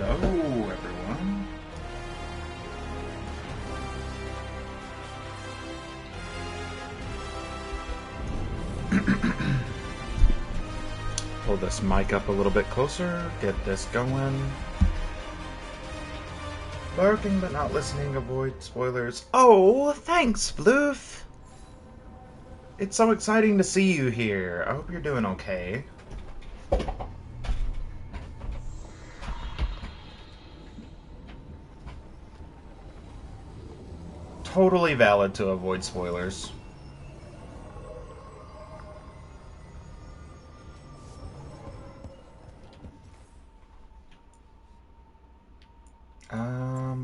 Hello, everyone. Pull this mic up a little bit closer, get this going. Barking but not listening, avoid spoilers. Oh, thanks, Floof! It's so exciting to see you here. I hope you're doing okay. Totally valid to avoid spoilers.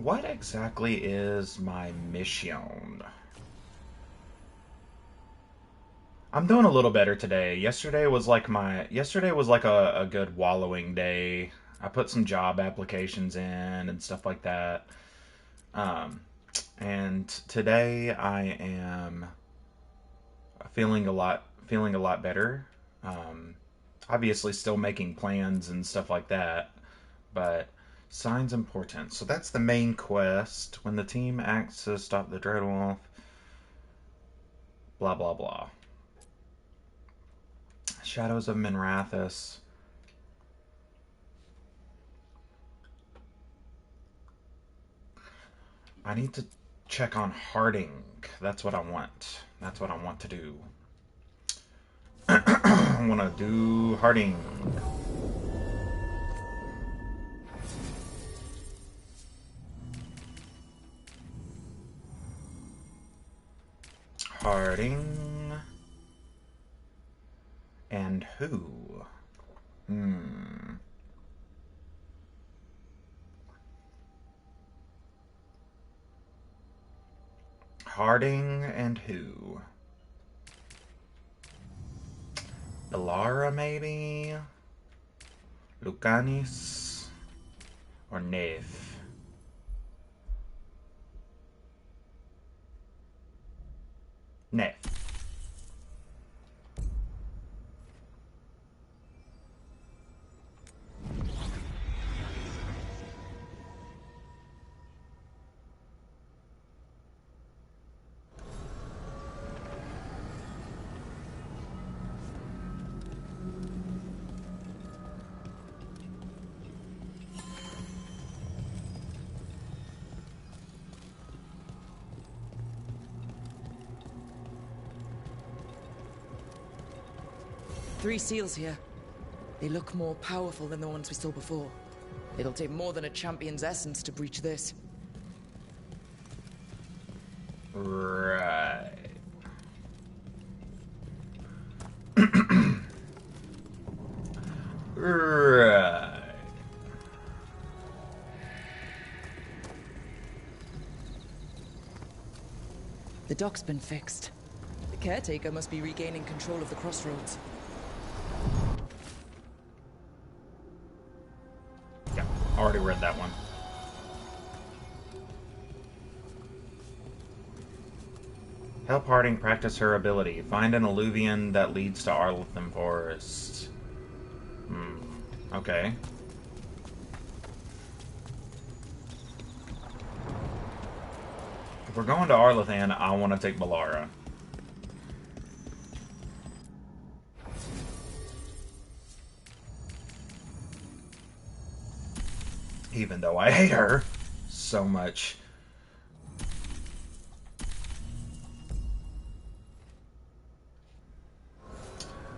What exactly is my mission? I'm doing a little better today. Yesterday was like a good wallowing day. I put some job applications in and stuff like that. Um, and today I am feeling a lot better. Um, Obviously still making plans and stuff like that, but signs important. So that's the main quest. When the team acts to stop the Dreadwolf, blah blah blah. Shadows of Minrathous. I need to check on Harding. That's what I want. That's what I want to do. I want to do Harding. Harding. And who? Harding and who? Bellara, maybe? Lucanis? Or Nave? Nave. Three seals here. They look more powerful than the ones we saw before. It'll take more than a champion's essence to breach this. Right. Right. The dock's been fixed. The caretaker must be regaining control of the Crossroads. Yeah, already read that one. Help Harding practice her ability. Find an alluvion that leads to Arlathan Forest. Okay. If we're going to Arlathan, I want to take Bellara. Even though I hate her so much.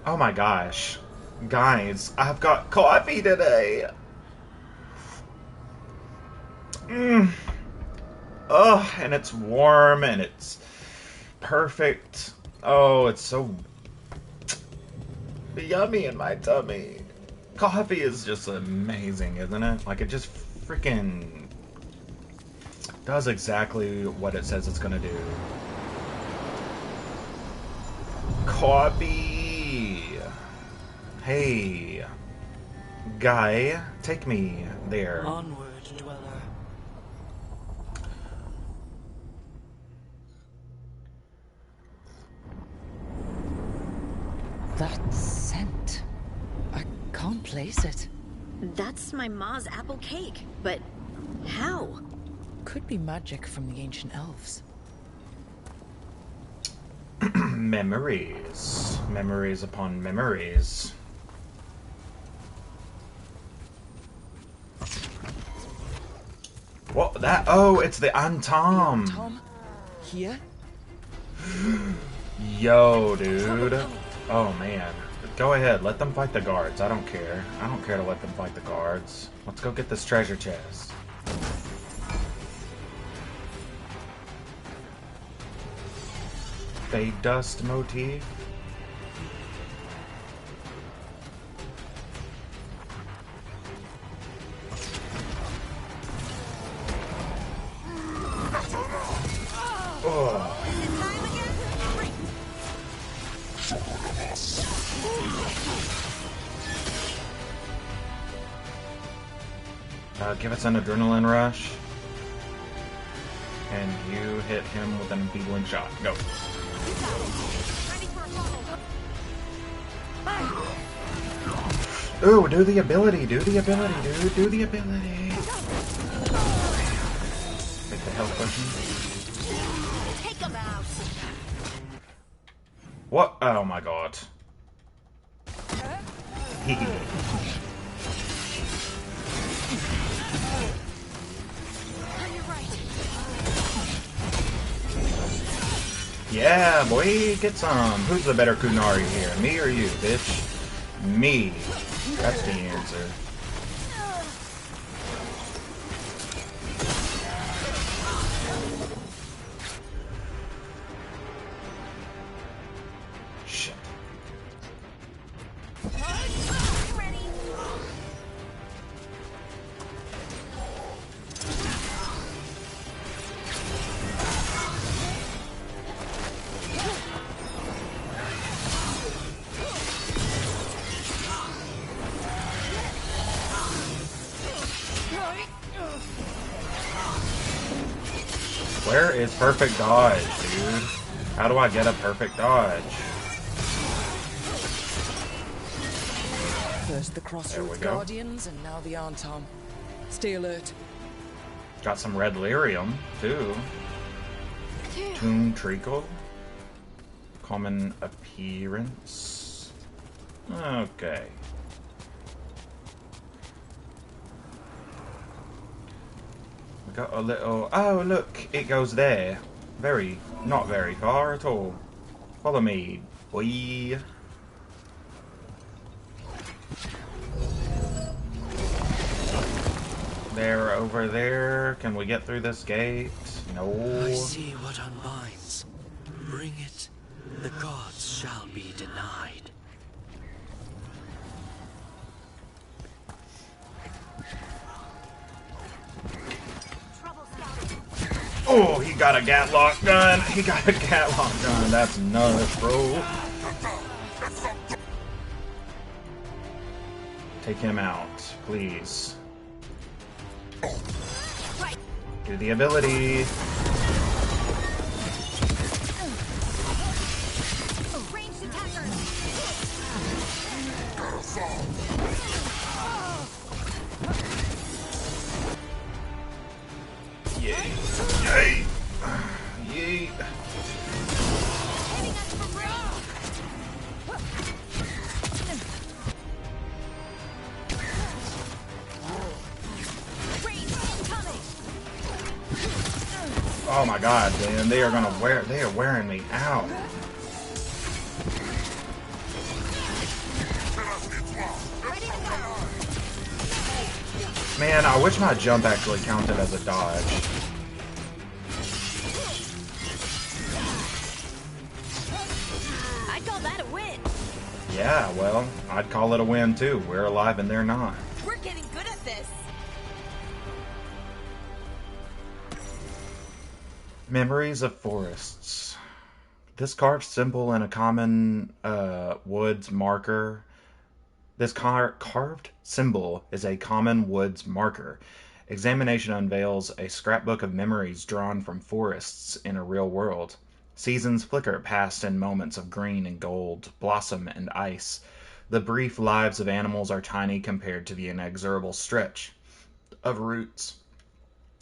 Oh my gosh. Guys, I've got coffee today. Oh, and it's warm and it's perfect. Oh, it's so yummy in my tummy. Coffee is just amazing, isn't it? Like, it just freaking does exactly what it says it's gonna do. Coffee! Hey, guy, take me there. Onward, dweller. That scent. I can't place it. That's my ma's apple cake, but how? Could be magic from the ancient elves. Memories. Memories upon memories. What? That? Oh, it's the Antom. Tom? Here? Yo, dude. Oh, man. Go ahead. Let them fight the guards. I don't care. I don't care to let them fight the guards. Let's go get this treasure chest. Fade dust motif. Oh. Give us an adrenaline rush. And you hit him with an enfeebling shot. Go. Ooh, do the ability, dude. Do the ability. Take the health potion. Take him out. What? Oh my god. Yeah, boy, get some. Who's the better Kunari here? Me or you, bitch? Me. That's the answer. Shit. Where is perfect dodge, dude? How do I get a perfect dodge? First the Crossroads go. Guardians, and now the Antom. Stay alert. Got some red lyrium, too. Tomb Treacle. Common appearance. Okay. We got a little... Oh, look, it goes there. Not very far at all. Follow me, boy. They're over there. Can we get through this gate? No. I see what unbinds. Bring it. The gods shall be denied. Oh, he got a Gatlock gun. That's nuts, bro. Take him out, please. Do the ability. Yay. Yay. Yay. Oh my god, man, they are wearing me out. Man, I wish my jump actually counted as a dodge. I'd call that a win. Yeah, well, I'd call it a win too. We're alive and they're not. We're getting good at this. Memories of forests. This carved symbol in a common woods marker. This carved symbol is a common woods marker. Examination unveils a scrapbook of memories drawn from forests in a real world. Seasons flicker past in moments of green and gold, blossom and ice. The brief lives of animals are tiny compared to the inexorable stretch of roots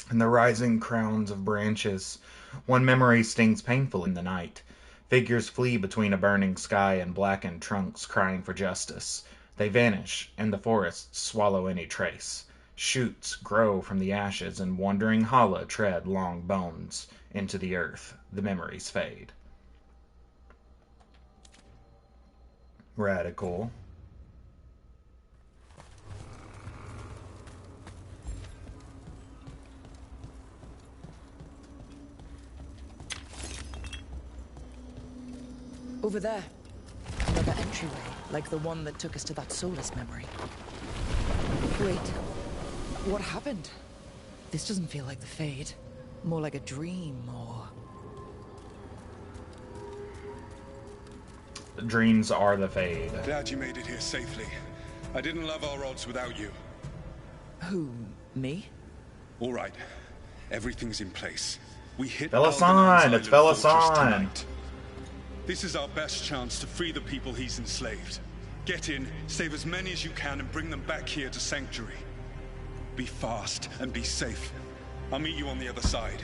and the rising crowns of branches. One memory stings painfully in the night. Figures flee between a burning sky and blackened trunks crying for justice. They vanish, and the forests swallow any trace. Shoots grow from the ashes, and wandering Hala tread long bones into the earth. The memories fade. Radical. Over there. Another entryway, like the one that took us to that soulless memory. Wait. What happened? This doesn't feel like the Fade. More like a dream, or... Dreams are the Fade. Glad you made it here safely. I didn't love our odds without you. Who? Me? All right. Everything's in place. We hit Veilguard! It's Veilguard! tonight. This is our best chance to free the people he's enslaved. Get in, save as many as you can, and bring them back here to Sanctuary. Be fast and be safe. I'll meet you on the other side.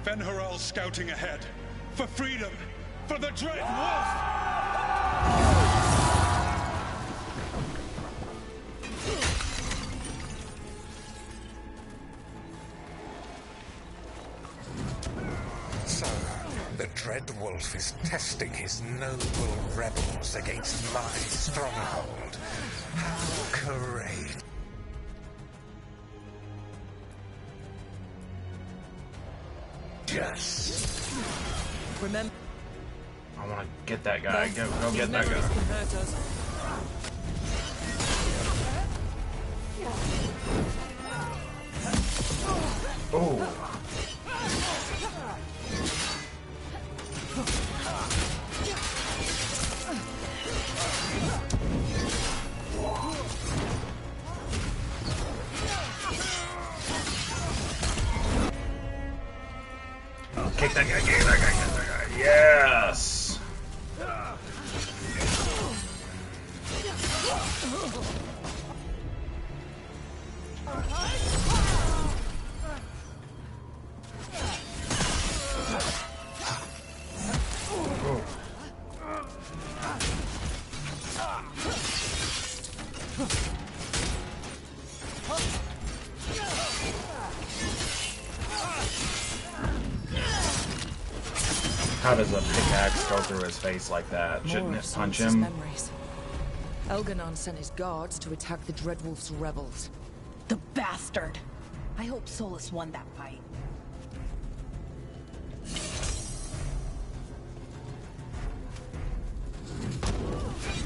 Fen-Haral's scouting ahead. For freedom! For the Dread Wolf! So, the Dread Wolf is testing his noble rebels against my stronghold. How courageous. Yes. Remember... I want to get that guy. Go get that guy. Oh. Kick that guy, kick that guy, kick that guy. Yes! How does a pickaxe go through his face like that? Shouldn't it punch him? Memories. Elganon sent his guards to attack the Dreadwolf's rebels. The bastard! I hope Solus won that fight.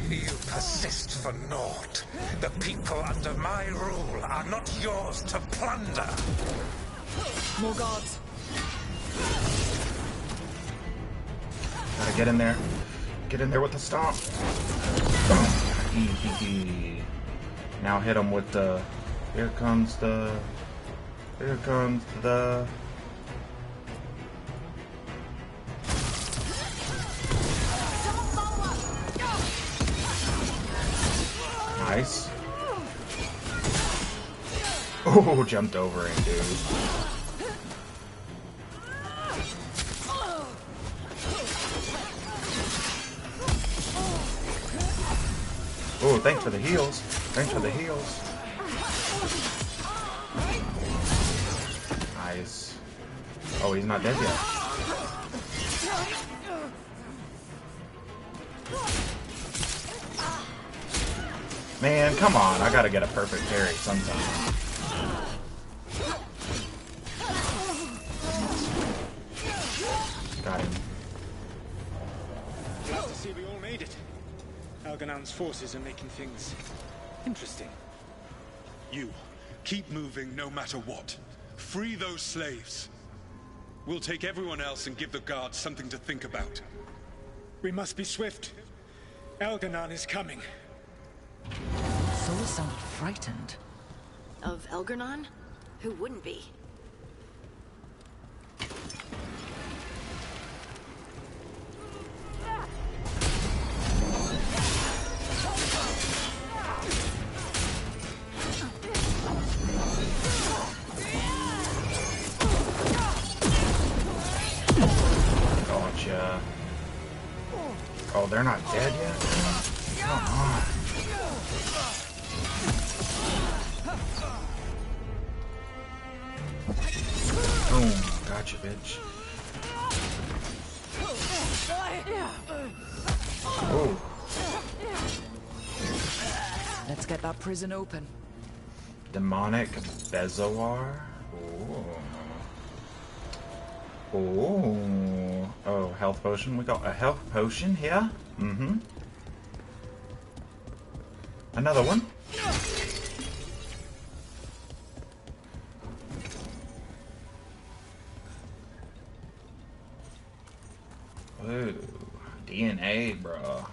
You persist for naught. The people under my rule are not yours to plunder. More guards. Gotta get in there. Get in there with the stomp. Now hit him with the... Here comes the... Nice. Oh, jumped over him, dude. Oh, thanks for the heals. Thanks for the heals. Nice. Oh, he's not dead yet. Man, come on. I gotta get a perfect parry sometime. Got him. Glad to see we all made it. Elganon's forces are making things interesting. You, keep moving no matter what. Free those slaves. We'll take everyone else and give the guards something to think about. We must be swift. Elganon is coming. Solus sounded frightened. Of Elganon? Who wouldn't be? Oh, they're not dead yet? Come on. Boom. Gotcha, bitch. Oh. Let's get that prison open. Demonic Bezoar. Oh. Oh. Oh, health potion. We got a health potion here. Mm-hmm. Another one. Ooh. DNA, bro.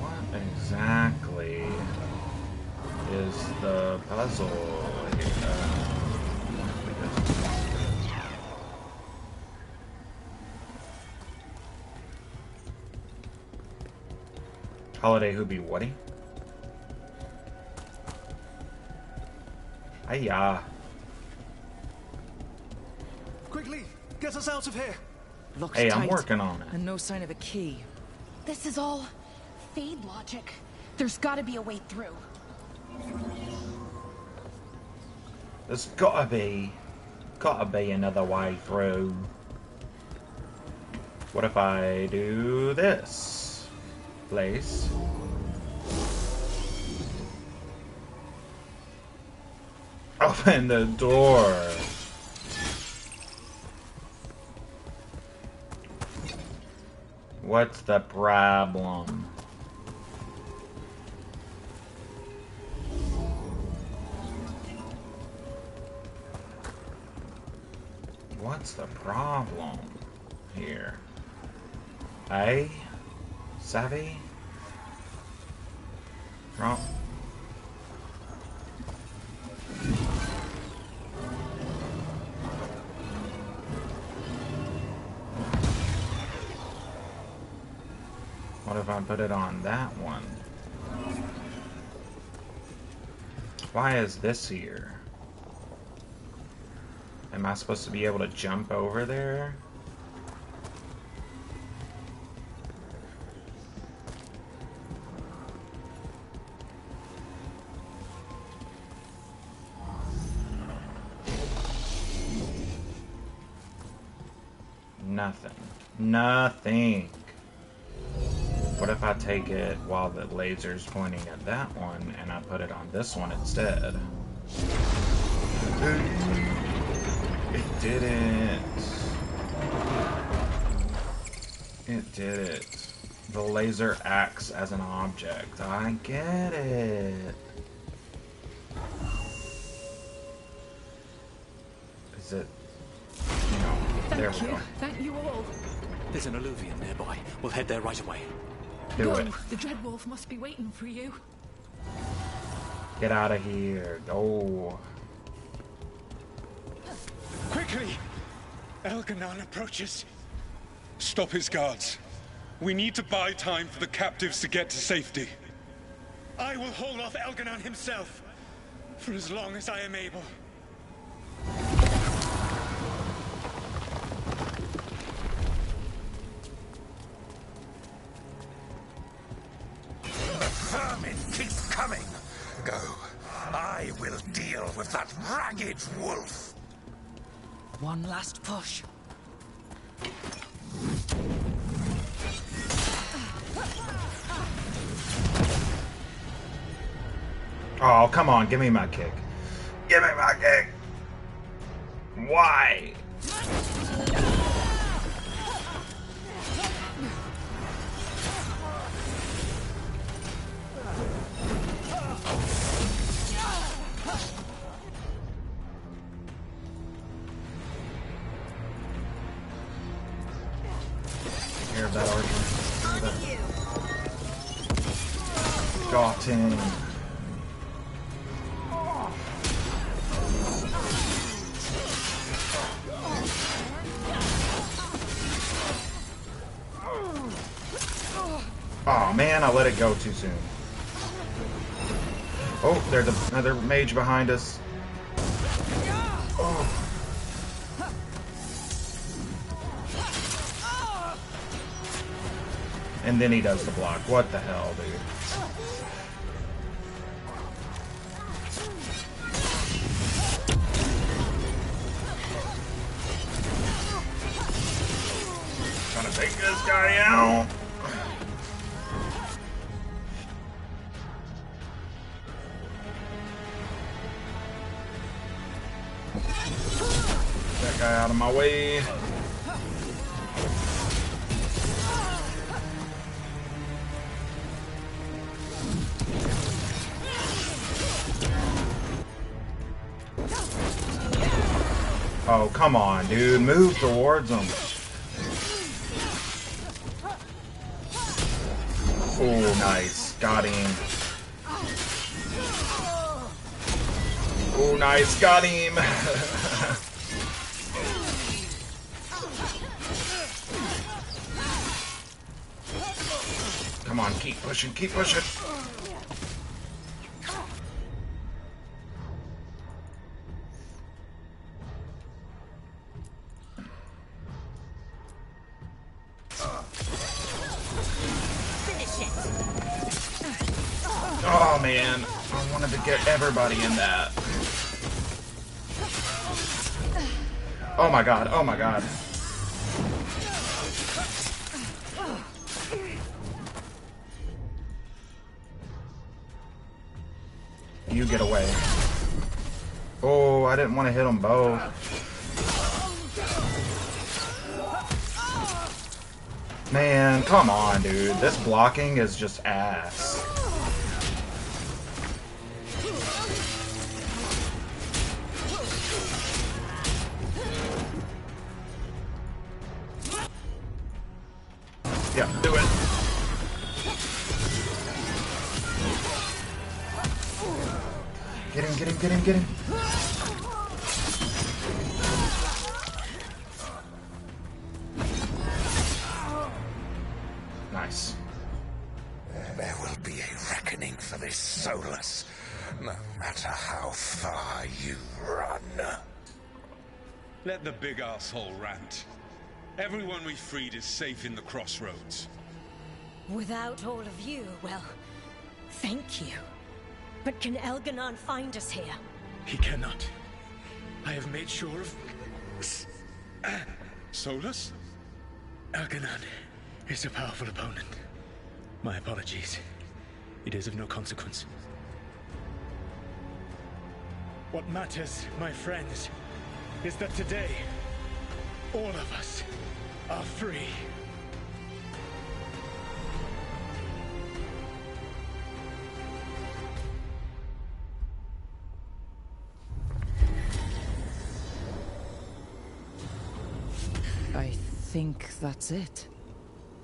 What exactly is the puzzle here? Holiday Hoobie Woody? Hiya. Quickly, get us out of here. Locked Hey, tight, I'm working on it. and no sign of a key. This is all Fade logic. There's gotta be a way through. There's gotta be another way through. What if I do this? Place. Open the door. What's the problem? What's the problem here? Hey? Savvy? Wrong. What if I put it on that one? Why is this here? Am I supposed to be able to jump over there? Nothing. Nothing. What if I take it while the laser's pointing at that one and I put it on this one instead? It didn't. It did it. The laser acts as an object. I get it. Is it? No. There we go. Thank you all. There's an alluvium nearby. We'll head there right away. Do it. The Dreadwolf must be waiting for you. Get out of here. Go. Quickly! Elganon approaches. Stop his guards. We need to buy time for the captives to get to safety. I will hold off Elganon himself for as long as I am able. Vermin keeps coming. Go. I will deal with that ragged wolf. One last push. Oh, come on. Give me my kick. Give me my kick. Why? Hear that, Archer? Hear that? Got him. Oh man, I let it go too soon. Oh, there's another mage behind us. Oh. And then he does the block. What the hell, dude? Trying to take this guy out. That guy out of my way. Oh, come on, dude. Move towards him. Oh, nice. Got him. Oh, nice. Got him. Come on, keep pushing, keep pushing. Oh man, I wanted to get everybody in that. Oh my god, oh my god. You get away. Oh, I didn't want to hit them both. Man, come on, dude. This blocking is just ass. Yeah, do it. Get him, get him, get him, get him. Nice. There will be a reckoning for this Solus, no matter how far you run. Let the big asshole rant. Everyone we freed is safe in the Crossroads. Without all of you, well, thank you. But can Elganon find us here? He cannot. I have made sure of... Solus? Elganon is a powerful opponent. My apologies. It is of no consequence. What matters, my friends, is that today, all of us are free. I think that's it.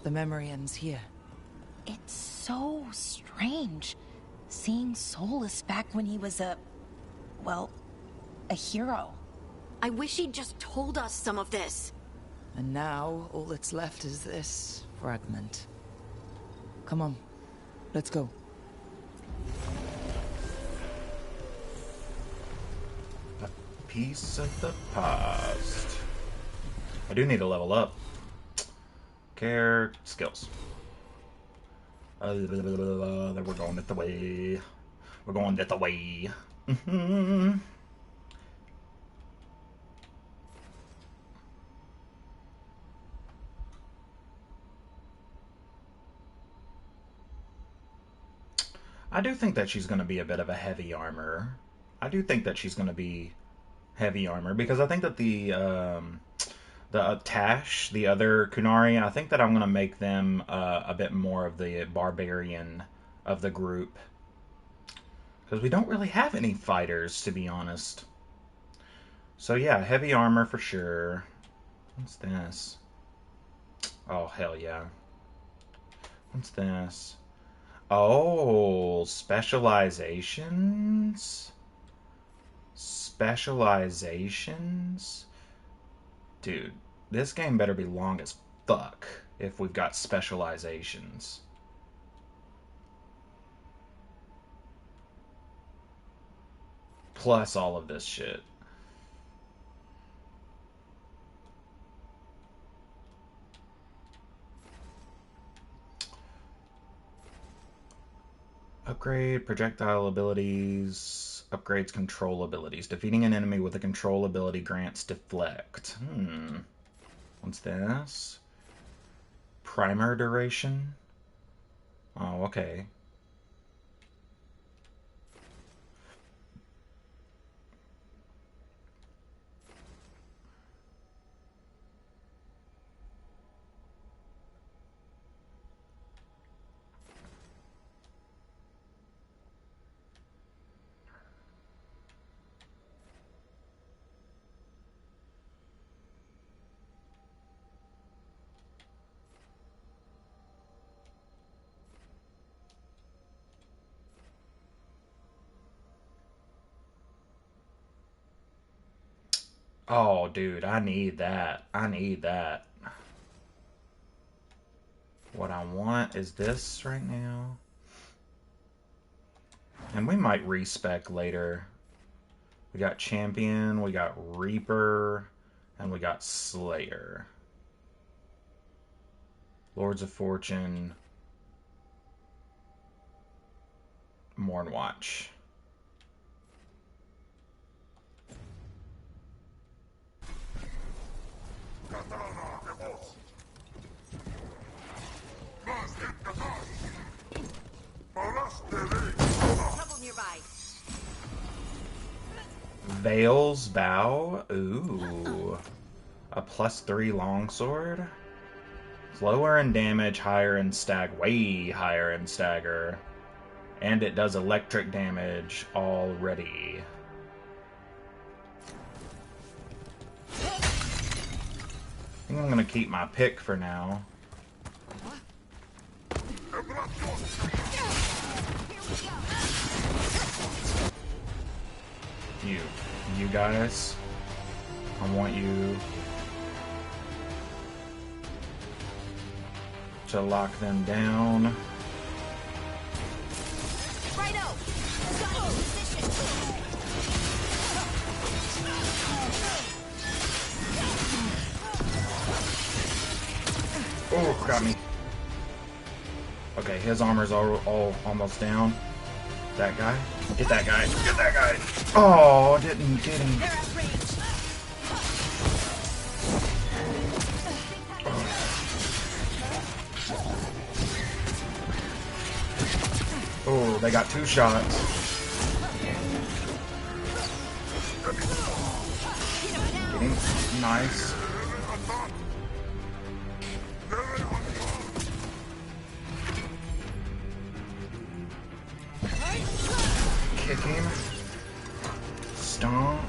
The memory ends here. It's so strange. Seeing Solus back when he was well, a hero. I wish he'd just told us some of this. And now, all that's left is this fragment. Come on, let's go. A piece of the past. I do need to level up. Care skills. We're going that the way. We're going that the way. I do think that she's going to be a bit of a heavy armor. I do think that she's going to be heavy armor because I think that the Tash, the other Kunari, I think that I'm going to make them a bit more of the barbarian of the group. Because we don't really have any fighters, to be honest. So yeah, heavy armor for sure. What's this? Oh, hell yeah. What's this? Oh, specializations? Specializations? Dude, this game better be long as fuck if we've got specializations. plus all of this shit. Upgrade projectile abilities. Upgrades control abilities. Defeating an enemy with a control ability grants deflect. What's this? Primer duration? Oh, okay. Oh, dude, I need that. I need that. What I want is this right now. And we might respec later. We got Champion, we got Reaper, and we got Slayer. Lords of Fortune. Mornwatch. Trouble nearby. Veil's Bow. Ooh. A +3 longsword. Lower in damage, higher in way higher in stagger. And it does electric damage already. I think I'm gonna keep my pick for now. You guys, I want you to lock them down. Righto. Got in position. Oh, got me. Okay, his armor's all almost down. That guy. Get that guy. Get that guy. Oh, didn't get him. Oh, they got 2 shots. Get him. Nice. Kick him. Stomp.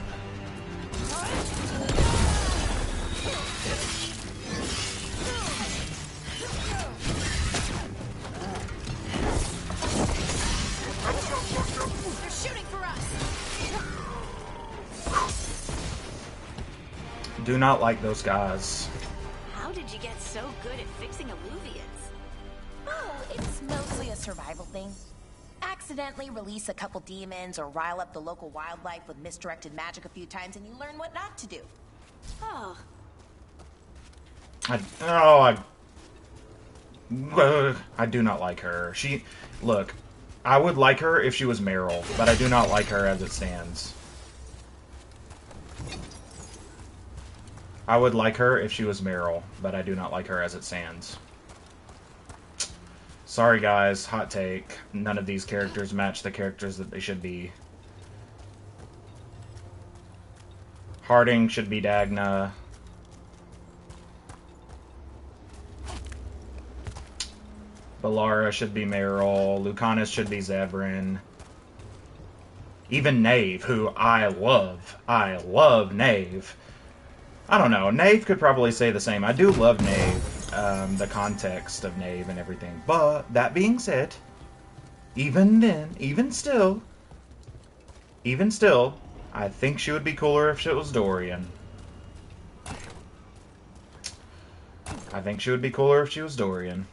They're shooting for us. Do not like those guys. How did you get so good at fixing alluvians? Oh, it's mostly a survival thing. Accidentally release a couple demons or rile up the local wildlife with misdirected magic a few times and you learn what not to do. Oh, I do not like her. Look, I would like her if she was Meryl, but I do not like her as it stands. I would like her if she was Meryl, but I do not like her as it stands. Sorry guys, hot take. None of these characters match the characters that they should be. Harding should be Dagna. Bellara should be Meryl. Lucanus should be Zebrin. Even Knave, who I love. I love Knave. I don't know. Knave could probably say the same. I do love Knave. The context of Knave and everything. But, that being said, even then, even still, I think she would be cooler if she was Dorian. I think she would be cooler if she was Dorian.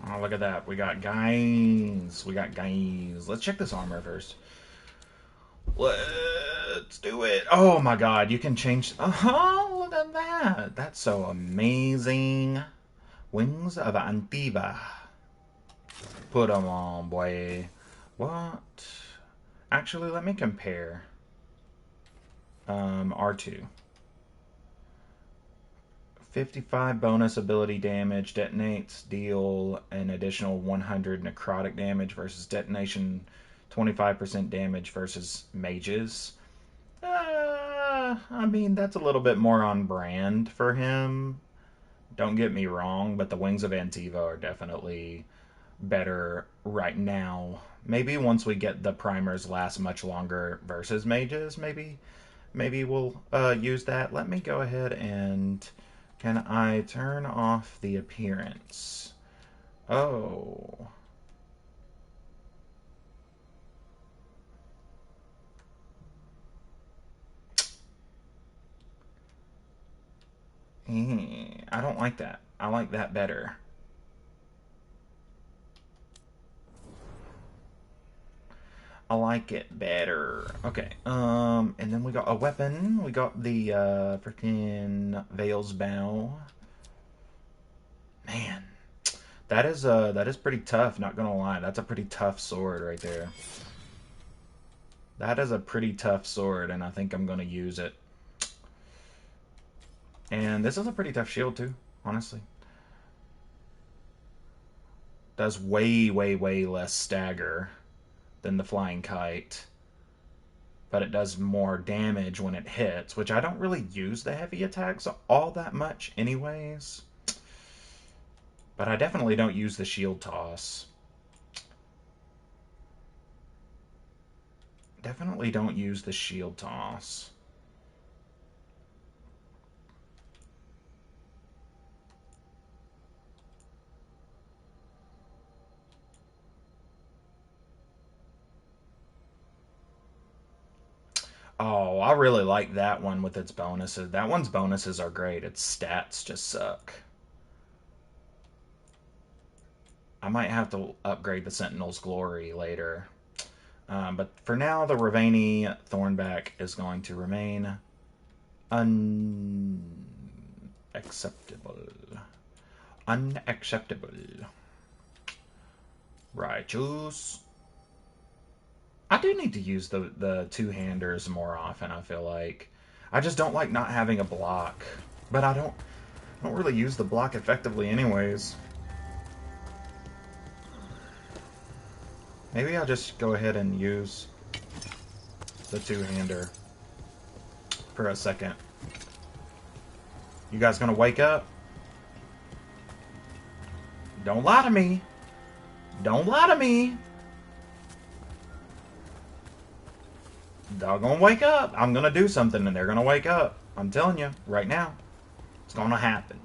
Oh, look at that. We got guys. We got guys. Let's check this armor first. Let's do it. Oh my god, you can change. Oh, look at that. That's so amazing. Wings of Antiva. Put them on, boy. What? Actually, let me compare. R2. 55 bonus ability damage. Detonates, deal an additional 100 necrotic damage versus detonation 25% damage versus mages. I mean, that's a little bit more on brand for him. Don't get me wrong, but the Wings of Antiva are definitely better right now. Maybe once we get the primers last much longer versus mages, maybe we'll use that. Let me go ahead and can I turn off the appearance? Oh. I don't like that. I like that better. I like it better. Okay. And then we got a weapon. We got the freaking Veil's Bow. Man, that is pretty tough. Not gonna lie, that's a pretty tough sword right there. That is a pretty tough sword, and I think I'm gonna use it. And this is a pretty tough shield too, honestly. Does way, way, way less stagger than the flying kite, but it does more damage when it hits, which I don't really use the heavy attacks all that much anyways. But I definitely don't use the shield toss. Definitely don't use the shield toss. Oh, I really like that one with its bonuses. That one's bonuses are great. Its stats just suck. I might have to upgrade the Sentinel's Glory later. But for now, the Ravani Thornback is going to remain unacceptable. Unacceptable. Righteous. I do need to use the two-handers more often, I feel like. I just don't like not having a block. But I don't really use the block effectively anyways. Maybe I'll just go ahead and use the two-hander for a second. You guys gonna wake up? Don't lie to me. Don't lie to me. Doggone wake up. I'm gonna do something and they're gonna wake up. I'm telling you, right now. It's gonna happen.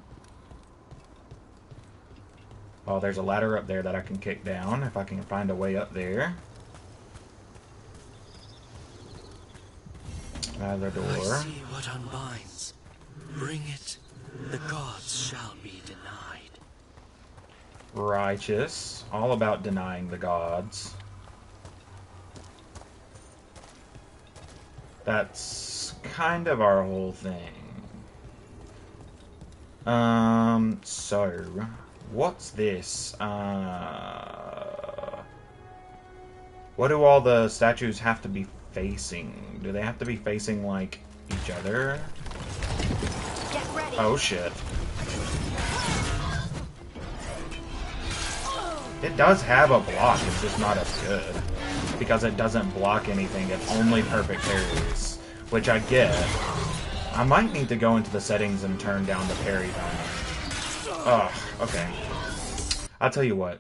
Oh, there's a ladder up there that I can kick down if I can find a way up there. Another door. I see what unbinds. Bring it, the gods shall be denied. Righteous. All about denying the gods. That's kind of our whole thing. So, what's this? What do all the statues have to be facing? Do they have to be facing, like, each other? Get ready. Oh, shit. It does have a block, it's just not as good. Because it doesn't block anything, it only perfect parries. Which I get. I might need to go into the settings and turn down the parry time. Ugh, okay. I'll tell you what.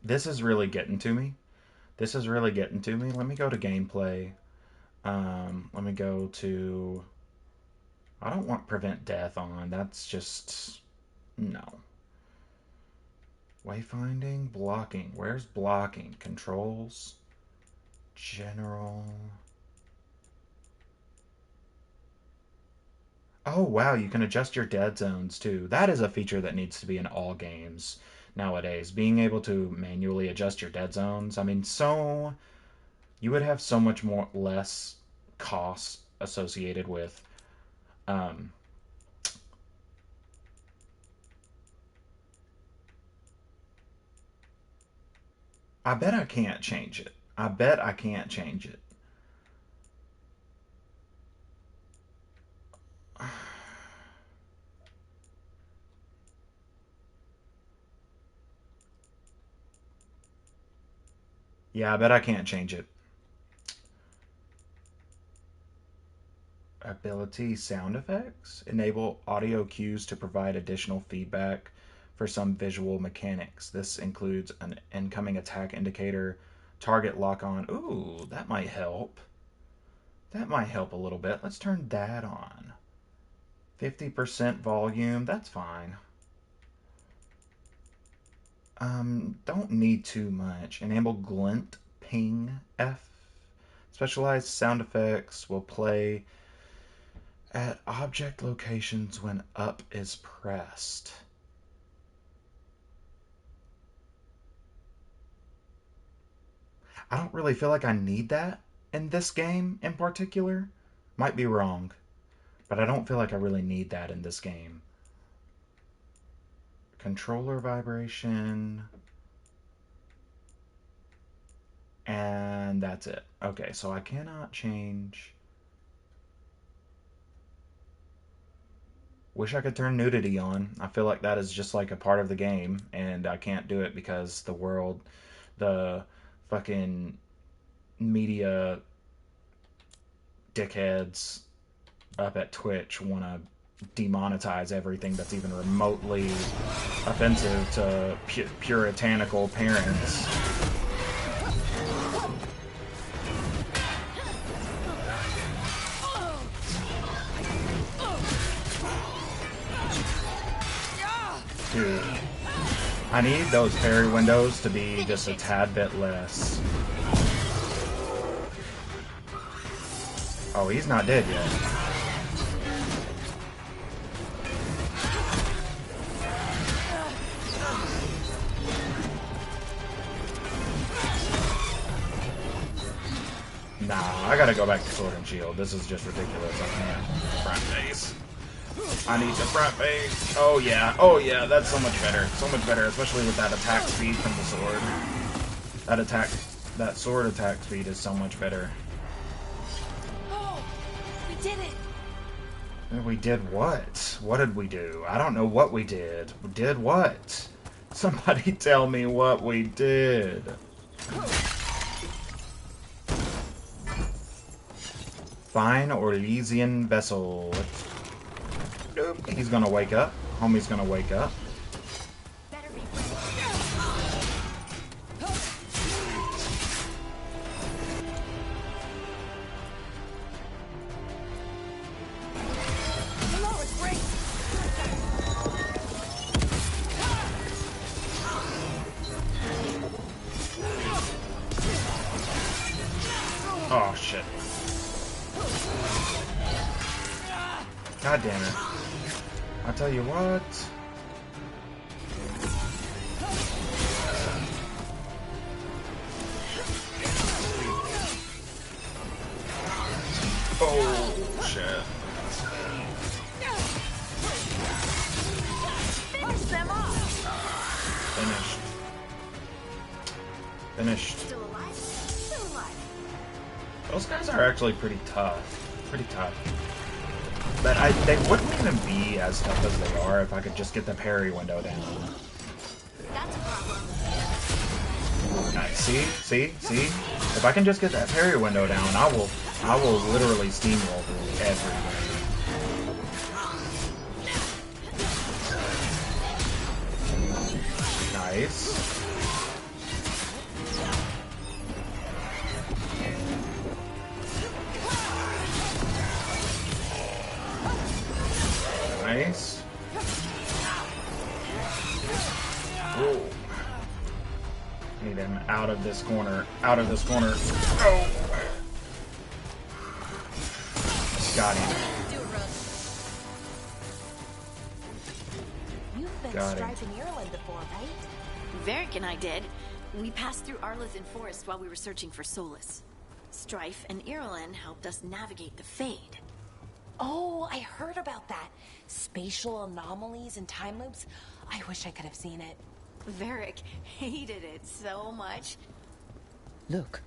This is really getting to me. This is really getting to me. Let me go to gameplay. Let me go to... I don't want prevent death on. That's just... No. Wayfinding, blocking. Where's blocking? Controls, general. Oh wow, you can adjust your dead zones too. That is a feature that needs to be in all games. nowadays. Being able to manually adjust your dead zones. I mean, so you would have so much more less costs associated with um, I bet I can't change it. I bet I can't change it. Yeah, I bet I can't change it. Ability sound effects enable audio cues to provide additional feedback for some visual mechanics. This includes an incoming attack indicator, target lock on. Ooh, that might help. That might help a little bit. Let's turn that on. 50% volume, that's fine. Don't need too much. Enable glint ping F. Specialized sound effects will play at object locations when up is pressed. I don't really feel like I need that in this game in particular. Might be wrong, but I don't feel like I really need that in this game. Controller vibration. And that's it. Okay, so I cannot change. Wish I could turn nudity on. I feel like that is just like a part of the game, and I can't do it because the fucking media dickheads up at Twitch want to demonetize everything that's even remotely offensive to puritanical parents. Dude, I need those parry windows to be just a tad bit less. Oh, he's not dead yet. Nah, I gotta go back to Sword and Shield. This is just ridiculous. I can't. Front face. I need the front face. Oh yeah, that's so much better. So much better, especially with that attack speed from the sword. That sword attack speed is so much better. Oh, we did it! We did what? What did we do? I don't know what we did. We did what? Somebody tell me what we did. Fine Orlesian vessel. Nope. He's gonna wake up. Homie's gonna wake up. Oh shit. God damn it. I'll tell you what. Oh, shit. Finish them off! Finished. Finished. Still alive? Still alive. Those guys are actually pretty tough. Pretty tough. But they wouldn't even be as tough as they are if I could just get the parry window down. That's a problem. Nice. See? If I can just get that parry window down, I will literally steamroll through everything. Nice. Nice. Ooh. Need him out of this corner. Out of this corner. Oh! Got him. Do it, Rook. You've been met Strife in Ireland before, right? Varric and I did. We passed through Arlathan Forest while we were searching for Solace. Strife and Ireland helped us navigate the Fade. Oh, I heard about that. Spatial anomalies and time loops. I wish I could have seen it. Varric hated it so much. Look,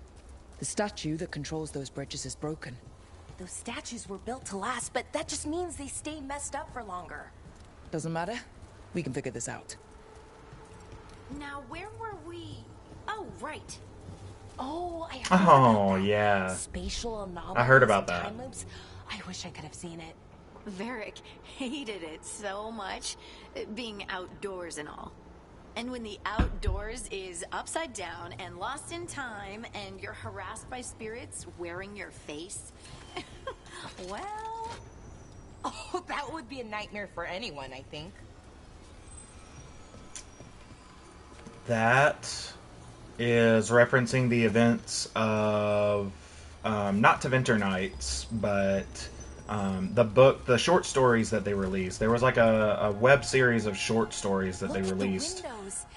the statue that controls those bridges is broken. Those statues were built to last, but that just means they stay messed up for longer. Doesn't matter. We can figure this out. Now, where were we? Oh, right. Oh, I heard Oh, about that. yeah. Spatial anomalies I heard about and that. time loops. I wish I could have seen it. Varric hated it so much, being outdoors and all. And when the outdoors is upside down and lost in time and you're harassed by spirits wearing your face, well... Oh, that would be a nightmare for anyone, I think. That is referencing the events of, not to Winter Nights, but the short stories that they released. There was like a web series of short stories that they released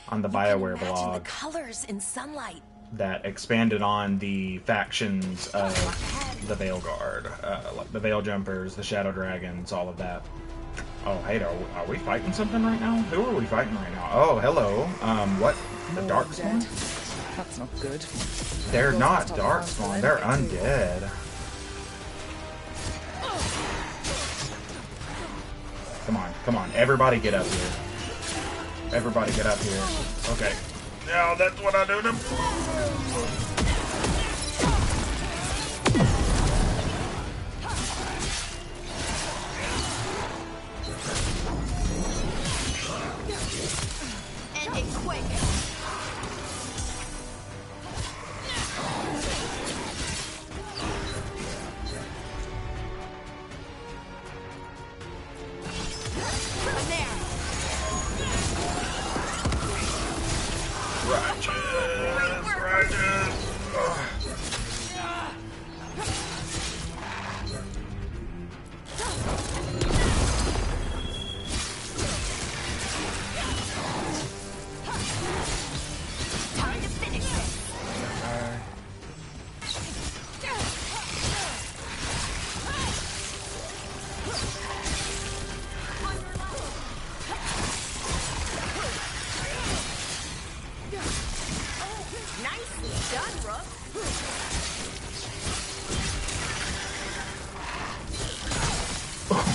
on the BioWare blog. The colors in sunlight. That expanded on the factions of the Veilguard, like the Veil Jumpers, the Shadow Dragons, all of that. Oh, hey, are we fighting something right now? Who are we fighting right now? Oh, hello. What? The Darkspawn? That's not good. They're not Darkspawn. They're undead. Come on. Everybody get up here. Everybody get up here. Okay. Now that's what I do to... End it quick.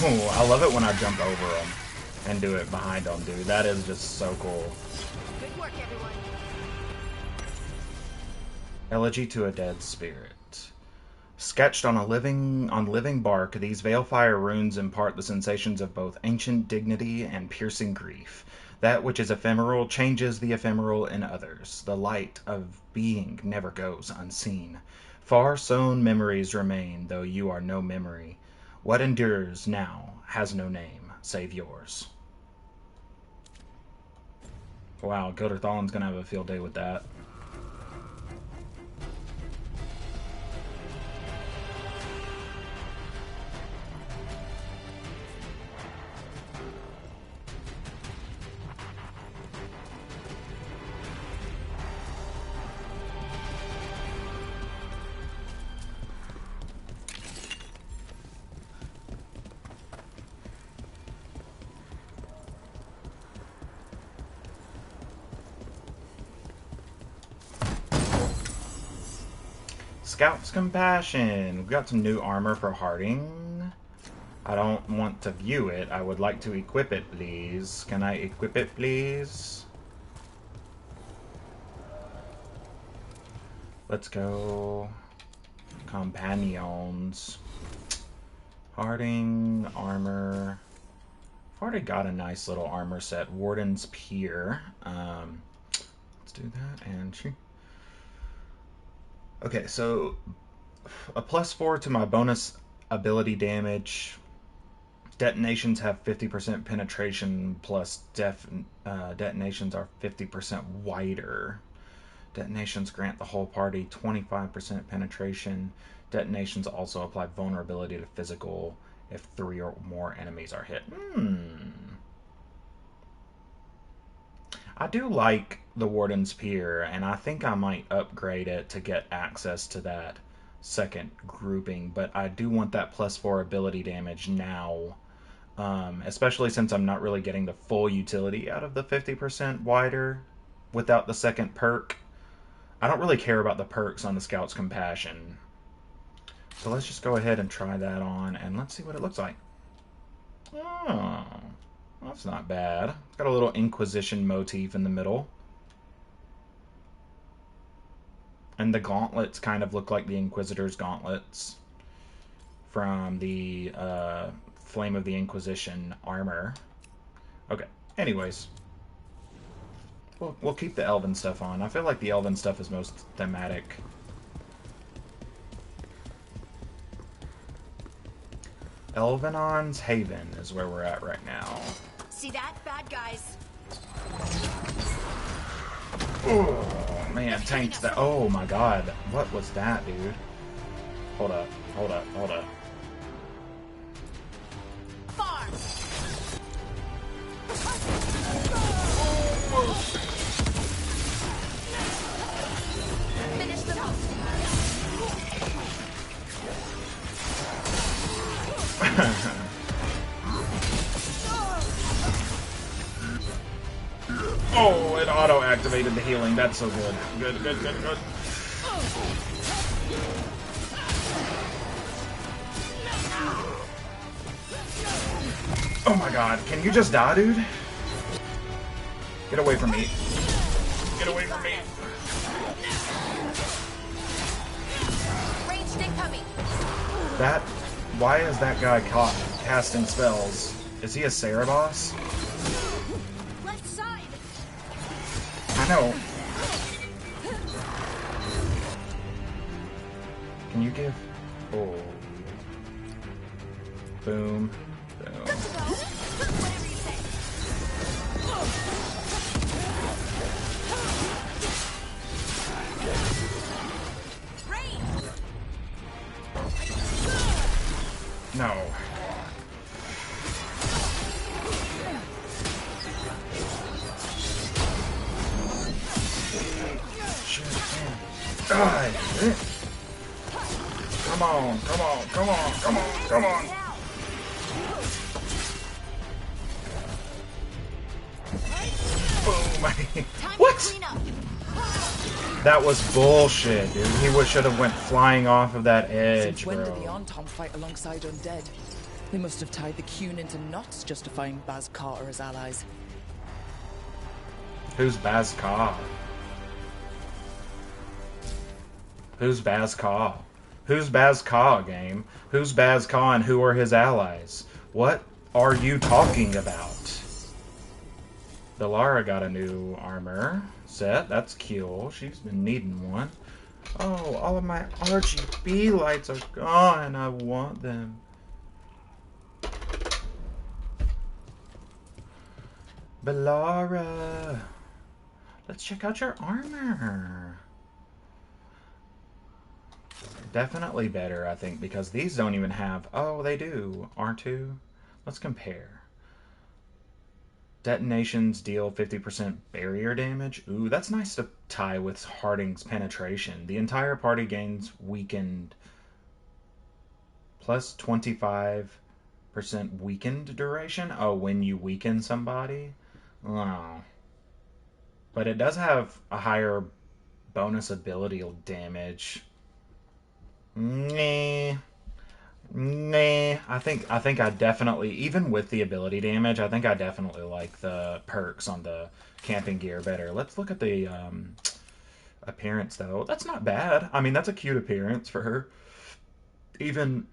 Oh, I love it when I jump over them and do it behind them, dude. That is just so cool. Good work, everyone. Elegy to a Dead Spirit. Sketched on living bark, these Veilfire runes impart the sensations of both ancient dignity and piercing grief. That which is ephemeral changes the ephemeral in others. The light of being never goes unseen. Far sown memories remain, though you are no memory. What endures now has no name, save yours. Wow, Gilder Thalen's gonna have a field day with that. Scout's Compassion. We've got some new armor for Harding. I don't want to view it. I would like to equip it, please. Can I equip it, please? Let's go. Companions. Harding, armor. I've already got a nice little armor set. Warden's Pier. Let's do that, and shoot. Okay, so a +4 to my bonus ability damage. Detonations have 50% penetration, plus detonations are 50% wider. Detonations grant the whole party 25% penetration. Detonations also apply vulnerability to physical if 3 or more enemies are hit. I do like the Warden's Pier, and I think I might upgrade it to get access to that second grouping, but I do want that +4 ability damage now, especially since I'm not really getting the full utility out of the 50% wider without the second perk. I don't really care about the perks on the Scout's Compassion. So let's just go ahead and try that on, and let's see what it looks like. Oh, that's not bad. It's got a little Inquisition motif in the middle. And the gauntlets kind of look like the Inquisitor's gauntlets from the Flame of the Inquisition armor. Okay, anyways. We'll keep the Elven stuff on. I feel like the Elven stuff is most thematic. Elvenon's Haven is where we're at right now. See that? Bad guys. Oh, man, tanked that. Oh, my God. What was that, dude? Hold up. Hold up. Hold up. Far. Finish them off. Oh, it auto-activated the healing. That's so good. Good, good, good, good. Oh my god. Can you just die, dude? Get away from me. Get away from me. Ranged incoming. That... Why is that guy caught casting spells? Is he a Cerebos? Left side. I know. Can you give... Oh. Boom. Boom. Whatever you say. No. Shit, man. God. Come on, come on, come on, come on, come on. Boom. What? That was bullshit, dude. He should have went flying off of that edge, Since when bro. did the Ontom fight alongside undead? They must have tied the Qun into knots justifying Baz Carter as allies. Who's Baz Ka? Who's Baz Ka? Who's Baz Ka, game? Who's Baz Ka and who are his allies? What are you talking about? Bellara got a new armor set. That's cool. She's been needing one. Oh, all of my RGB lights are gone. I want them. Bellara. Let's check out your armor. Definitely better, I think, because these don't even have... Oh, they do. R2. Let's compare. Detonations deal 50% barrier damage. Ooh, that's nice to tie with Harding's penetration. The entire party gains weakened plus 25% weakened duration. Oh, when you weaken somebody? Oh. But it does have a higher bonus ability damage. Nah. Nah, I think I definitely, even with the ability damage, I think I definitely like the perks on the camping gear better. Let's look at the appearance, though. That's not bad. I mean, that's a cute appearance for her. Even,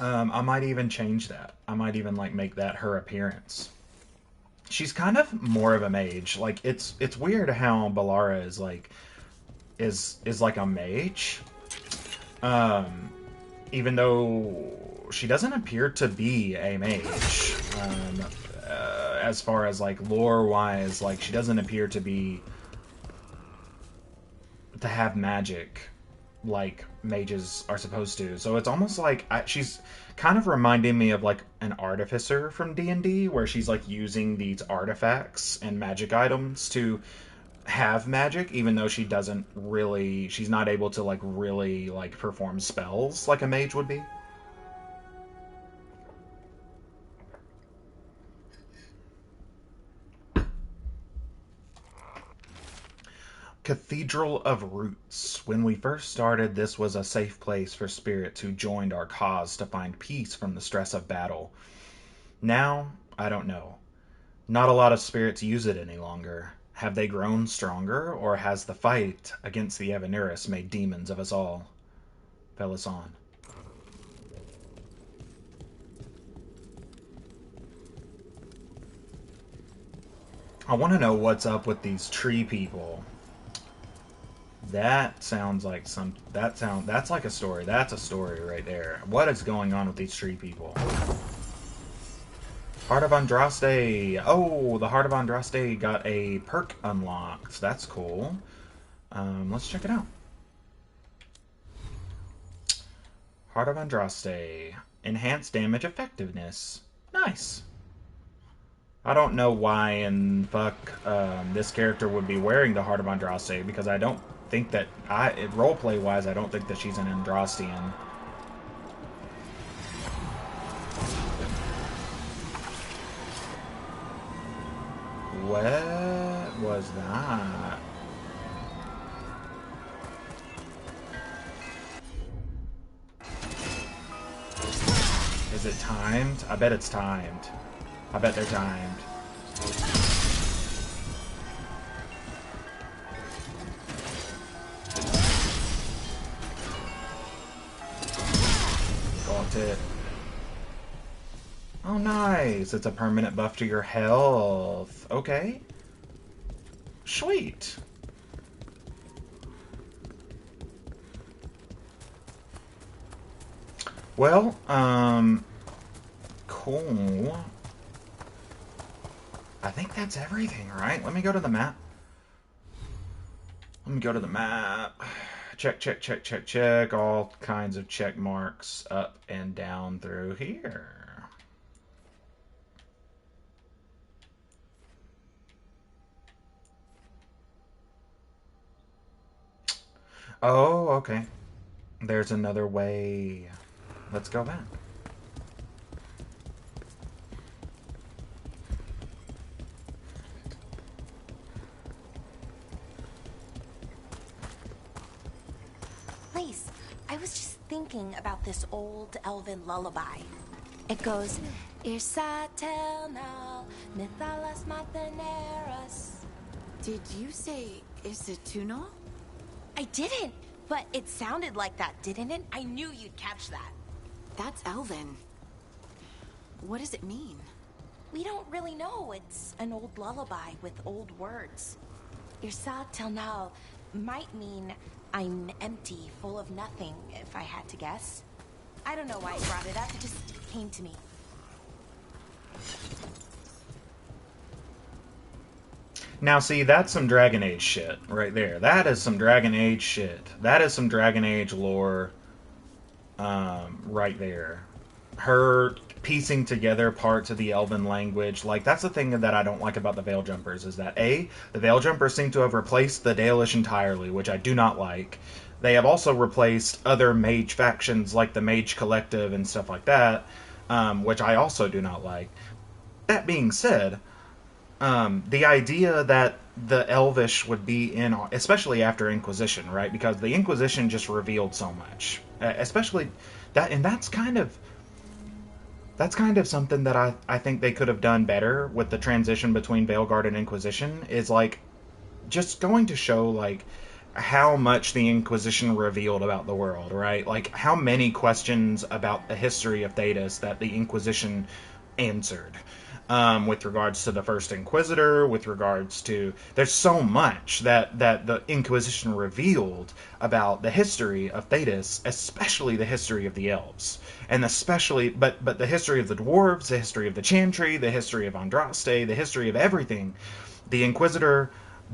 I might even change that. I might even, like, make that her appearance. She's kind of more of a mage. Like, it's weird how Bellara is, like, is like a mage. Even though she doesn't appear to be a mage, as far as like lore-wise, like she doesn't appear to have magic like mages are supposed to. So it's almost like she's kind of reminding me of like an artificer from D&D, where she's like using these artifacts and magic items to have magic, even though she's not able to like really like perform spells like a mage would be. Cathedral of Roots. When we first started, this was a safe place for spirits who joined our cause to find peace from the stress of battle. Now, I don't know. Not a lot of spirits use it any longer. Have they grown stronger, or has the fight against the Evaneris made demons of us all? Felisan. I want to know what's up with these tree people. That sounds like that's like a story. That's a story right there. What is going on with these tree people? Heart of Andraste. Oh, the Heart of Andraste got a perk unlocked. That's cool. Let's check it out. Heart of Andraste. Enhanced damage effectiveness. Nice. I don't know why in fuck this character would be wearing the Heart of Andraste, because I don't think that roleplay wise, I don't think that she's an Andrastian. What was that? Is it timed? I bet it's timed. I bet they're timed. Got it. Oh, nice. It's a permanent buff to your health. Okay. Sweet. Well, cool. I think that's everything, right? Let me go to the map. Let me go to the map. Check, check, check, check, check. All kinds of check marks up and down through here. Oh, okay. There's another way. Let's go back. Lace, I was just thinking about this old elven lullaby. It goes, Irsatel now, Mithalas Matheneras. Did you say Isatunal? I didn't, but it sounded like that, didn't it? I knew you'd catch that. That's Elven. What does it mean? We don't really know. It's an old lullaby with old words. Irsatel now might mean I'm empty, full of nothing, if I had to guess. I don't know why I brought it up, it just came to me. Now, see, that's some Dragon Age shit right there. That is some Dragon Age shit. That is some Dragon Age lore right there. Her piecing together parts of the Elven language. Like, that's the thing that I don't like about the Veil Jumpers, is that, A, the Veil Jumpers seem to have replaced the Dalish entirely, which I do not like. They have also replaced other mage factions like the Mage Collective and stuff like that, which I also do not like. That being said, the idea that the Elvish would be in, especially after Inquisition, right? Because the Inquisition just revealed so much, especially that, and that's kind of something that I think they could have done better with the transition between Veilguard and Inquisition, is like just going to show like how much the Inquisition revealed about the world, right? Like how many questions about the history of Thedas that the Inquisition answered. With regards to the First Inquisitor, with regards to... There's so much that the Inquisition revealed about the history of Thedas, especially the history of the elves. And especially... But the history of the dwarves, the history of the Chantry, the history of Andraste, the history of everything. The Inquisitor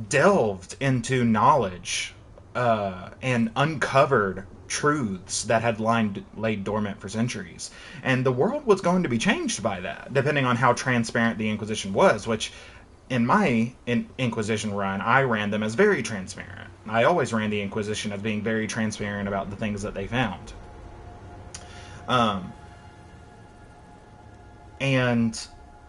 delved into knowledge and uncovered truths that had laid dormant for centuries. And the world was going to be changed by that, depending on how transparent the Inquisition was, which in my Inquisition run, I ran them as very transparent. I always ran the Inquisition as being very transparent about the things that they found. And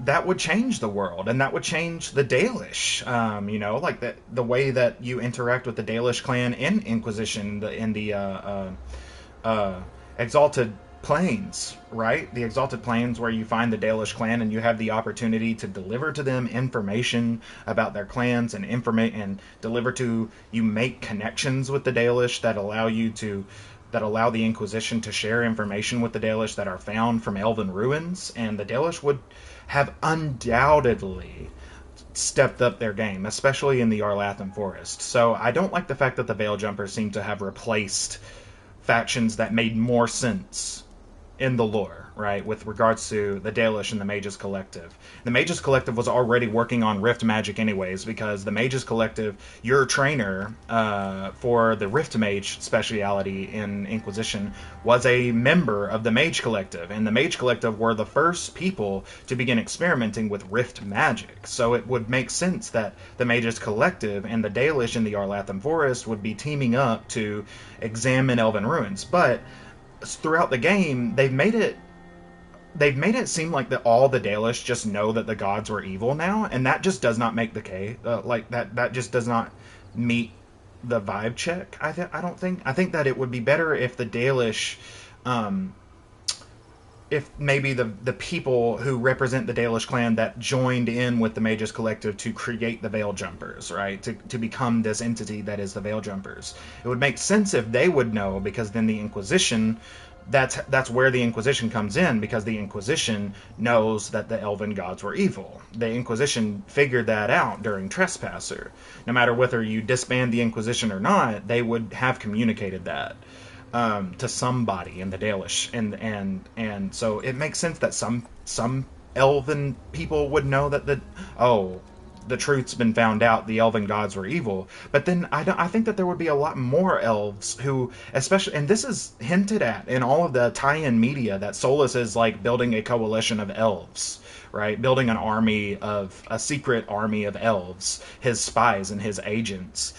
that would change the world, and that would change the Dalish. Like the way that you interact with the Dalish clan in Inquisition, in the Exalted Plains, right? The Exalted Plains, where you find the Dalish clan and you have the opportunity to deliver to them information about their clans and you make connections with the Dalish that allow the Inquisition to share information with the Dalish that are found from elven ruins, and the Dalish would have undoubtedly stepped up their game, especially in the Arlathan Forest. So I don't like the fact that the Veil Jumpers seem to have replaced factions that made more sense in the lore, right, with regards to the Dalish and the Mages Collective. The Mages Collective was already working on Rift Magic anyways, because the Mages Collective, your trainer for the Rift Mage speciality in Inquisition, was a member of the Mage Collective, and the Mage Collective were the first people to begin experimenting with Rift Magic. So it would make sense that the Mages Collective and the Dalish in the Arlathan Forest would be teaming up to examine Elven Ruins. But throughout the game, they've made it seem like that all the Dalish just know that the gods were evil now, and that just does not make the case. That just does not meet the vibe check. I think that it would be better if the Dalish, if maybe the people who represent the Dalish clan that joined in with the Mages Collective to create the Veil Jumpers, right, to become this entity that is the Veil Jumpers. It would make sense if they would know, because then the Inquisition, that's where the Inquisition comes in, because the Inquisition knows that the elven gods were evil. The Inquisition figured that out during Trespasser. No matter whether you disband the Inquisition or not, they would have communicated that to somebody in the Dalish, and so it makes sense that some elven people would know that the truth's been found out, the elven gods were evil. But then I think that there would be a lot more elves who, especially, and this is hinted at in all of the tie-in media, that Solus is like building a coalition of elves, right? Building a secret army of elves, his spies and his agents.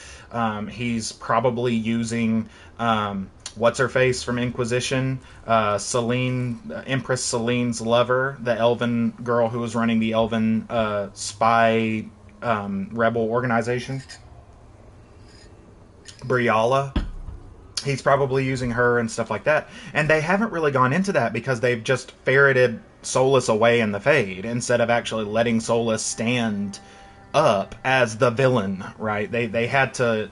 He's probably using what's her face from Inquisition, Celine, Empress Celine's lover, the elven girl who was running the elven spy rebel organization, Briala. He's probably using her and stuff like that. And they haven't really gone into that because they've just ferreted Solus away in the Fade instead of actually letting Solus stand up as the villain, right? They had to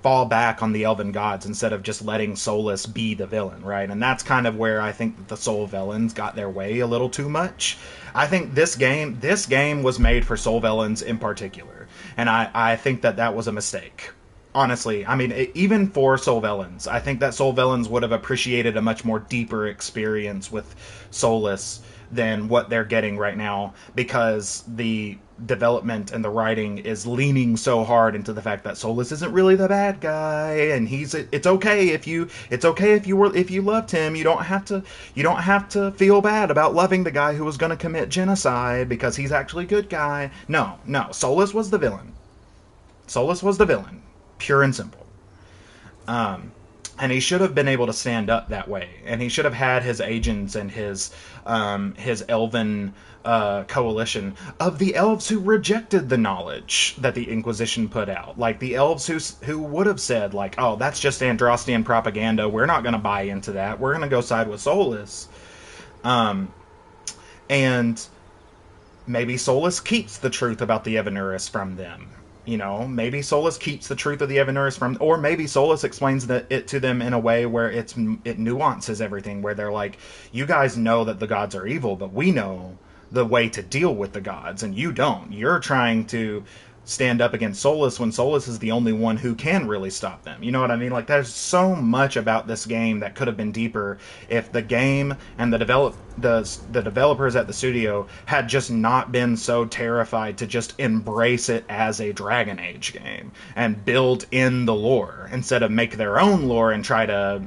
fall back on the elven gods instead of just letting Solus be the villain, right? And that's kind of where I think that the Soul Villains got their way a little too much. I think this game was made for Soul Villains in particular, and I think that was a mistake. Honestly, I mean, even for Soul Villains, I think that Soul Villains would have appreciated a much more deeper experience with Solus than what they're getting right now, because the development and the writing is leaning so hard into the fact that Solus isn't really the bad guy, and it's okay if you loved him. You don't have to feel bad about loving the guy who was going to commit genocide because he's actually a good guy. No, Solus was the villain. Pure and simple. And he should have been able to stand up that way, and he should have had his agents and his elven coalition of the elves who rejected the knowledge that the Inquisition put out, like the elves who would have said, like, oh, that's just Andrastian propaganda, we're not going to buy into that, we're going to go side with Solus. And maybe Solus keeps the truth about the Evanuris from them. You know, maybe Solus keeps the truth of the Evanuris from, or maybe Solus explains it to them in a way where it nuances everything, where they're like, you guys know that the gods are evil, but we know the way to deal with the gods, and you don't. You're trying to stand up against Solus when Solus is the only one who can really stop them. You know what I mean? Like, there's so much about this game that could have been deeper if the game and the developers at the studio had just not been so terrified to just embrace it as a Dragon Age game and build in the lore instead of make their own lore and try to,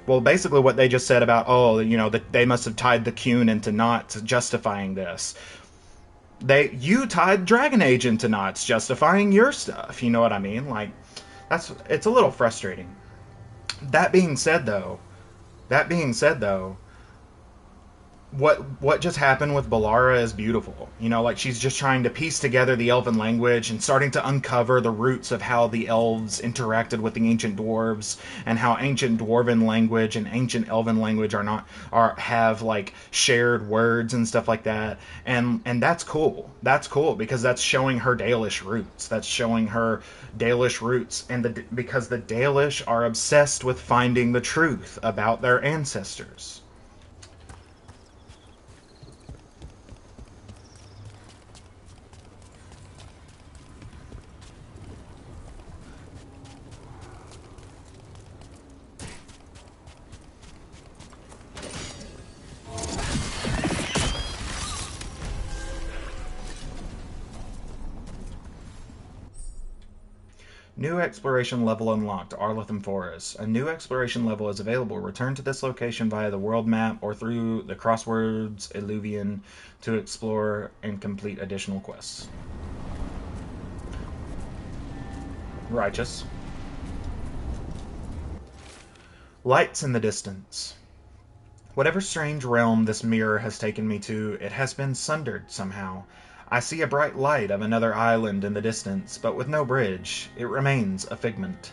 well, basically what they just said about, oh, you know, that they must have tied the Qun into knots, justifying this. You tied Dragon Age into knots, justifying your stuff. You know what I mean? Like, it's a little frustrating. That being said, though, what just happened with Bellara is beautiful. You know, like, she's just trying to piece together the elven language and starting to uncover the roots of how the elves interacted with the ancient dwarves, and how ancient dwarven language and ancient elven language have like shared words and stuff like that. And that's cool. That's cool because that's showing her Dalish roots. And because the Dalish are obsessed with finding the truth about their ancestors. New exploration level unlocked, Arlathan Forest. A new exploration level is available. Return to this location via the world map or through the Crossroads Alluvian to explore and complete additional quests. Righteous. Lights in the distance. Whatever strange realm this mirror has taken me to, it has been sundered somehow. I see a bright light of another island in the distance, but with no bridge. It remains a figment.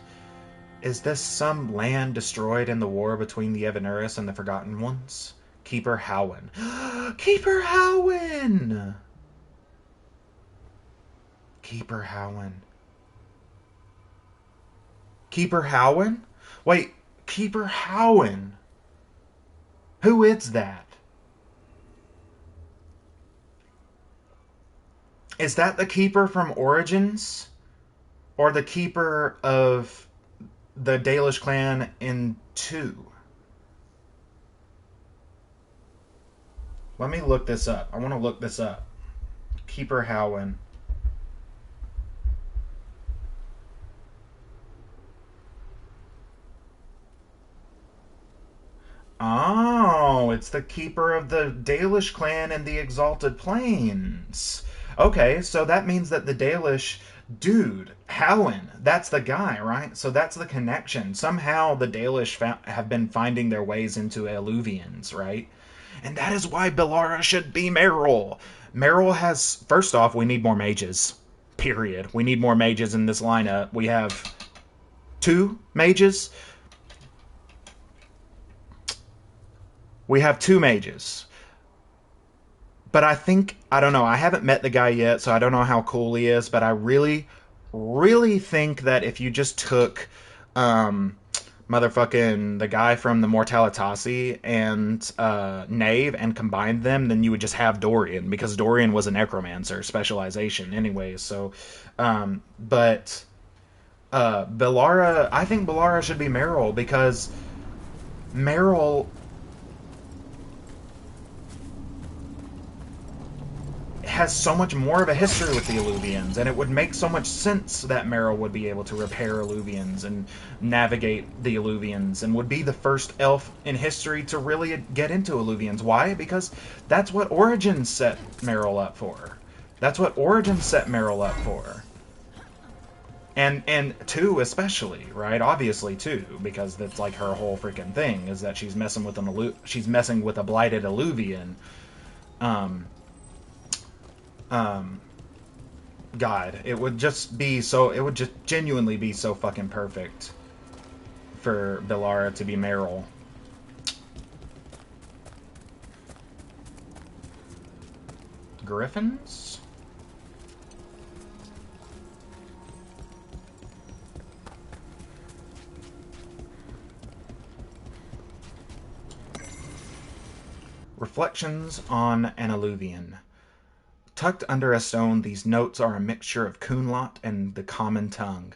Is this some land destroyed in the war between the Evanuris and the Forgotten Ones? Keeper Howin. Keeper Howin! Keeper Howin. Keeper Howin? Wait, Keeper Howin? Who is that? Is that the Keeper from Origins? Or the Keeper of the Dalish clan in 2? Let me look this up. I want to look this up. Keeper Howin. Oh, it's the Keeper of the Dalish clan in the Exalted Plains. Okay, so that means that the Dalish dude, Howin, that's the guy, right? So that's the connection. Somehow the Dalish have been finding their ways into Alluvians, right? And that is why Bellara should be Merrill. Merrill has... First off, we need more mages. Period. We need more mages in this lineup. We have 2 mages. We have 2 mages. But I don't know, I haven't met the guy yet, so I don't know how cool he is, but I really, really think that if you just took motherfucking the guy from the Mortalitasi and Knave and combined them, then you would just have Dorian, because Dorian was a necromancer specialization anyways. So, but Bellara, I think Bellara should be Merrill, because Merrill has so much more of a history with the Alluvians, and it would make so much sense that Merrill would be able to repair Alluvians and navigate the Alluvians, and would be the first elf in history to really get into Alluvians. Why? Because that's what Origins set Merrill up for. That's what Origins set Merrill up for. And 2 especially, right? Obviously 2, because that's like her whole freaking thing, is that she's messing with a blighted Alluvian. God, it would just genuinely be so fucking perfect for Bellara to be Merrill. Griffins? Reflections on an Alluvian. Tucked under a stone, these notes are a mixture of Coonlot and the common tongue.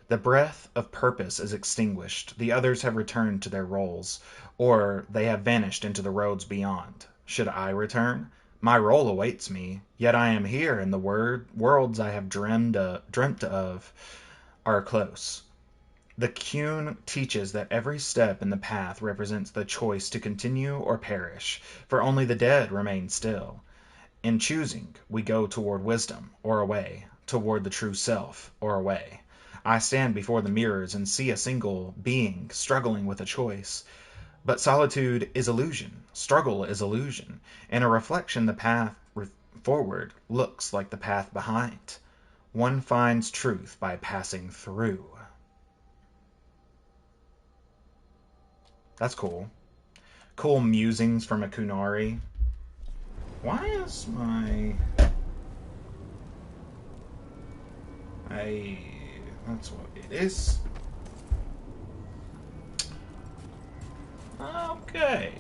The breath of purpose is extinguished. The others have returned to their roles, or they have vanished into the roads beyond. Should I return? My role awaits me, yet I am here, and the worlds I have dreamt of are close. The Cune teaches that every step in the path represents the choice to continue or perish, for only the dead remain still. In choosing, we go toward wisdom, or away, toward the true self, or away. I stand before the mirrors and see a single being struggling with a choice. But solitude is illusion, struggle is illusion. In a reflection, the path forward looks like the path behind. One finds truth by passing through. That's cool. Cool musings from a Kunari. Why is my... That's what it is. Okay.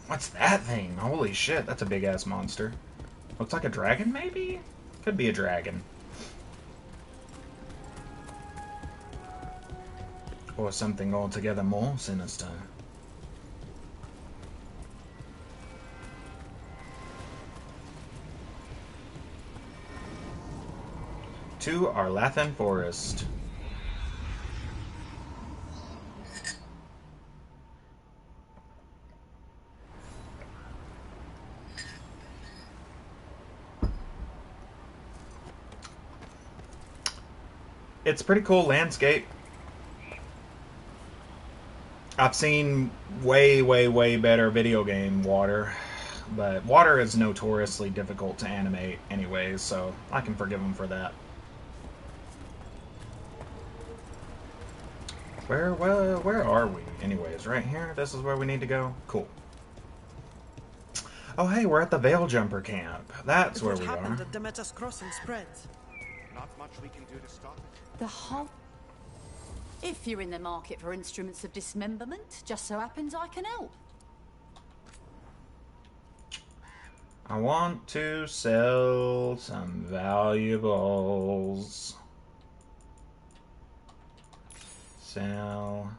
What's that thing? Holy shit, that's a big-ass monster. Looks like a dragon, maybe? Could be a dragon. Or something altogether more sinister. To Arlathan Forest. It's a pretty cool landscape. I've seen way, way, way better video game water. But water is notoriously difficult to animate anyways, so I can forgive them for that. Where are we? Anyways, right here? This is where we need to go? Cool. Oh, hey, we're at the Veil Jumper camp. That's where we are. That Demeter's crossing spreads. Not much we can do to stop it. The whole... If you're in the market for instruments of dismemberment, just so happens I can help. I want to sell some valuables. Sell.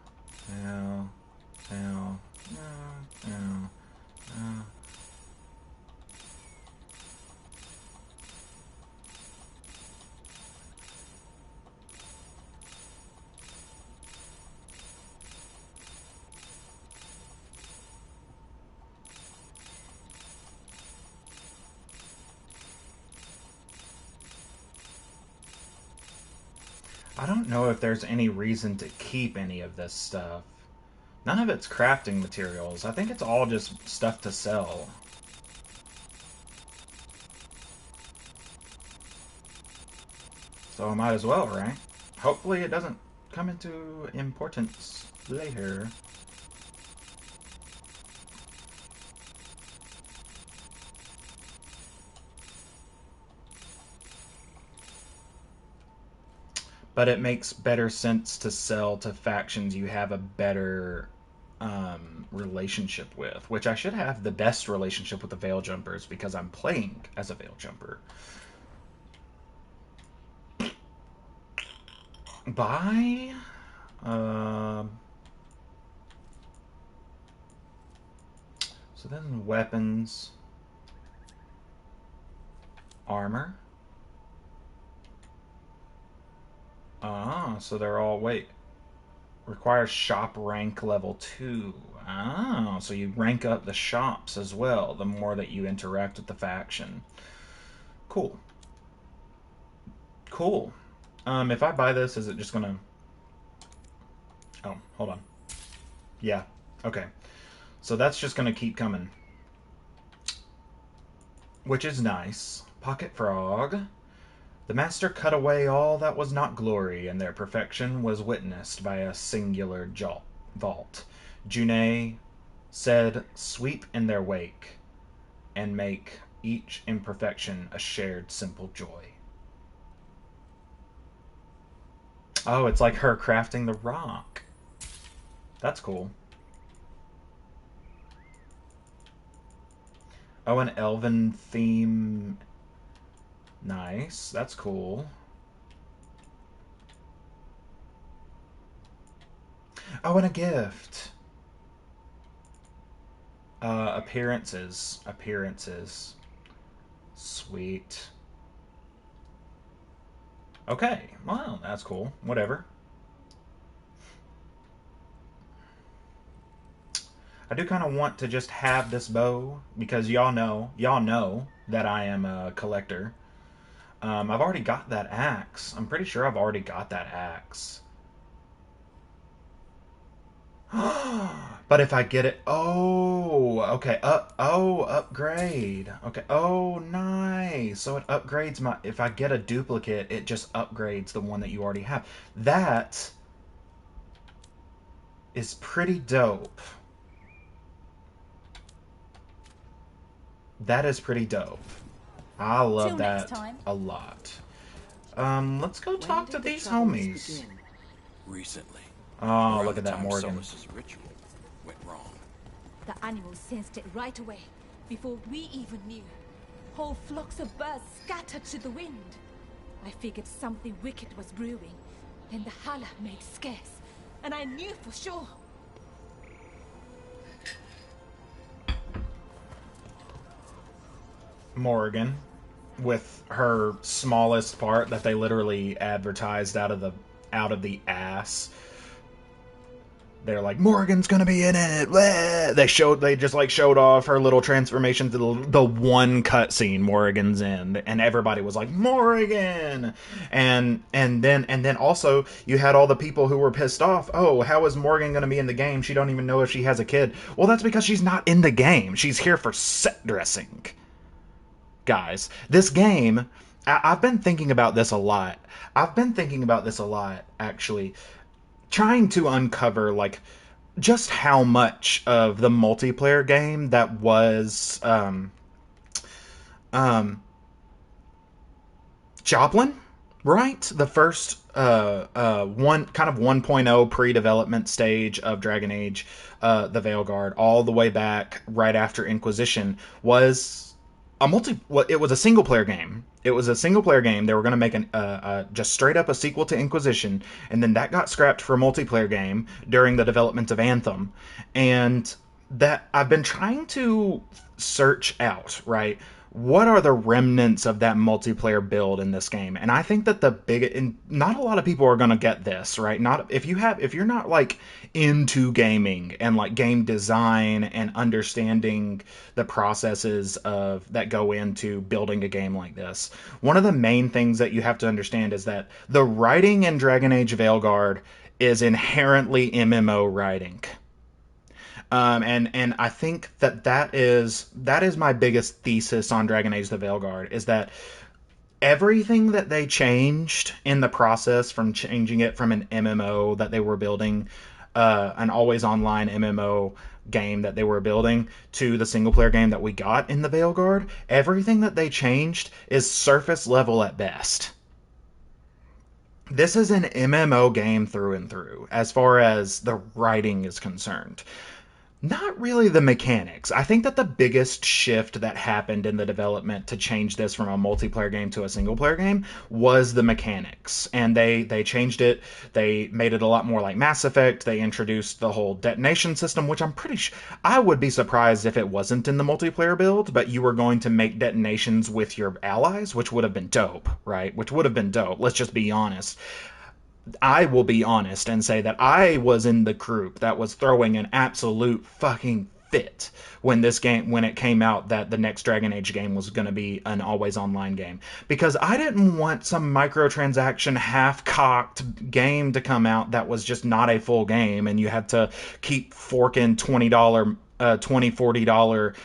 I don't know if there's any reason to keep any of this stuff. None of it's crafting materials. I think it's all just stuff to sell. So I might as well, right? Hopefully it doesn't come into importance later. But it makes better sense to sell to factions you have a better relationship with, which I should have the best relationship with the Veil Jumpers because I'm playing as a Veil Jumper. Buy? So then weapons. Armor. Ah, so they're all, wait. Requires shop rank level 2. Ah, so you rank up the shops as well, the more that you interact with the faction. Cool. Cool. If I buy this, is it just gonna... Oh, hold on. Yeah. Okay. So that's just going to keep coming. Which is nice. Pocket Frog. The master cut away all that was not glory, and their perfection was witnessed by a singular vault. June said, sweep in their wake, and make each imperfection a shared simple joy. Oh, it's like her crafting the rock. That's cool. Oh, an elven theme. Nice. That's cool. Oh, and a gift. Appearances. Appearances. Sweet. Okay. Well, that's cool. Whatever. I do kind of want to just have this bow because y'all know that I am a collector. I've already got that axe. I'm pretty sure I've already got that axe. But if I get it, oh, okay, upgrade. Okay, oh, nice. So it upgrades my. If I get a duplicate, it just upgrades the one that you already have. That is pretty dope. That is pretty dope. I love that a lot. Let's go talk to these homies. Recently. Oh, look at that Morgan. Solus's ritual went wrong. The animals sensed it right away, before we even knew. Whole flocks of birds scattered to the wind. I figured something wicked was brewing. Then the holler made scarce, and I knew for sure. Morgan, with her smallest part that they literally advertised out of the ass. They're like, Morgan's gonna be in it. Blah. They just like showed off her little transformation to the one cutscene Morgan's in, and everybody was like, Morgan. And then also you had all the people who were pissed off. Oh, how is Morgan gonna be in the game? She don't even know if she has a kid. Well, that's because she's not in the game. She's here for set dressing. Guys, this game, I've been thinking about this a lot. Actually, trying to uncover, like, just how much of the multiplayer game that was, Joplin, right? The first, one, kind of 1.0 pre-development stage of Dragon Age, the Veilguard, all the way back right after Inquisition, was it was a single player game. They were going to make just straight up a sequel to Inquisition, and then that got scrapped for a multiplayer game during the development of Anthem. And that I've been trying to search out, right? What are the remnants of that multiplayer build in this game? And I think that not a lot of people are going to get this, right? Not if you're not like into gaming and like game design and understanding the processes that go into building a game like this. One of the main things that you have to understand is that the writing in Dragon Age Veilguard is inherently MMO writing. And I think that is my biggest thesis on Dragon Age the Veilguard, is that everything that they changed in the process, from changing it from an MMO that they were building, an always online MMO game that they were building, to the single player game that we got in the Veilguard, everything that they changed is surface level at best. This is an MMO game through and through, as far as the writing is concerned. Not really the mechanics. I think that the biggest shift that happened in the development to change this from a multiplayer game to a single player game was the mechanics. And they changed it. They made it a lot more like Mass Effect. They introduced the whole detonation system, which I'm pretty sure, I would be surprised if it wasn't in the multiplayer build, but you were going to make detonations with your allies, which would have been dope, right? Which would have been dope. Let's just be honest. I will be honest and say that I was in the group that was throwing an absolute fucking fit when it came out that the next Dragon Age game was going to be an always online game, because I didn't want some microtransaction half-cocked game to come out that was just not a full game and you had to keep forking $40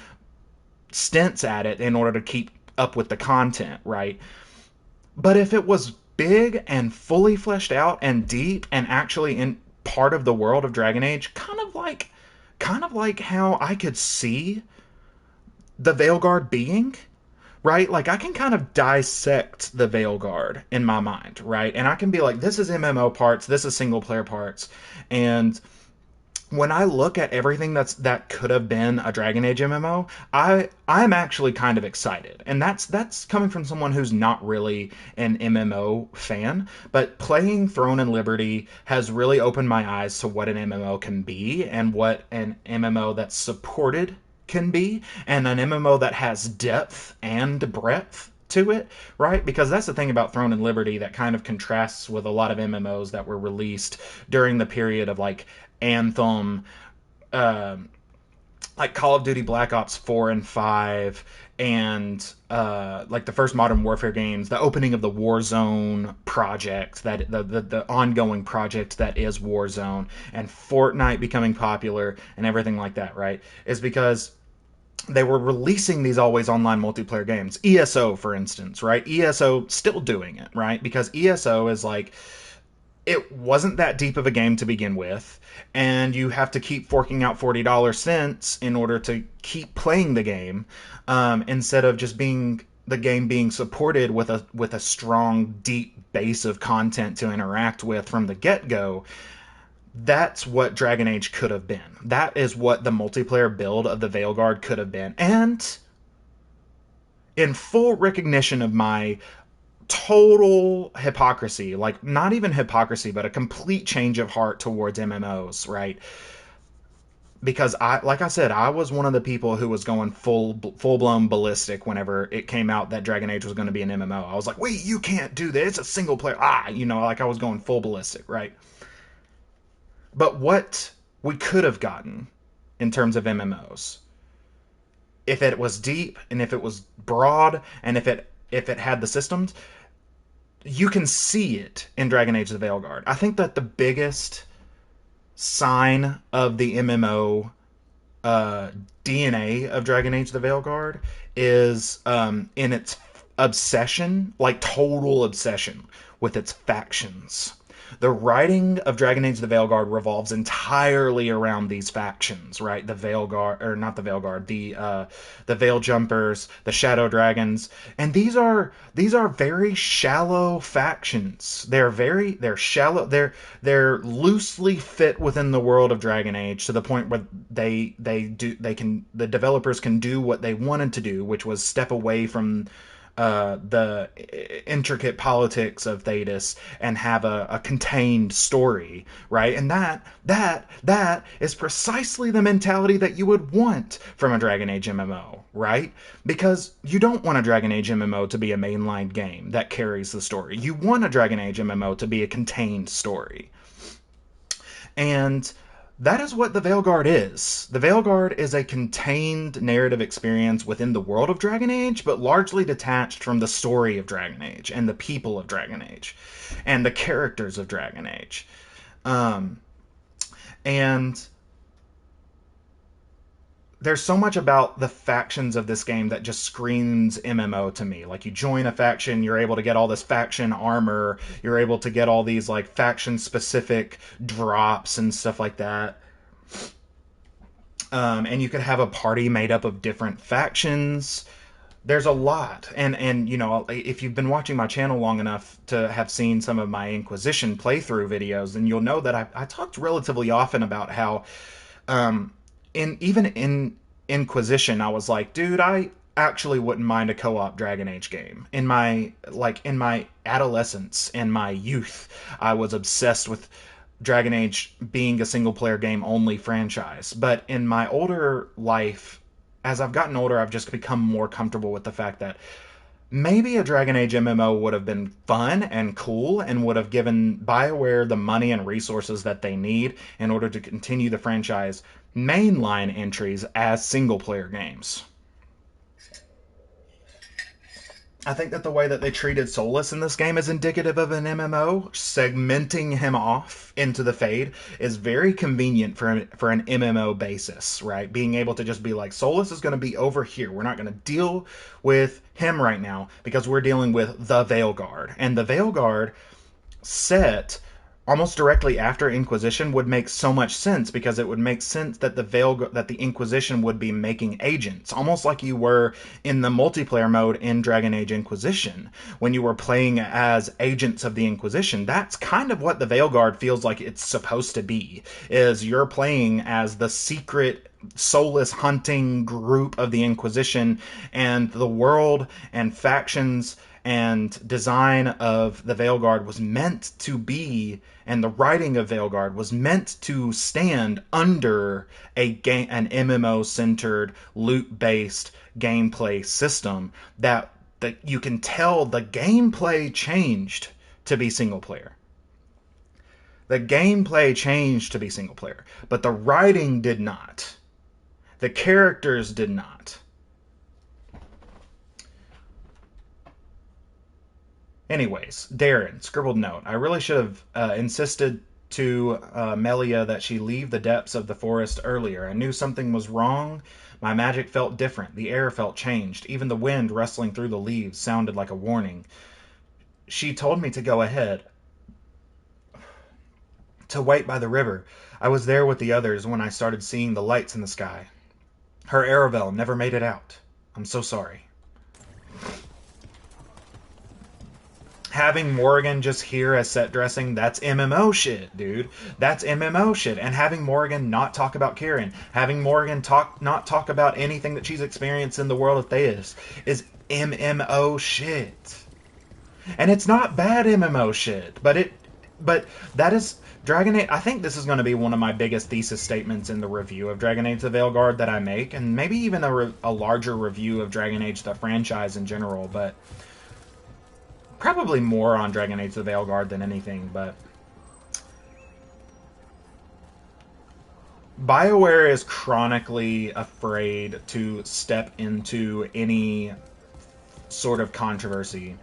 stints at it in order to keep up with the content, right? But if it was big and fully fleshed out and deep and actually in part of the world of Dragon Age, kind of like how I could see the Veilguard being, right? Like, I can kind of dissect the Veilguard in my mind, right? And I can be like, this is MMO parts, this is single player parts, and when I look at everything that could have been a Dragon Age MMO, I'm actually kind of excited. And that's coming from someone who's not really an MMO fan, but playing Throne and Liberty has really opened my eyes to what an MMO can be and what an MMO that's supported can be, and an MMO that has depth and breadth to it, right? Because that's the thing about Throne and Liberty that kind of contrasts with a lot of MMOs that were released during the period of like Anthem, like Call of Duty Black Ops 4 and 5, and like the first Modern Warfare games, the opening of the Warzone project, that the ongoing project that is Warzone, and Fortnite becoming popular and everything like that, right? Is because they were releasing these always online multiplayer games. ESO, for instance, right? ESO still doing it, right? Because ESO is like, it wasn't that deep of a game to begin with, and you have to keep forking out $40 cents in order to keep playing the game, instead of just being the game being supported with a strong, deep base of content to interact with from the get-go. That's what Dragon Age could have been. That is what the multiplayer build of the Veilguard could have been. And in full recognition of my total hypocrisy, like not even hypocrisy, but a complete change of heart towards MMOs, right? Because like I said, I was one of the people who was going full-blown ballistic whenever it came out that Dragon Age was going to be an MMO. I was like, wait, you can't do this. It's a single player. Like I was going full ballistic, right? But what we could have gotten in terms of MMOs, if it was deep and if it was broad and if it had the systems, you can see it in Dragon Age: The Veilguard. I think that the biggest sign of the MMO DNA of Dragon Age: The Veilguard is in its obsession, like total obsession, with its factions. The writing of Dragon Age: The Veilguard revolves entirely around these factions, right? The Veilguard, or not the Veilguard, the Veil Jumpers, the Shadow Dragons, and these are very shallow factions. They're shallow. They're loosely fit within the world of Dragon Age to the point where the developers can do what they wanted to do, which was step away from the intricate politics of Thedas and have a contained story, right? And that is precisely the mentality that you would want from a Dragon Age MMO, right? Because you don't want a Dragon Age MMO to be a mainline game that carries the story. You want a Dragon Age MMO to be a contained story. And that is what the Veilguard is. The Veilguard is a contained narrative experience within the world of Dragon Age, but largely detached from the story of Dragon Age and the people of Dragon Age and the characters of Dragon Age. And there's so much about the factions of this game that just screams MMO to me. Like, you join a faction, you're able to get all this faction armor, you're able to get all these like faction specific drops and stuff like that. And you could have a party made up of different factions. There's a lot. And if you've been watching my channel long enough to have seen some of my Inquisition playthrough videos, then you'll know that I talked relatively often about how even in Inquisition, I was like, dude, I actually wouldn't mind a co-op Dragon Age game. In my adolescence, in my youth, I was obsessed with Dragon Age being a single-player game-only franchise. But in my older life, as I've gotten older, I've just become more comfortable with the fact that maybe a Dragon Age MMO would have been fun and cool and would have given BioWare the money and resources that they need in order to continue the franchise mainline entries as single-player games. I think that the way that they treated Solus in this game is indicative of an MMO. Segmenting him off into the Fade is very convenient for an MMO basis, right? Being able to just be like, Solus is going to be over here. We're not going to deal with him right now because we're dealing with the Veilguard. And the Veilguard set almost directly after Inquisition would make so much sense, because it would make sense that the Inquisition would be making agents, almost like you were in the multiplayer mode in Dragon Age Inquisition when you were playing as agents of the Inquisition. That's kind of what the Veilguard feels like it's supposed to be, is you're playing as the secret soulless hunting group of the Inquisition, and the world and factions and design of the Veilguard was meant to be, and the writing of Veilguard was meant to stand under an MMO-centered, loot-based gameplay system that you can tell the gameplay changed to be single-player. The gameplay changed to be single-player, but the writing did not. The characters did not. Anyways, Darren, scribbled note. I really should have insisted to Melia that she leave the depths of the forest earlier. I knew something was wrong. My magic felt different. The air felt changed. Even the wind rustling through the leaves sounded like a warning. She told me to go ahead, to wait by the river. I was there with the others when I started seeing the lights in the sky. Her Aravel never made it out. I'm so sorry. Having Morrigan just here as set dressing, that's MMO shit, dude. That's MMO shit. And having Morrigan not talk about Kieran, having Morrigan not talk about anything that she's experienced in the world of Theus is MMO shit. And it's not bad MMO shit, but that is Dragon Age. I think this is going to be one of my biggest thesis statements in the review of Dragon Age the Veilguard that I make, and maybe even a larger review of Dragon Age the franchise in general, but probably more on Dragon Age the Veilguard than anything. But BioWare is chronically afraid to step into any sort of controversy.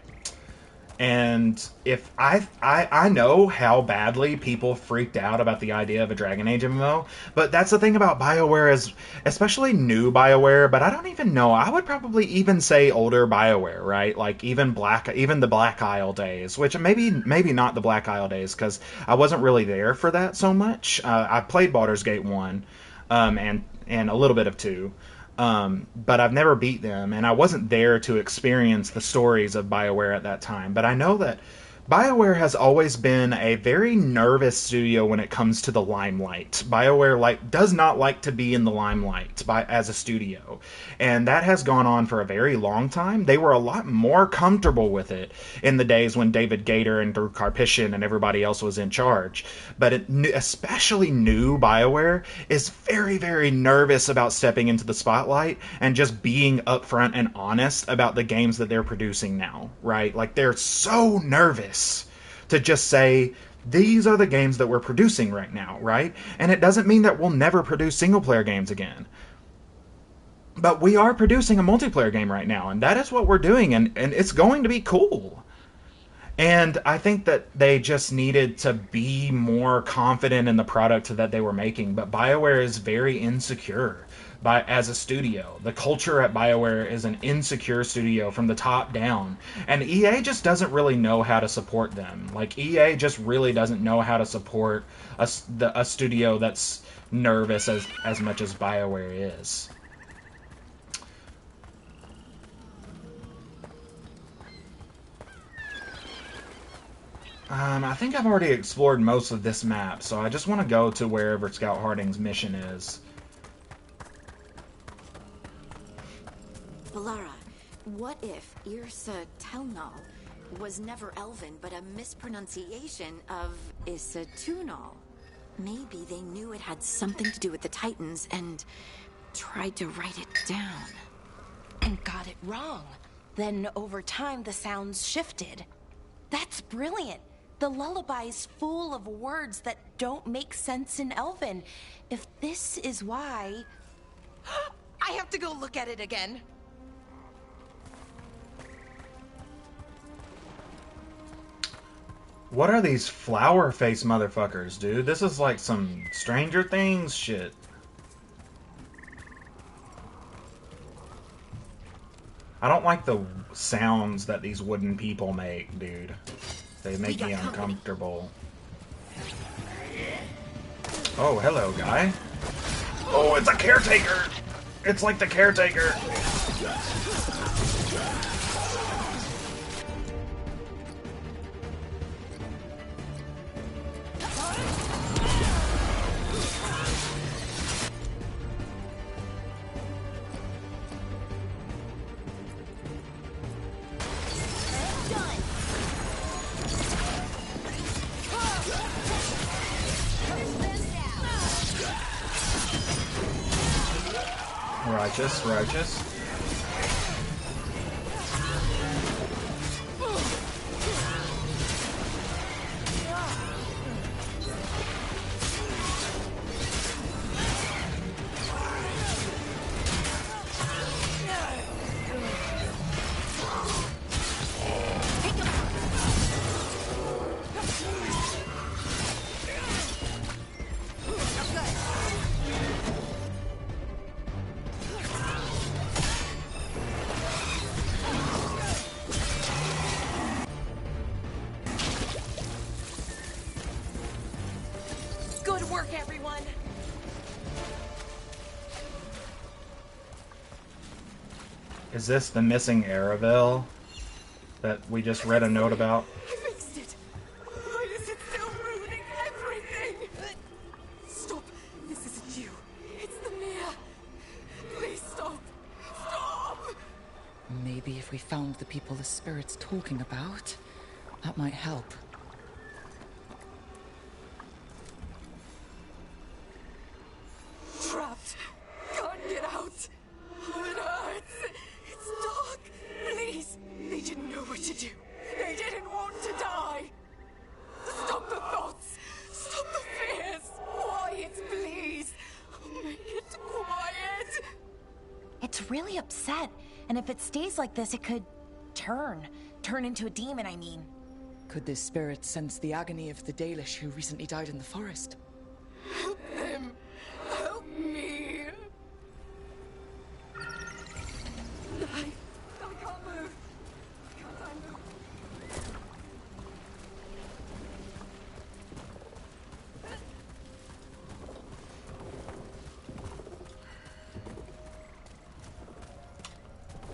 And if I know how badly people freaked out about the idea of a Dragon Age MMO, but that's the thing about BioWare, is especially new BioWare, but I don't even know, I would probably even say older BioWare, right? Like even the Black Isle days, which maybe not the Black Isle days, because I wasn't really there for that so much. I played Baldur's Gate 1 and a little bit of 2. But I've never beat them, and I wasn't there to experience the stories of BioWare at that time. But I know that BioWare has always been a very nervous studio when it comes to the limelight. BioWare does not like to be in the limelight as a studio, and that has gone on for a very long time. They were a lot more comfortable with it in the days when David Gator and Drew Karpyshyn and everybody else was in charge. But especially new BioWare is very, very nervous about stepping into the spotlight and just being upfront and honest about the games that they're producing now, right? Like, they're so nervous to just say, these are the games that we're producing right now, right? And it doesn't mean that we'll never produce single-player games again. But we are producing a multiplayer game right now, and that is what we're doing, and it's going to be cool. And I think that they just needed to be more confident in the product that they were making. But BioWare is very insecure as a studio. The culture at BioWare is an insecure studio from the top down. And EA just doesn't really know how to support them. Like, EA just really doesn't know how to support a studio that's nervous as much as BioWare is. I think I've already explored most of this map, so I just want to go to wherever Scout Harding's mission is. Bellara, what if Irsa Telnal was never Elven, but a mispronunciation of Isatunal? Maybe they knew it had something to do with the Titans and tried to write it down. And got it wrong. Then over time, the sounds shifted. That's brilliant. The lullaby's full of words that don't make sense in Elven. If this is why... I have to go look at it again. What are these flower face motherfuckers, dude? This is like some Stranger Things shit. I don't like the sounds that these wooden people make, dude. They make me uncomfortable. Oh, hello, guy. Oh, it's a caretaker! It's like the caretaker! Righteous, righteous. Is this the missing Aravel that we just read a note about? I fixed it. Why is it still ruining everything? Stop. This isn't you. It's the Mia. Please stop. Stop. Maybe if we found the people the spirit's talking about, that might help. Trapped. Can't get out. Oh, it hurts. It's dark. Please. They didn't know what to do. They didn't want to die. Stop the thoughts. Stop the fears. Quiet, please. Make it quiet. It's really upset, and if it stays like this, it could turn into a demon, I mean. Could this spirit sense the agony of the Dalish who recently died in the forest? Help them. Help me. I can't move. Can't I move?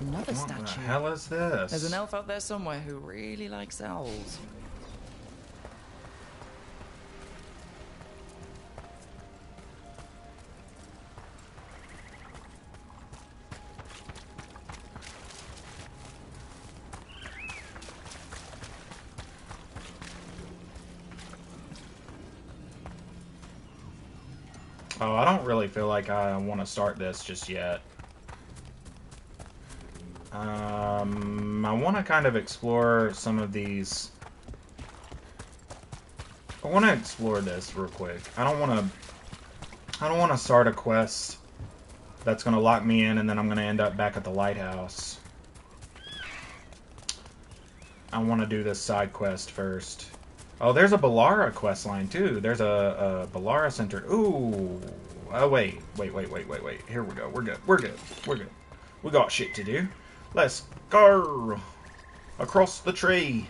Another What statue. the hell is this? There's an elf out there somewhere who really likes owls. Oh, I don't really feel like I want to start this just yet. I want to kind of explore some of these. I want to explore this real quick. I don't want to start a quest that's going to lock me in and then I'm going to end up back at the lighthouse. I want to do this side quest first. Oh, there's a Bellara quest line too. There's a Bellara center. Ooh. Oh, wait. Here we go. We're good. We got shit to do. Let's go across the tree.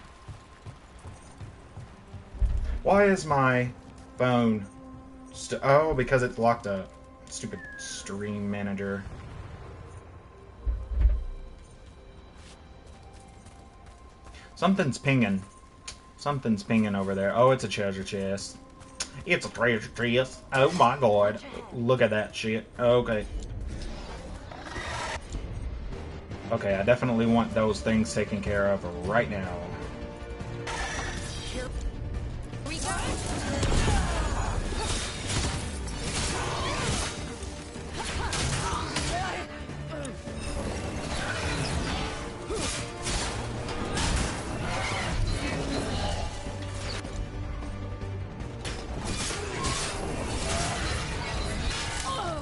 Why is my phone oh, because it's locked up. Stupid stream manager. Something's pinging. Something's pinging over there. Oh, it's a treasure chest. It's a treasure chest. Oh my god. Look at that shit. Okay. Okay, I definitely want those things taken care of right now. Here we go.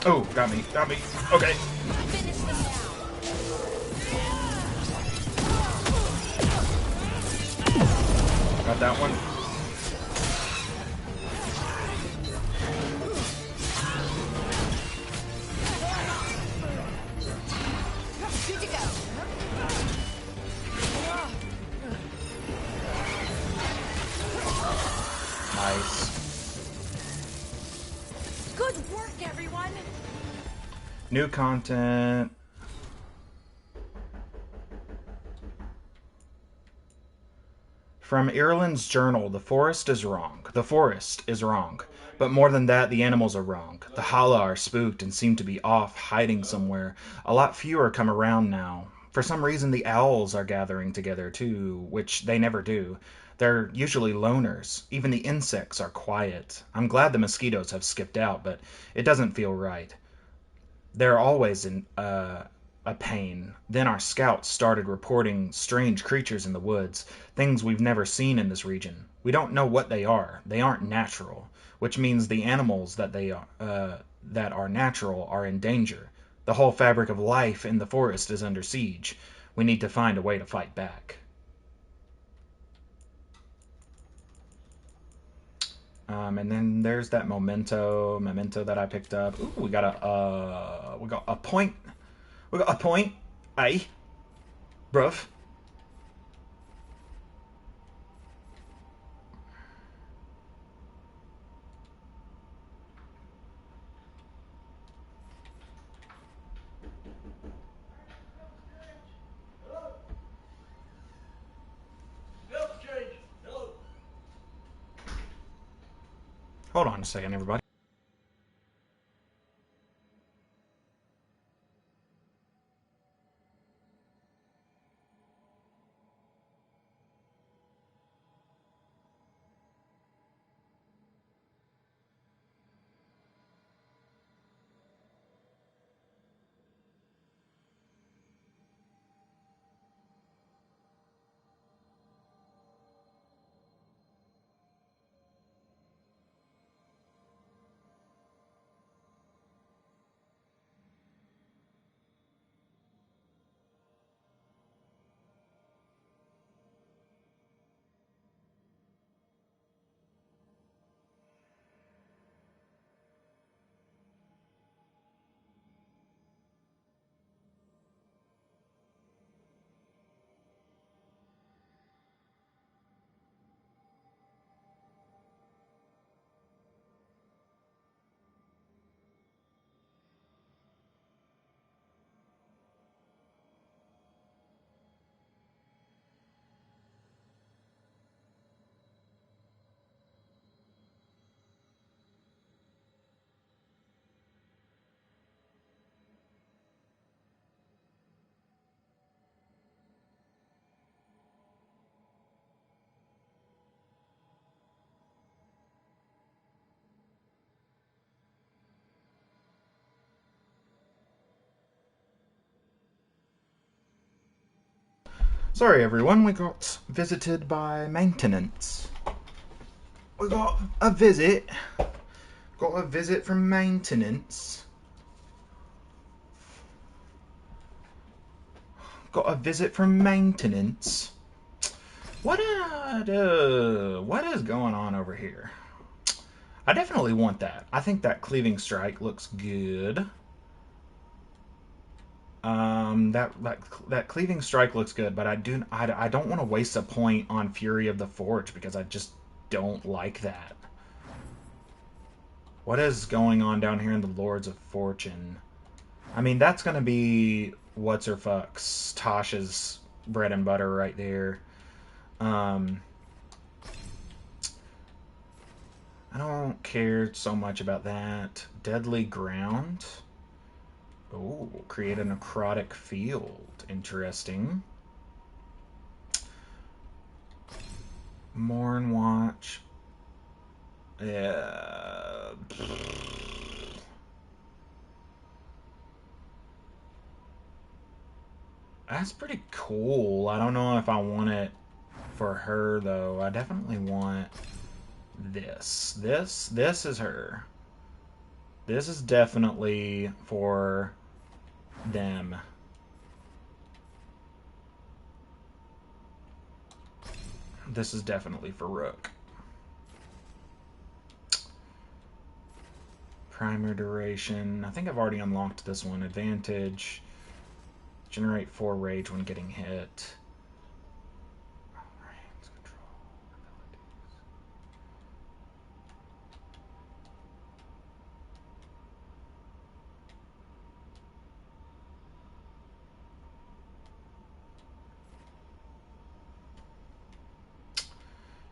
Oh, got me. Got me. Okay. Got that one. Good to go. Nice. Good work, everyone. New content. From Ireland's journal, the forest is wrong. The forest is wrong. But more than that, the animals are wrong. The Hala are spooked and seem to be off, hiding somewhere. A lot fewer come around now. For some reason, the owls are gathering together too, which they never do. They're usually loners. Even the insects are quiet. I'm glad the mosquitoes have skipped out, but it doesn't feel right. They're always in a pain. Then our scouts started reporting strange creatures in the woods, things we've never seen in this region. We don't know what they are. They aren't natural, which means the animals that are natural are in danger. The whole fabric of life in the forest is under siege. We need to find a way to fight back. And then there's that memento that I picked up. Ooh, we got a point. We got a point. Aye, bruv. Hold on a second, everybody. Sorry, everyone. We got visited by maintenance. We got a visit. Got a visit from maintenance. Got a visit from maintenance. What is going on over here? I definitely want that. I think that cleaving strike looks good. That cleaving strike looks good, but I don't want to waste a point on Fury of the Forge because I just don't like that. What is going on down here in the Lords of Fortune? I mean, that's gonna be what's her fucks Tasha's bread and butter right there. I don't care so much about that. Deadly Ground. Oh, create a necrotic field. Interesting. Morn Watch. Yeah. That's pretty cool. I don't know if I want it for her, though. I definitely want this. This is her. This is definitely for them. This is definitely for Rook. Primer duration. I think I've already unlocked this one. Advantage. Generate 4 rage when getting hit.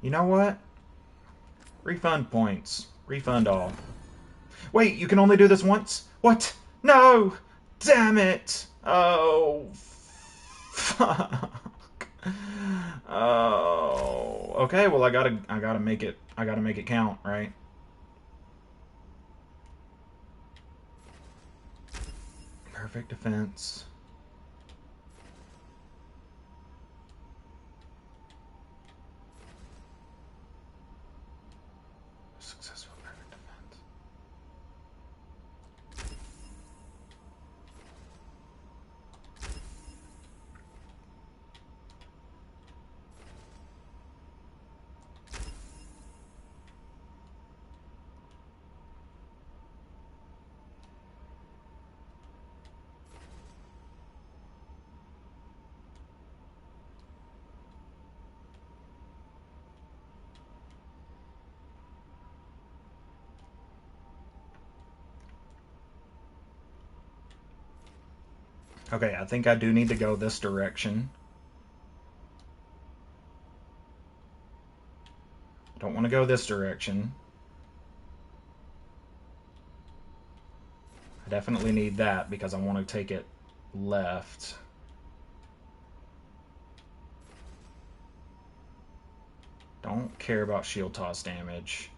You know what? Refund points. Refund all. Wait, you can only do this once? What? No! Damn it! Oh, fuck. Oh. Okay, well I gotta make it count, right? Perfect defense. Successful perfect defense. Okay, I think I do need to go this direction. Don't want to go this direction. I definitely need that because I want to take it left. Don't care about shield toss damage.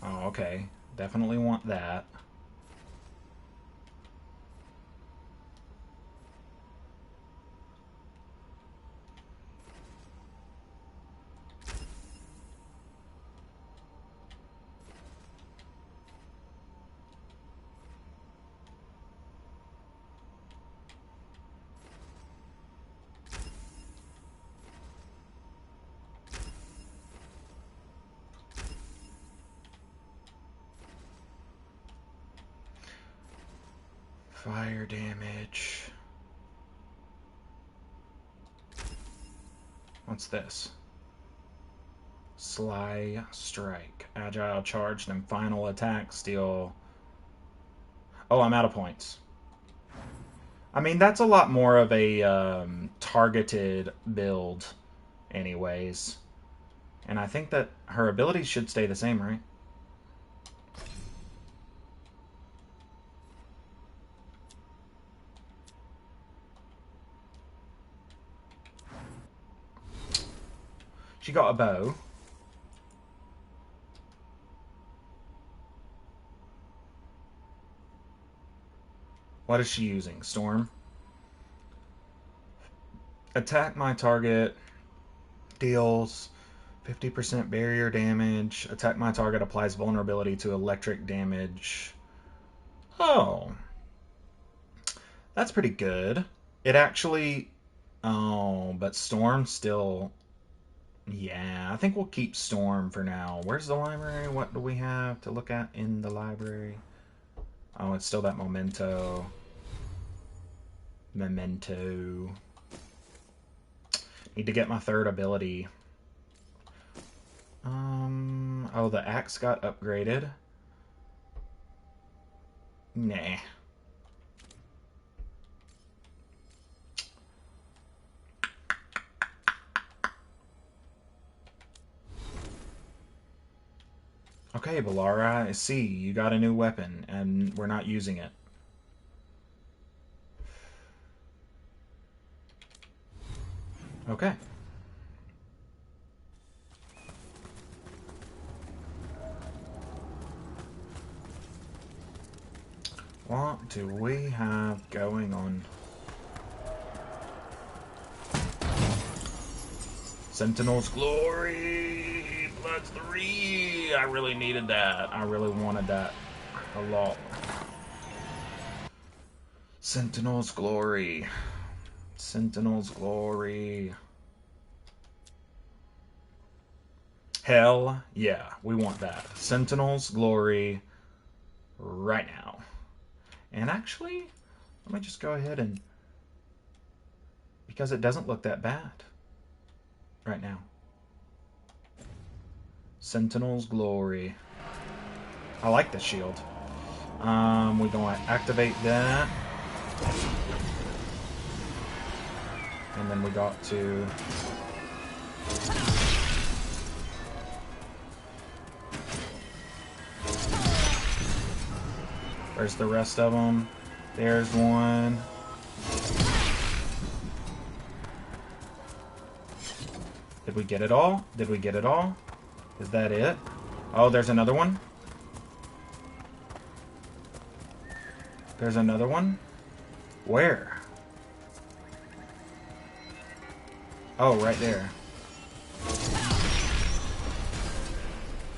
Oh, okay. Definitely want that. Fire damage. What's this? Sly Strike. Agile charge, then final attack, steal. Oh, I'm out of points. I mean, that's a lot more of a targeted build anyways. And I think that her abilities should stay the same, right? She got a bow. What is she using? Storm? Attack my target. Deals 50% barrier damage. Attack my target applies vulnerability to electric damage. Oh. That's pretty good. It actually... Oh, but Storm still... Yeah, I think we'll keep Storm for now. Where's the library? What do we have to look at in the library? Oh, it's still that memento. Memento. Need to get my third ability. Oh, the axe got upgraded. Nah. Okay, Bellara, I see. You got a new weapon, and we're not using it. Okay. What do we have going on? Sentinel's Glory! That's 3. I really needed that. I really wanted that a lot. Sentinel's Glory. Sentinel's Glory. Hell yeah, we want that. Sentinel's Glory right now. And actually, let me just go ahead and... because it doesn't look that bad right now. Sentinel's Glory. I like the shield. We're going to activate that. And then we got to... Where's the rest of them? There's one. Did we get it all? Did we get it all? Is that it? Oh, there's another one. There's another one? Where? Oh, right there.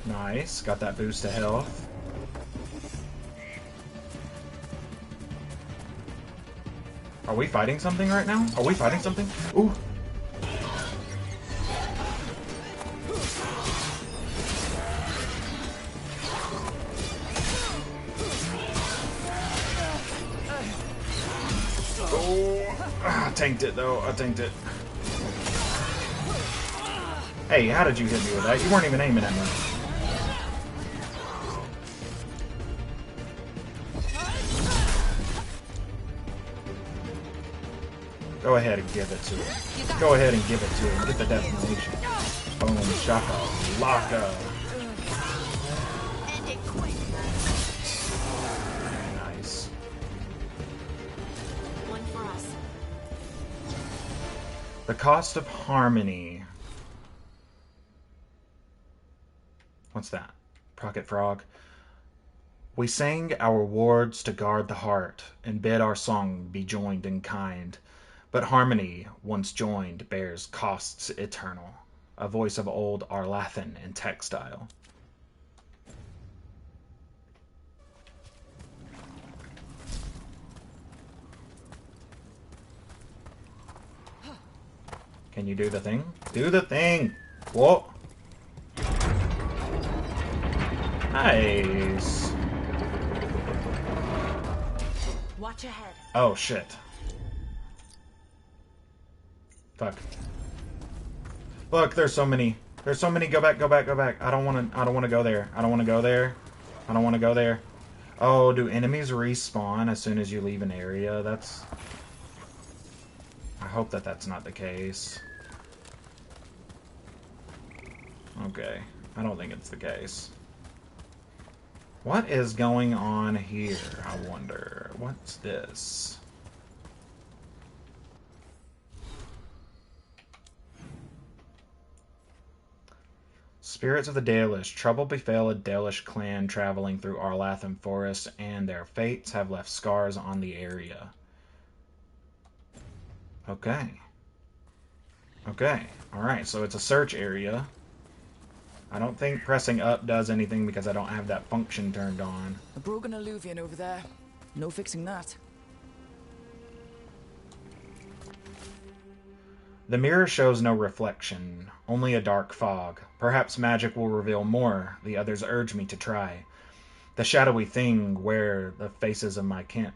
Nice. Got that boost to health. Are we fighting something right now? Are we fighting something? Ooh. I tanked it though. I tanked it. Hey, how did you hit me with that? You weren't even aiming at me. Go ahead and give it to him. Go ahead and give it to him. Get the detonation. Boom, shaka, laka. Nice. One for us. The cost of harmony. What's that? Pocket Frog. We sang our wards to guard the heart, and bid our song be joined in kind. But harmony, once joined, bears costs eternal. A voice of old Arlathan in textile. Can you do the thing? Do the thing! Whoa! Nice! Watch ahead. Oh, shit. Fuck. Look, there's so many. There's so many. Go back, go back, go back. I don't want to go there. I don't want to go there. I don't want to go there. Oh, do enemies respawn as soon as you leave an area? That's... I hope that that's not the case. Okay. I don't think it's the case. What is going on here, I wonder? What's this? Spirits of the Dalish. Trouble befell a Dalish clan traveling through Arlathan Forest, and their fates have left scars on the area. Okay. Okay. Alright, so it's a search area. I don't think pressing up does anything because I don't have that function turned on. A broken alluvian over there. No fixing that. The mirror shows no reflection, only a dark fog. Perhaps magic will reveal more. The others urge me to try. The shadowy thing where the faces of my kin.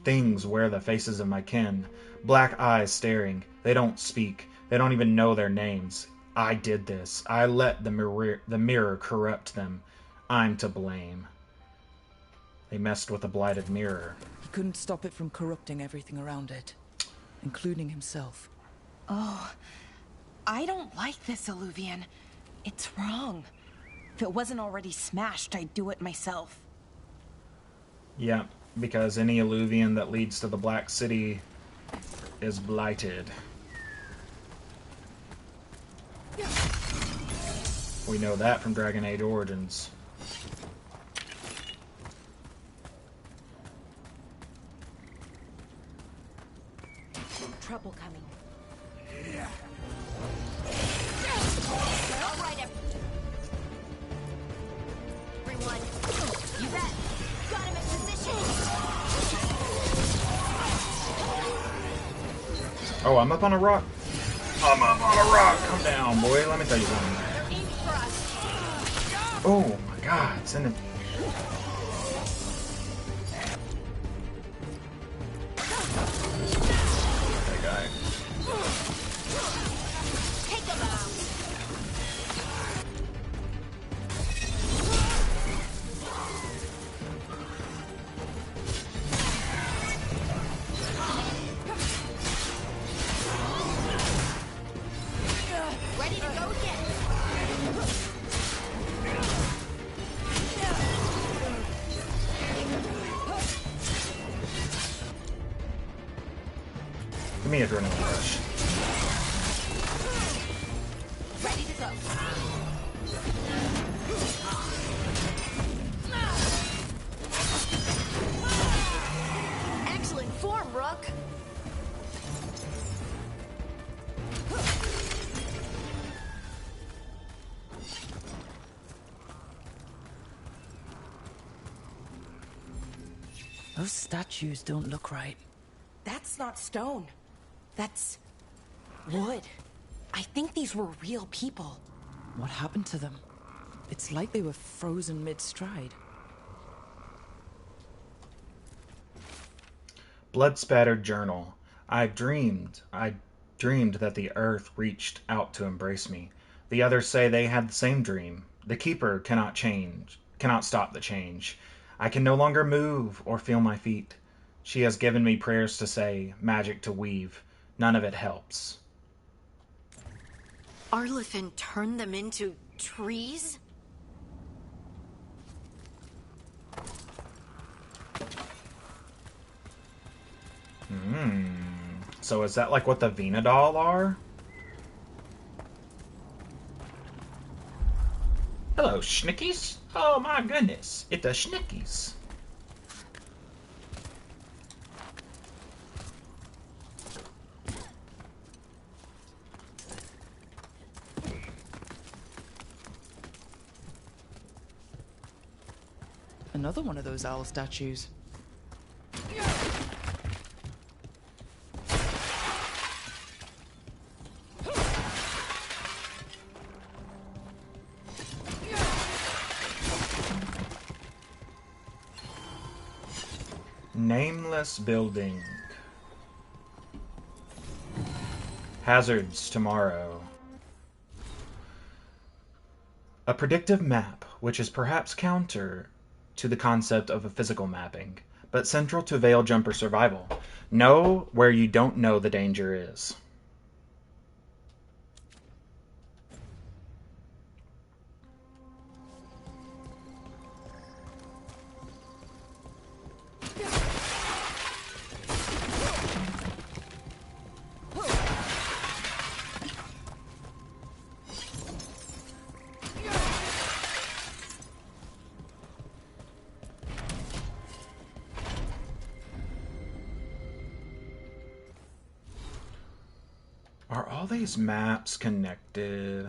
Things where the faces of my kin. Black eyes staring. They don't speak. They don't even know their names. I did this. I let the mirror corrupt them. I'm to blame. They messed with the blighted mirror. He couldn't stop it from corrupting everything around it, including himself. Oh, I don't like this alluvian. It's wrong. If it wasn't already smashed, I'd do it myself. Yeah, because any alluvian that leads to the Black City is blighted. We know that from Dragon Age Origins. Trouble coming. Oh, I'm up on a rock. I'm up on a rock. Come down, boy. Let me tell you something. Oh my God, send it. That guy. Take them out. Ready to go again. Give me adrenaline rush. Ready to go. Excellent form, Rook. Those statues don't look right. That's not stone. That's wood. I think these were real people. What happened to them? It's like they were frozen mid-stride. Blood-spattered journal. I dreamed that the earth reached out to embrace me. The others say they had the same dream. The keeper cannot stop the change. I can no longer move or feel my feet. She has given me prayers to say, magic to weave. None of it helps. Arlathan turned them into trees? So is that like what the Venadal are? Hello, Schnickies. Oh my goodness, it's the Schnickies. Another one of those owl statues. Nameless building. Hazards tomorrow. A predictive map, which is perhaps counter to the concept of a physical mapping, but central to Veil Jumper survival. Know where you don't know the danger is. Are all these maps connected?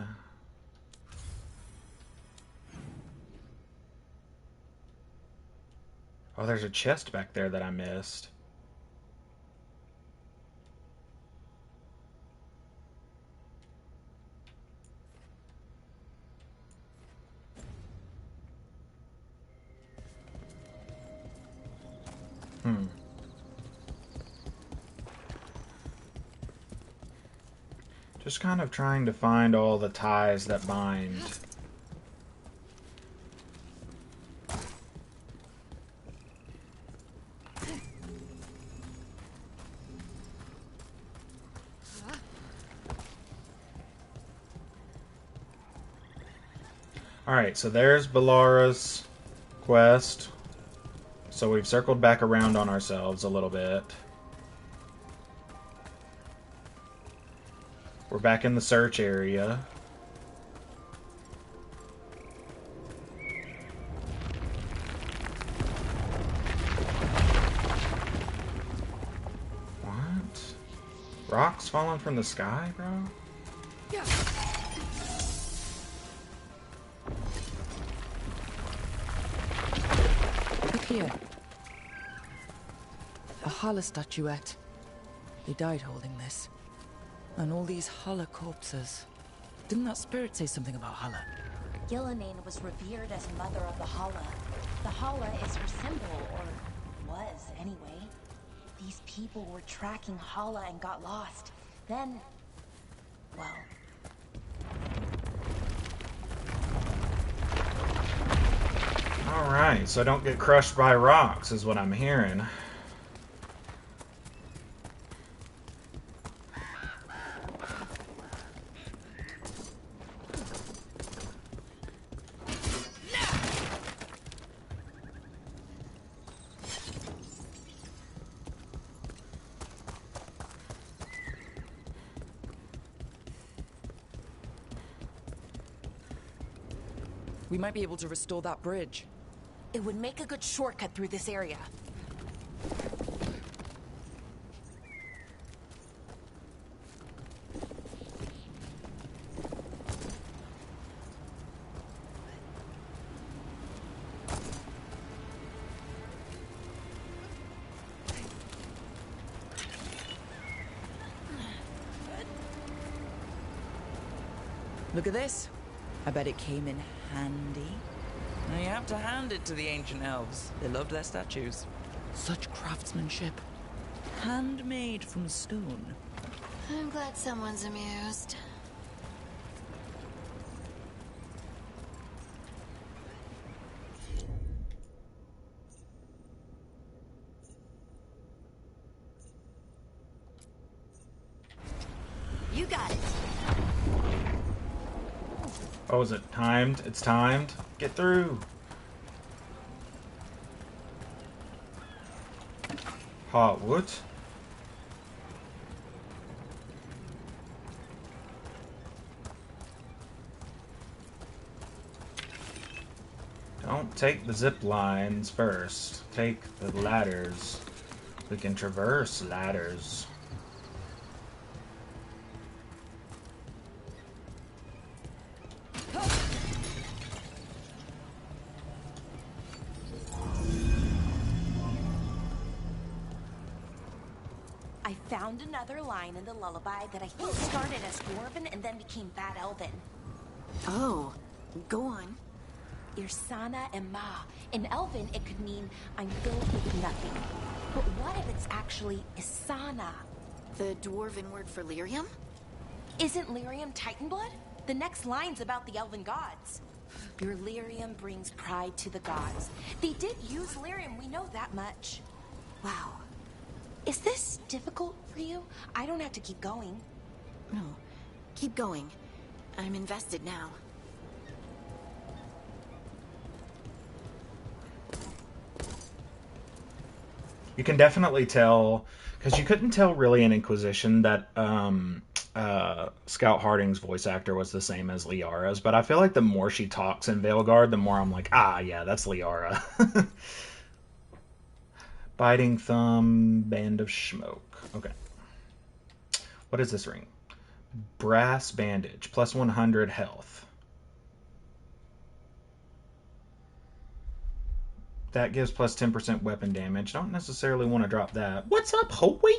Oh, there's a chest back there that I missed. Just kind of trying to find all the ties that bind. Alright, so there's Bellara's quest. So we've circled back around on ourselves a little bit. We're back in the search area. What? Rocks falling from the sky, bro? Look here. A Hala statuette. They died holding this. And all these Hala corpses. Didn't that spirit say something about Hala? Gillenane was revered as mother of the Hala. The Hala is her symbol, or was anyway. These people were tracking Hala and got lost. Then, well... Alright, so don't get crushed by rocks is what I'm hearing. We might be able to restore that bridge. It would make a good shortcut through this area. Look at this. I bet it came in handy. Now you have to hand it to the ancient elves. They loved their statues. Such craftsmanship. Handmade from stone. I'm glad someone's amused. You got it. Oh, is it timed? It's timed. Get through. Hot wood. Don't take the zip lines first. Take the ladders. We can traverse ladders. Found another line in the lullaby that I think started as Dwarven and then became Bad Elven. Oh, go on. Irsana Emma. In Elven, it could mean I'm filled with nothing. But what if it's actually Isana? The Dwarven word for lyrium? Isn't lyrium Titan blood? The next line's about the Elven gods. Your lyrium brings pride to the gods. They did use lyrium, we know that much. Wow. Is this difficult for you? I don't have to keep going. No, keep going. I'm invested now. You can definitely tell, because you couldn't tell really in Inquisition that Scout Harding's voice actor was the same as Liara's, but I feel like the more she talks in Veilguard, the more I'm like, ah, yeah, that's Liara. Biting Thumb, Band of Smoke. Okay. What is this ring? Brass Bandage, plus 100 health. That gives plus 10% weapon damage. Don't necessarily want to drop that. What's up, Hoey?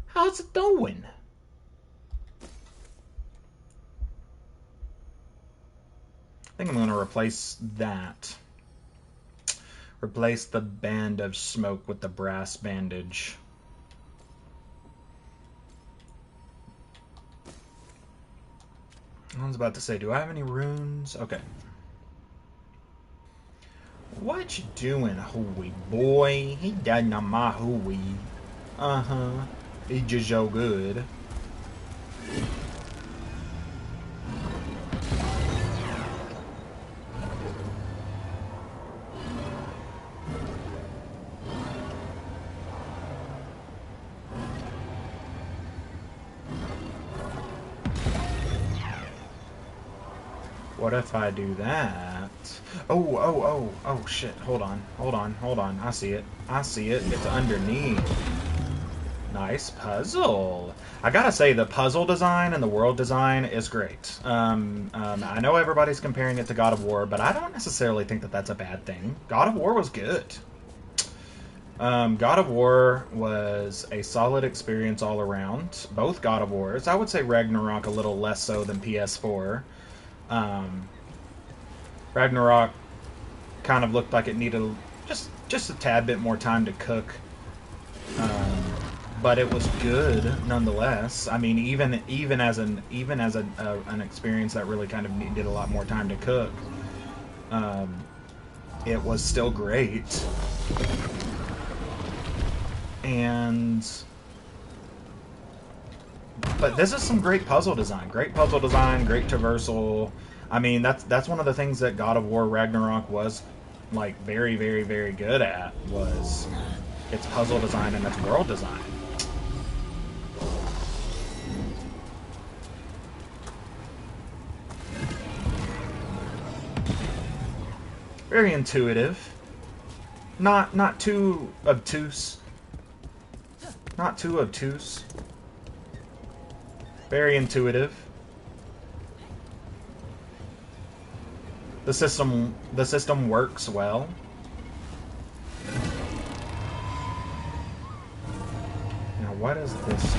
How's it going? I think I'm going to replace that. Replace the Band of Smoke with the Brass Bandage. I was about to say, do I have any runes? Okay. What you doing, Hoey boy? He done on my Hoey. Uh-huh. He just so good. What if I do that? Oh, shit. Hold on. I see it. It's underneath. Nice puzzle. I gotta say, the puzzle design and the world design is great. I know everybody's comparing it to God of War, but I don't necessarily think that that's a bad thing. God of War was good. God of War was a solid experience all around. Both God of Wars. I would say Ragnarok a little less so than PS4. Ragnarok kind of looked like it needed just a tad bit more time to cook. But it was good nonetheless. I mean, even as an experience that really kind of needed a lot more time to cook, it was still great. But this is some great puzzle design. Great traversal. I mean, that's one of the things that God of War Ragnarok was like very, very, very good at, was its puzzle design and its world design. Very intuitive. Not too obtuse. Not too obtuse. Very intuitive. The system works well. Now what is this?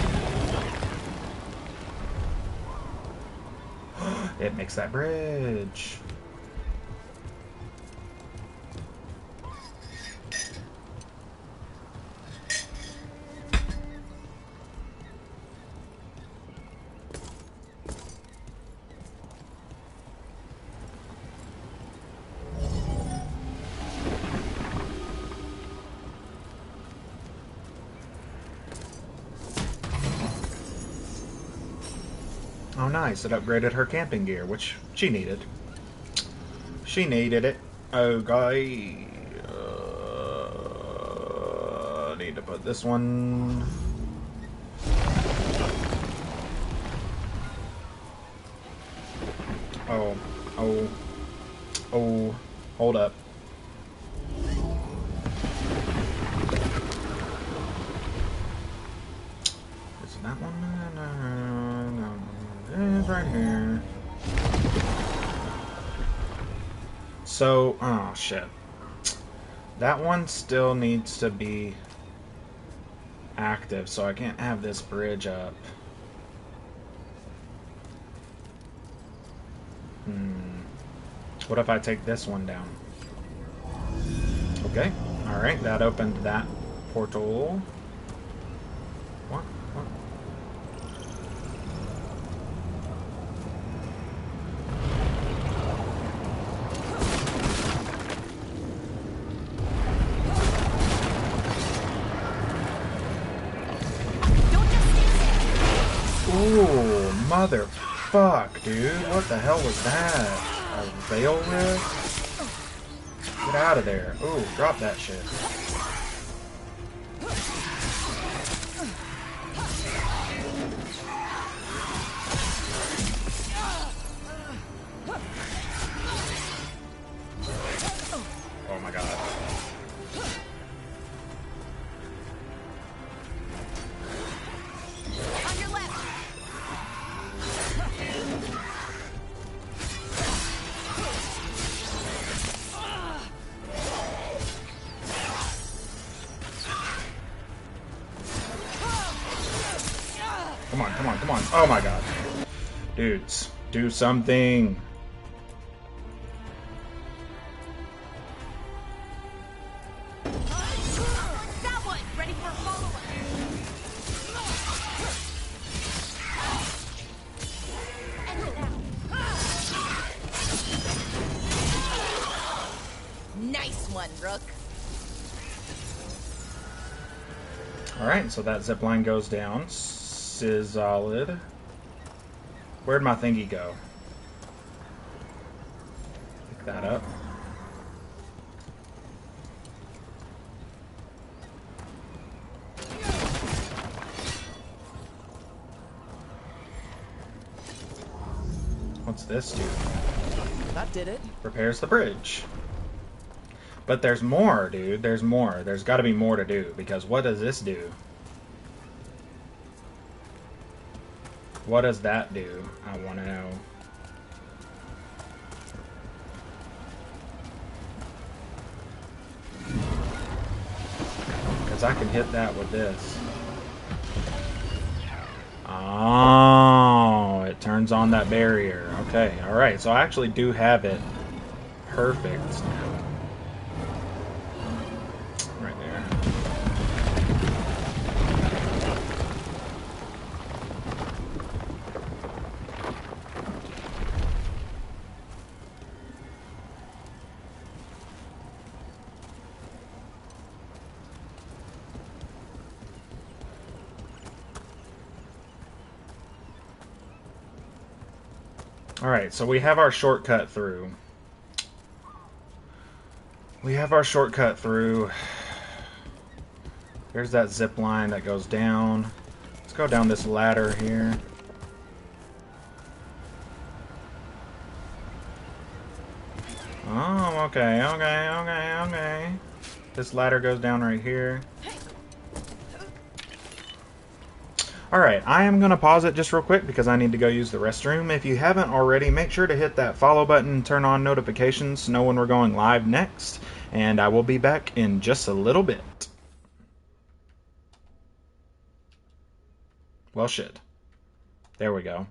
It makes that bridge. Oh, nice. It upgraded her camping gear, which she needed. She needed it. Okay. Need to put this one... Oh. Hold up. Is that one? No. It's right here. So, oh shit. That one still needs to be active, so I can't have this bridge up. What if I take this one down? Okay. Alright, that opened that portal. What? Ooh, motherfuck, dude. What the hell was that? A Veilguard? Get out of there. Ooh, drop that shit. Oh my god. On your left. Come on. Oh my god. Dudes, do something. That one, ready for a follow-up. Nice one, Rook. Alright, so that zip line goes down. Solid. Where'd my thingy go? Pick that up. What's this do? That did it. Repairs the bridge. But there's more, dude. There's more. There's got to be more to do, because what does this do? What does that do? I want to know. because I can hit that with this. Oh, it turns on that barrier. Okay, alright, so I actually do have it perfect now. Right there. Alright, so we have our shortcut through. There's that zip line that goes down. Let's go down this ladder here. Oh, okay. This ladder goes down right here. Alright, I am going to pause it just real quick because I need to go use the restroom. If you haven't already, make sure to hit that follow button, turn on notifications to know when we're going live next, and I will be back in just a little bit. Well, shit. There we go.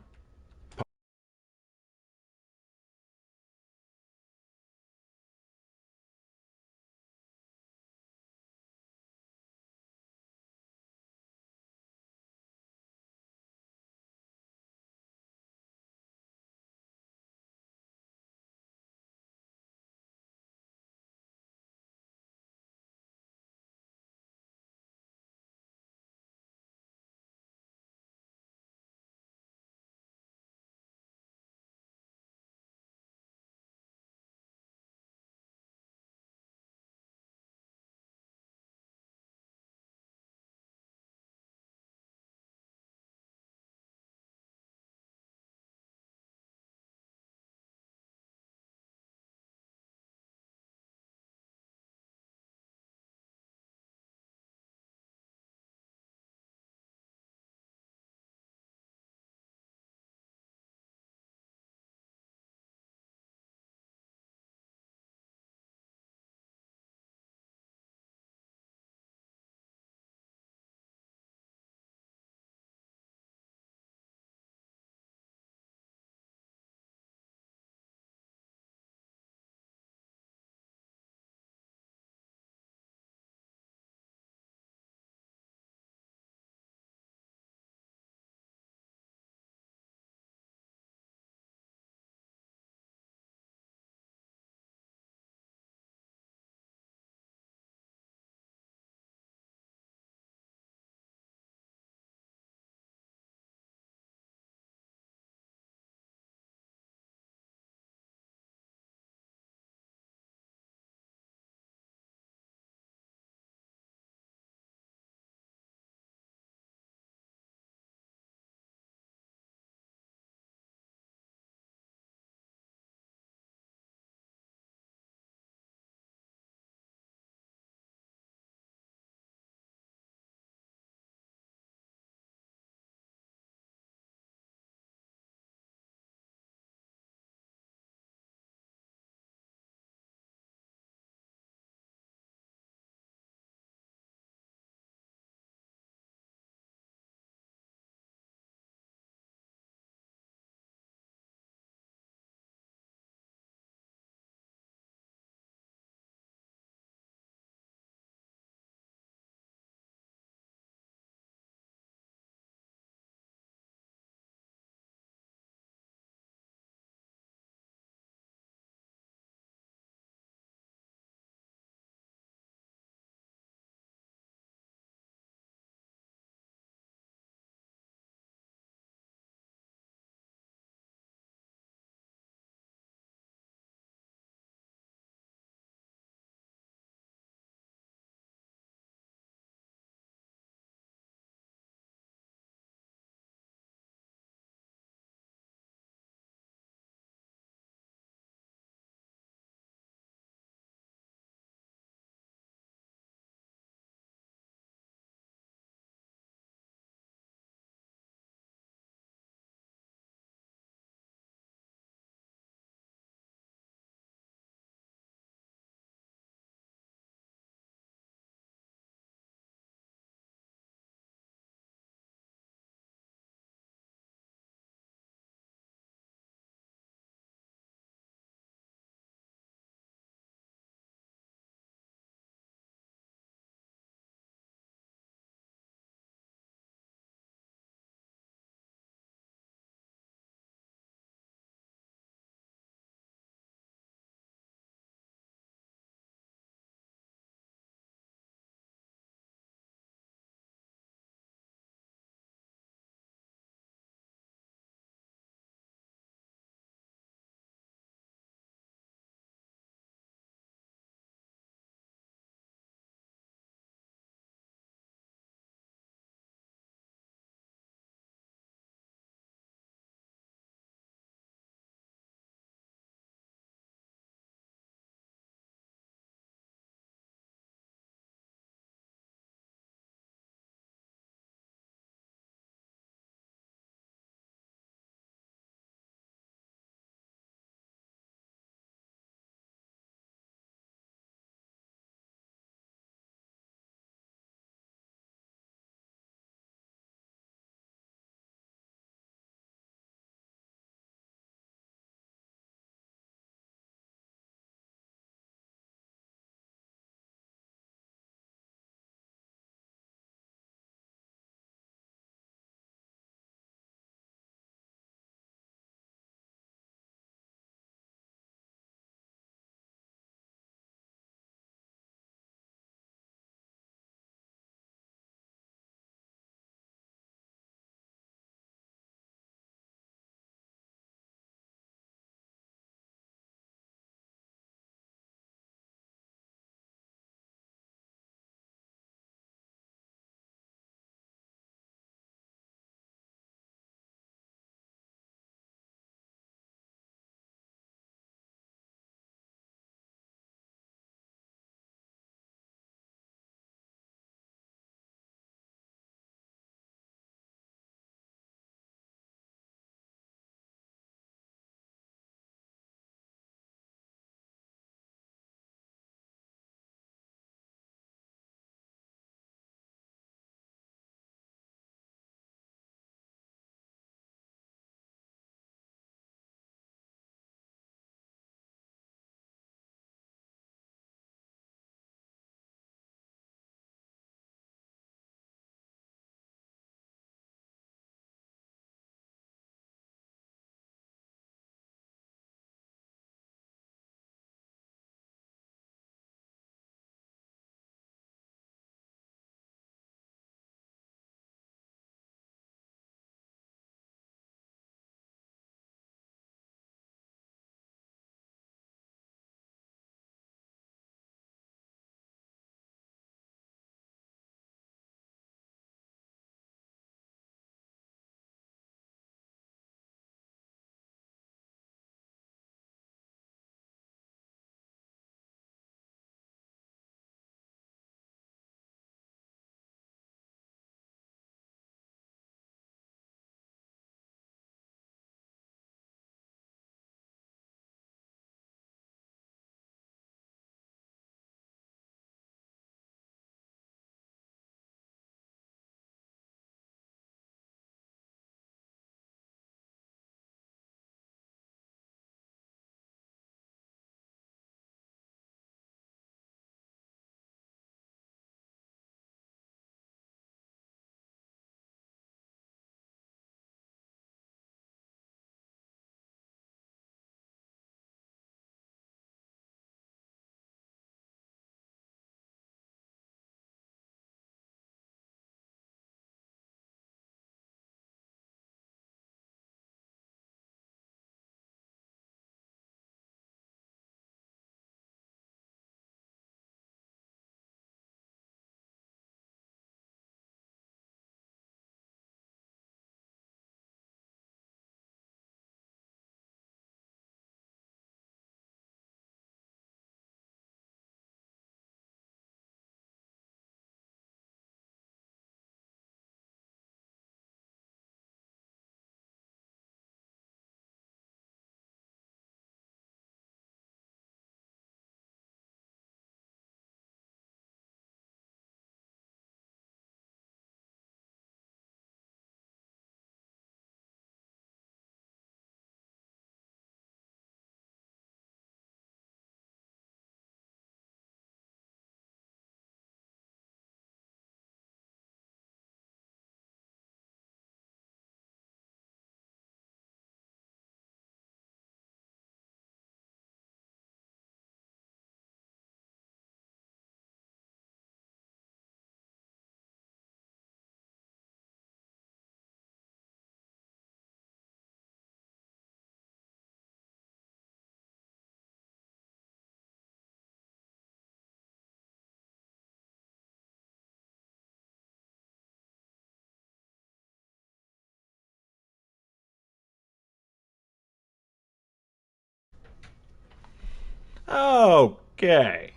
Okay.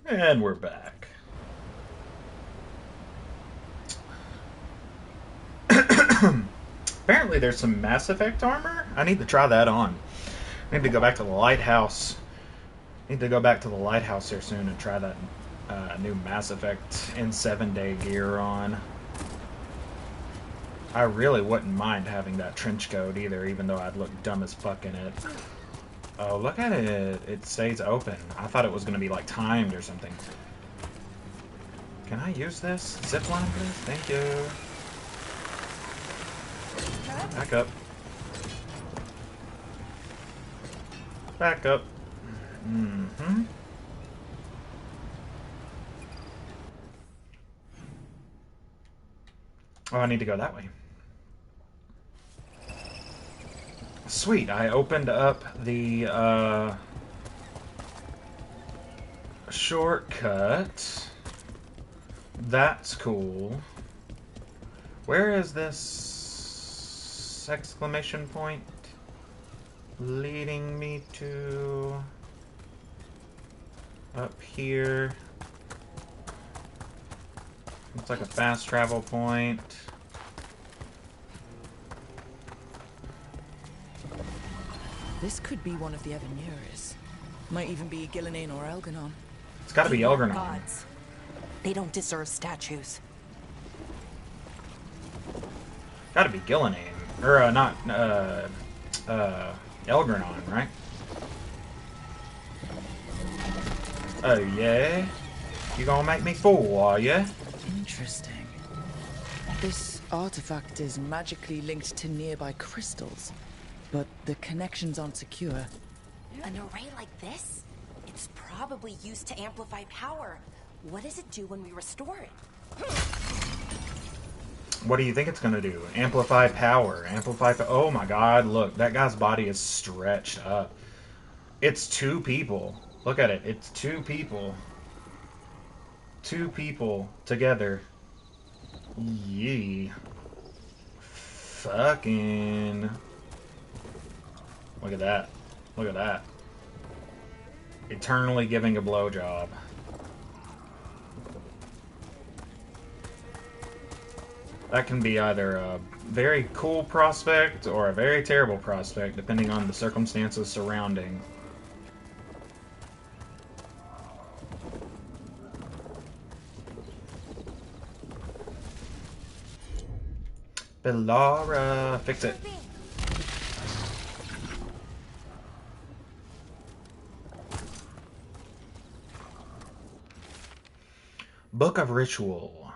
And we're back. Apparently there's some Mass Effect armor. I need to try that on. I need to go back to the lighthouse. Need to go back to the lighthouse here soon and try that new Mass Effect in 7-day gear on. I really wouldn't mind having that trench coat either, even though I'd look dumb as fuck in it. Oh, look at it. It stays open. I thought it was going to be, like, timed or something. Can I use this? Zipline, please? Thank you. Back up. Back up. Mm-hmm. Oh, I need to go that way. Sweet, I opened up the shortcut. That's cool. Where is this exclamation point leading me to? Up here. Looks like a fast travel point. This could be one of the Evanures. Might even be Gillinan or Elganon. It's gotta be Elganon. Gods. They don't deserve statues. Gotta be Gillinan. Or, not, Elganon, right? Oh, yeah? You gonna make me fool, are ya? Interesting. This artifact is magically linked to nearby crystals, but the connections aren't secure. An array like this? It's probably used to amplify power. What does it do when we restore it? What do you think it's gonna do? Amplify power. Oh my god, look. That guy's body is stretched up. It's 2 people. Look at it. It's 2 people. 2 people together. Yee. Fucking. Look at that. Look at that. Eternally giving a blowjob. That can be either a very cool prospect or a very terrible prospect, depending on the circumstances surrounding. Bellara, fix it. Book of Ritual.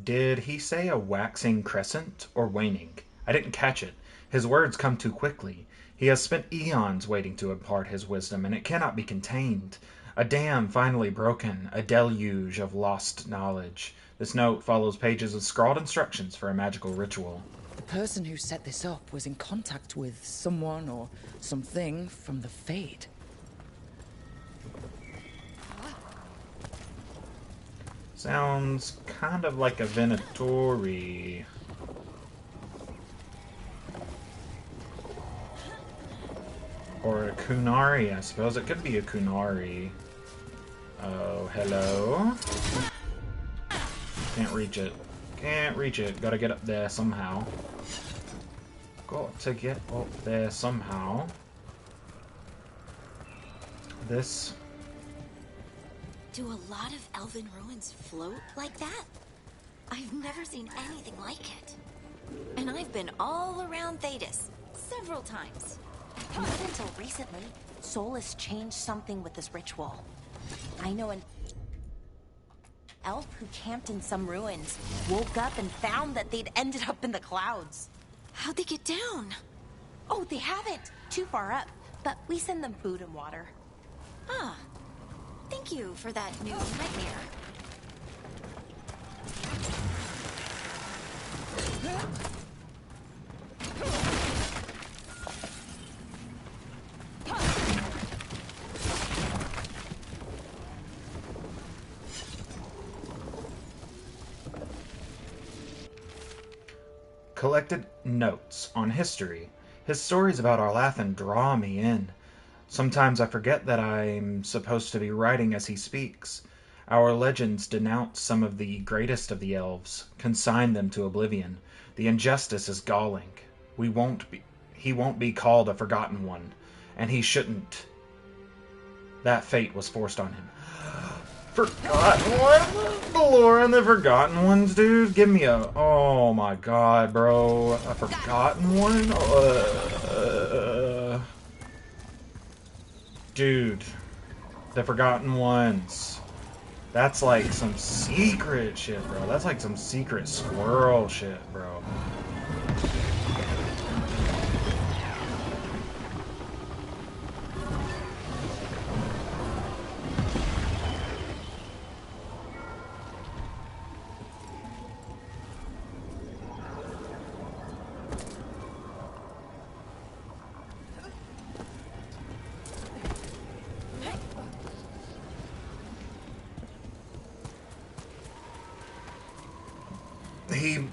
Did he say a waxing crescent or waning? I didn't catch it. His words come too quickly. He has spent eons waiting to impart his wisdom, and it cannot be contained. A dam finally broken, a deluge of lost knowledge. This note follows pages of scrawled instructions for a magical ritual. The person who set this up was in contact with someone or something from the Fade. Sounds kind of like a Venatori. Or a Kunari, I suppose. It could be a Kunari. Oh, hello? Can't reach it. Can't reach it. Gotta get up there somehow. Got to get up there somehow. This... Do a lot of elven ruins float like that? I've never seen anything like it. And I've been all around Thedas several times. Not until recently, Solus changed something with this ritual. I know an elf who camped in some ruins woke up and found that they'd ended up in the clouds. How'd they get down? Oh, they haven't. Too far up. But we send them food and water. Ah. Thank you for that new nightmare. Collected notes on history. His stories about Arlathan draw me in. Sometimes I forget that I'm supposed to be writing as he speaks. Our legends denounce some of the greatest of the elves, consign them to oblivion. The injustice is galling. He won't be called a forgotten one, and he shouldn't. That fate was forced on him. Forgotten one? Bellara and the Forgotten Ones, dude? Give me a... Oh my god, bro. A Forgotten one? Dude. The Forgotten Ones. That's like some secret shit, bro. That's like some secret squirrel shit, bro.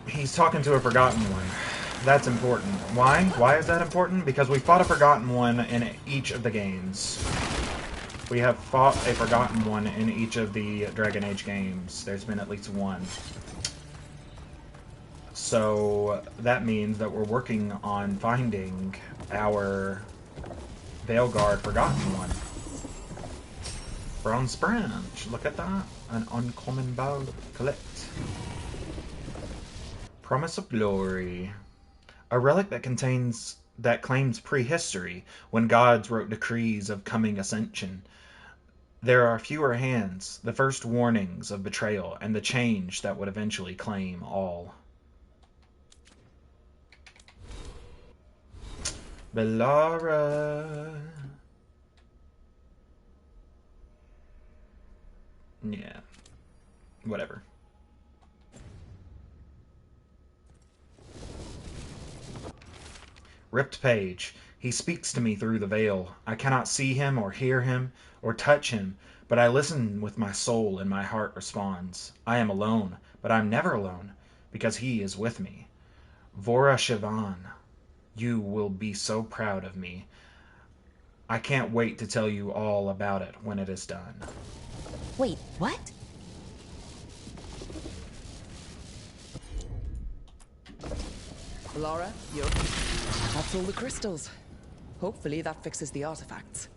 He's talking to a Forgotten One. That's important. Why? Why is that important? Because we fought a Forgotten One in each of the games. We have fought a Forgotten One in each of the Dragon Age games. There's been at least one. So that means that we're working on finding our Veilguard Forgotten One. Bronze branch. Look at that. An uncommon bow. Collect. Promise of Glory. A relic that claims prehistory, when gods wrote decrees of coming ascension. There are fewer hands, the first warnings of betrayal, and the change that would eventually claim all. Bellara. Yeah. Whatever. Ripped page. He speaks to me through the veil. I cannot see him or hear him or touch him, but I listen with my soul and my heart responds. I am alone, but I'm never alone, because he is with me. Vora Shivan, you will be so proud of me. I can't wait to tell you all about it when it is done. Wait, what? Bellara, you're... That's all the crystals. Hopefully that fixes the artifacts.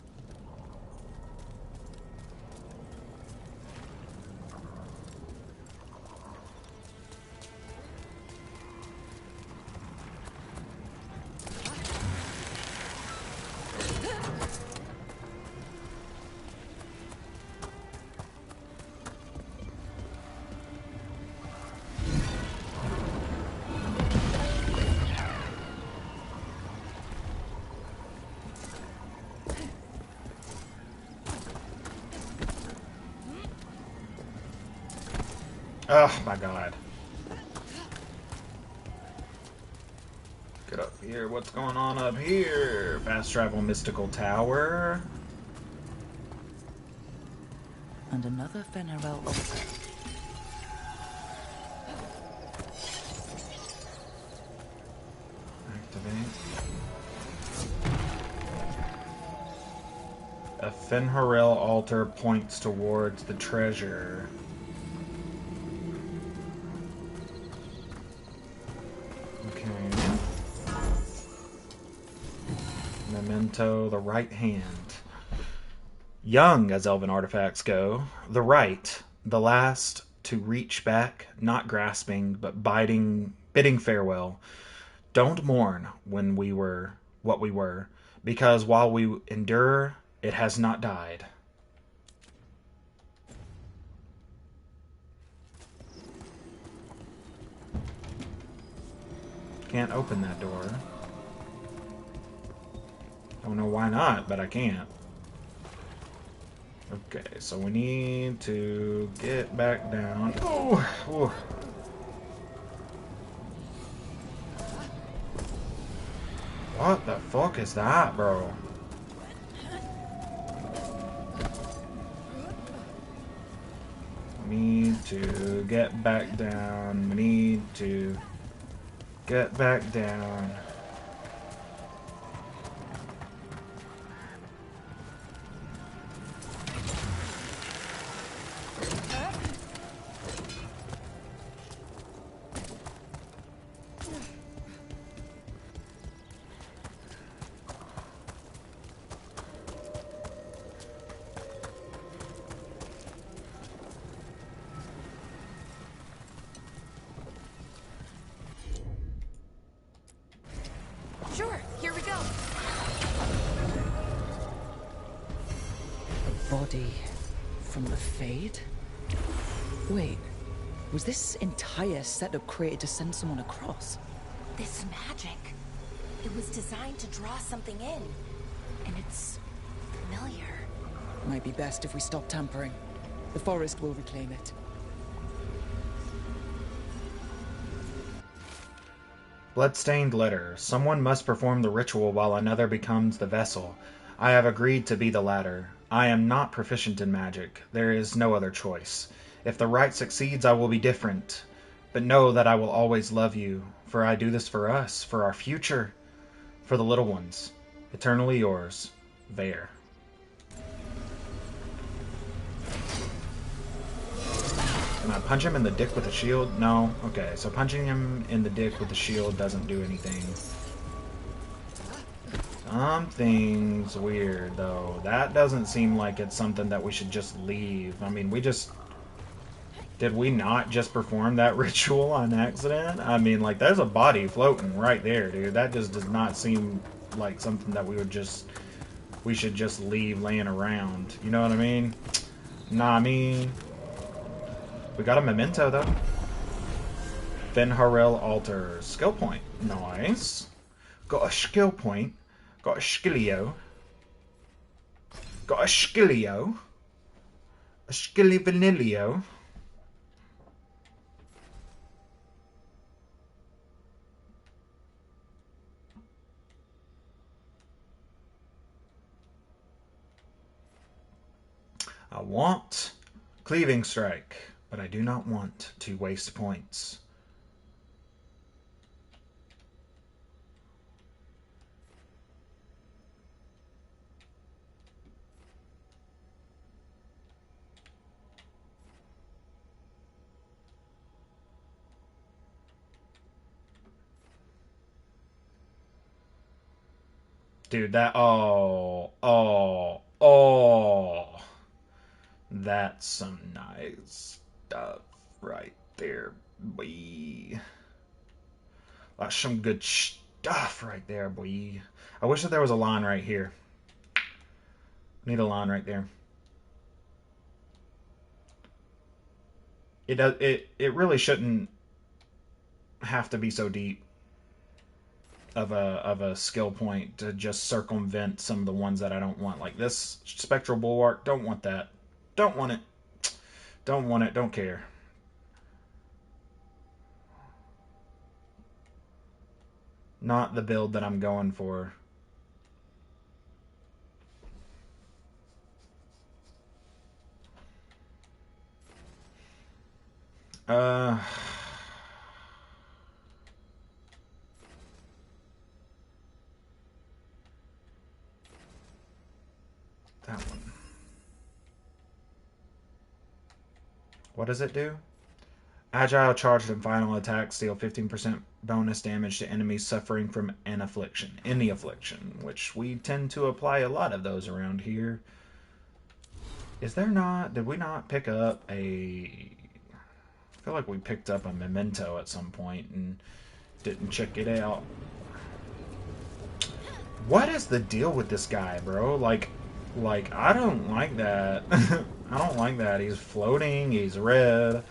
Oh my god. Get up here. What's going on up here? Fast travel mystical tower. And another Fenarel altar. Activate. A Fenharel altar points towards the treasure. Okay. Memento, the right hand. Young as elven artifacts go, the right, the last to reach back, not grasping, but bidding farewell. Don't mourn when we were what we were, because while we endure, it has not died. Can't open that door. Don't know why not, but I can't. Okay, so we need to get back down. Oh, oh. What the fuck is that, bro? We need to get back down. We need to get back down. Sure, here we go. A body from the Fade? Wait, was this entire setup created to send someone across? This magic. It was designed to draw something in. And it's familiar. Might be best if we stop tampering. The forest will reclaim it. Bloodstained letter. Someone must perform the ritual while another becomes the vessel. I have agreed to be the latter. I am not proficient in magic. There is no other choice. If the rite succeeds, I will be different. But know that I will always love you, for I do this for us, for our future, for the little ones. Eternally yours, Veilguard. Can I punch him in the dick with a shield? No? Okay, so punching him in the dick with a shield doesn't do anything. Something's weird, though. That doesn't seem like it's something that we should just leave. I mean, we just... Did we not just perform that ritual on accident? I mean, like, there's a body floating right there, dude. That just does not seem like something that we should just leave laying around. You know what I mean? Nah, I mean... We got a memento, though. Fenharel altar. Skill point. Nice. Got a skill point. Got a skillio. Got a skillio. A skilly vanillio. I want Cleaving Strike, but I do not want to waste points. Dude, that... Oh. That's some nice stuff right there, boy. That's some good stuff right there, boy. I wish that there was a line right here. Need a line right there. It really shouldn't have to be so deep of a skill point to just circumvent some of the ones that I don't want. Like this Spectral Bulwark, don't want that. Don't want it. Don't want it. Don't care. Not the build that I'm going for. That one. What does it do? Agile, charged, and final attacks deal 15% bonus damage to enemies suffering from an affliction. Any affliction, which we tend to apply a lot of those around here. Is there not... Did we not pick up a... I feel like we picked up a memento at some point and didn't check it out. What is the deal with this guy, bro? Like I don't like that. I don't like that. He's floating. He's red.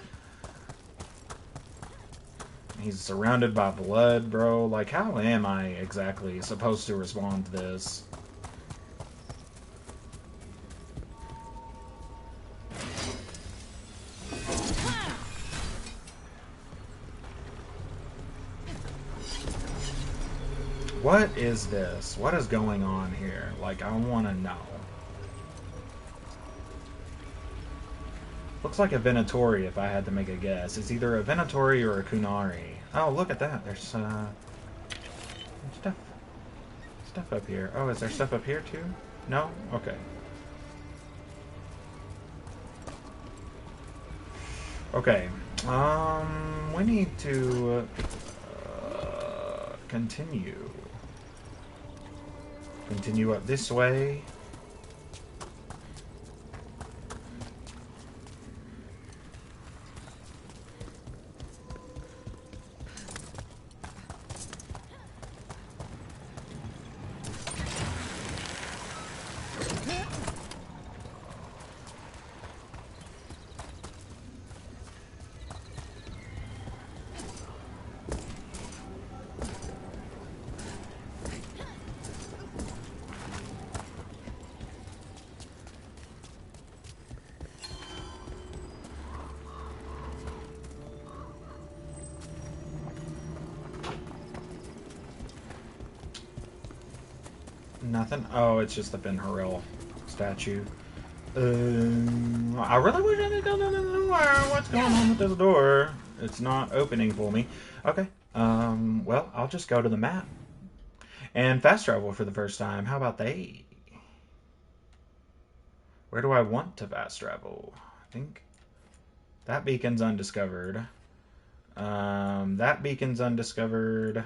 He's surrounded by blood, bro. Like, how am I exactly supposed to respond to this? What is this? What is going on here? Like, I want to know. Looks like a Venatori if I had to make a guess. It's either a Venatori or a Kunari. Oh, look at that. There's stuff up here. Oh, is there stuff up here too? No? Okay. Okay. We need to continue. Continue up this way. Nothing? Oh, it's just the Ben Harrell statue. I really wish I could go to the door. What's going on with this door? It's not opening for me. Okay. Well, I'll just go to the map. And fast travel for the first time. How about they? Where do I want to fast travel? I think that beacon's undiscovered. That beacon's undiscovered.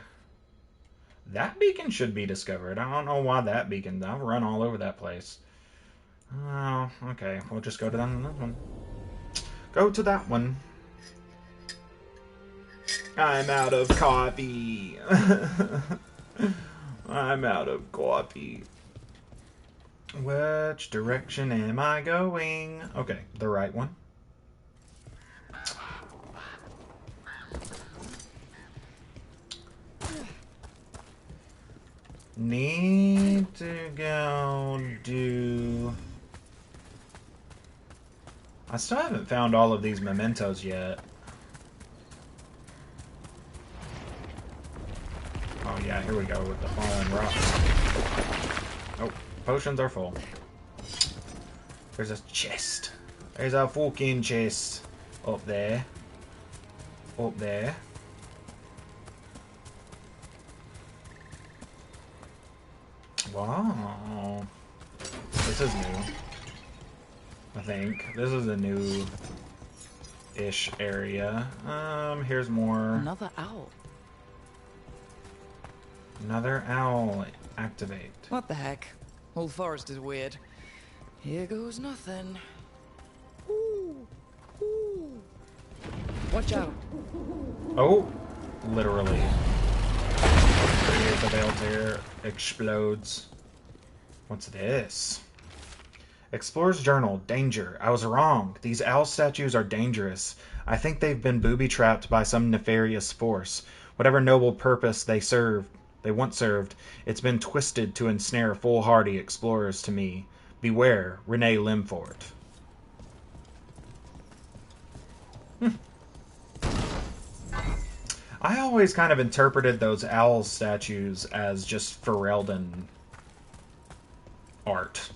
That beacon should be discovered. I don't know why that beacon. I've run all over that place. Oh, okay. We'll just go to that one. Go to that one. I'm out of coffee. I'm out of coffee. Which direction am I going? Okay, the right one. Need to go do... I still haven't found all of these mementos yet. Oh yeah, here we go with the fallen rock. Oh, potions are full. There's a chest. There's a fucking chest. Up there. Up there. Wow. This is new. I think. This is a new-ish area. Here's more. Another owl. Another owl. Activate. What the heck? Whole forest is weird. Here goes nothing. Ooh. Ooh. Watch out. Oh, literally. The veil tear explodes. What's this? Explorer's Journal. Danger. I was wrong. These owl statues are dangerous. I think they've been booby-trapped by some nefarious force. Whatever noble purpose they once served, it's been twisted to ensnare foolhardy explorers to me. Beware, Renee Limfort. I always kind of interpreted those owl statues as just Ferelden art.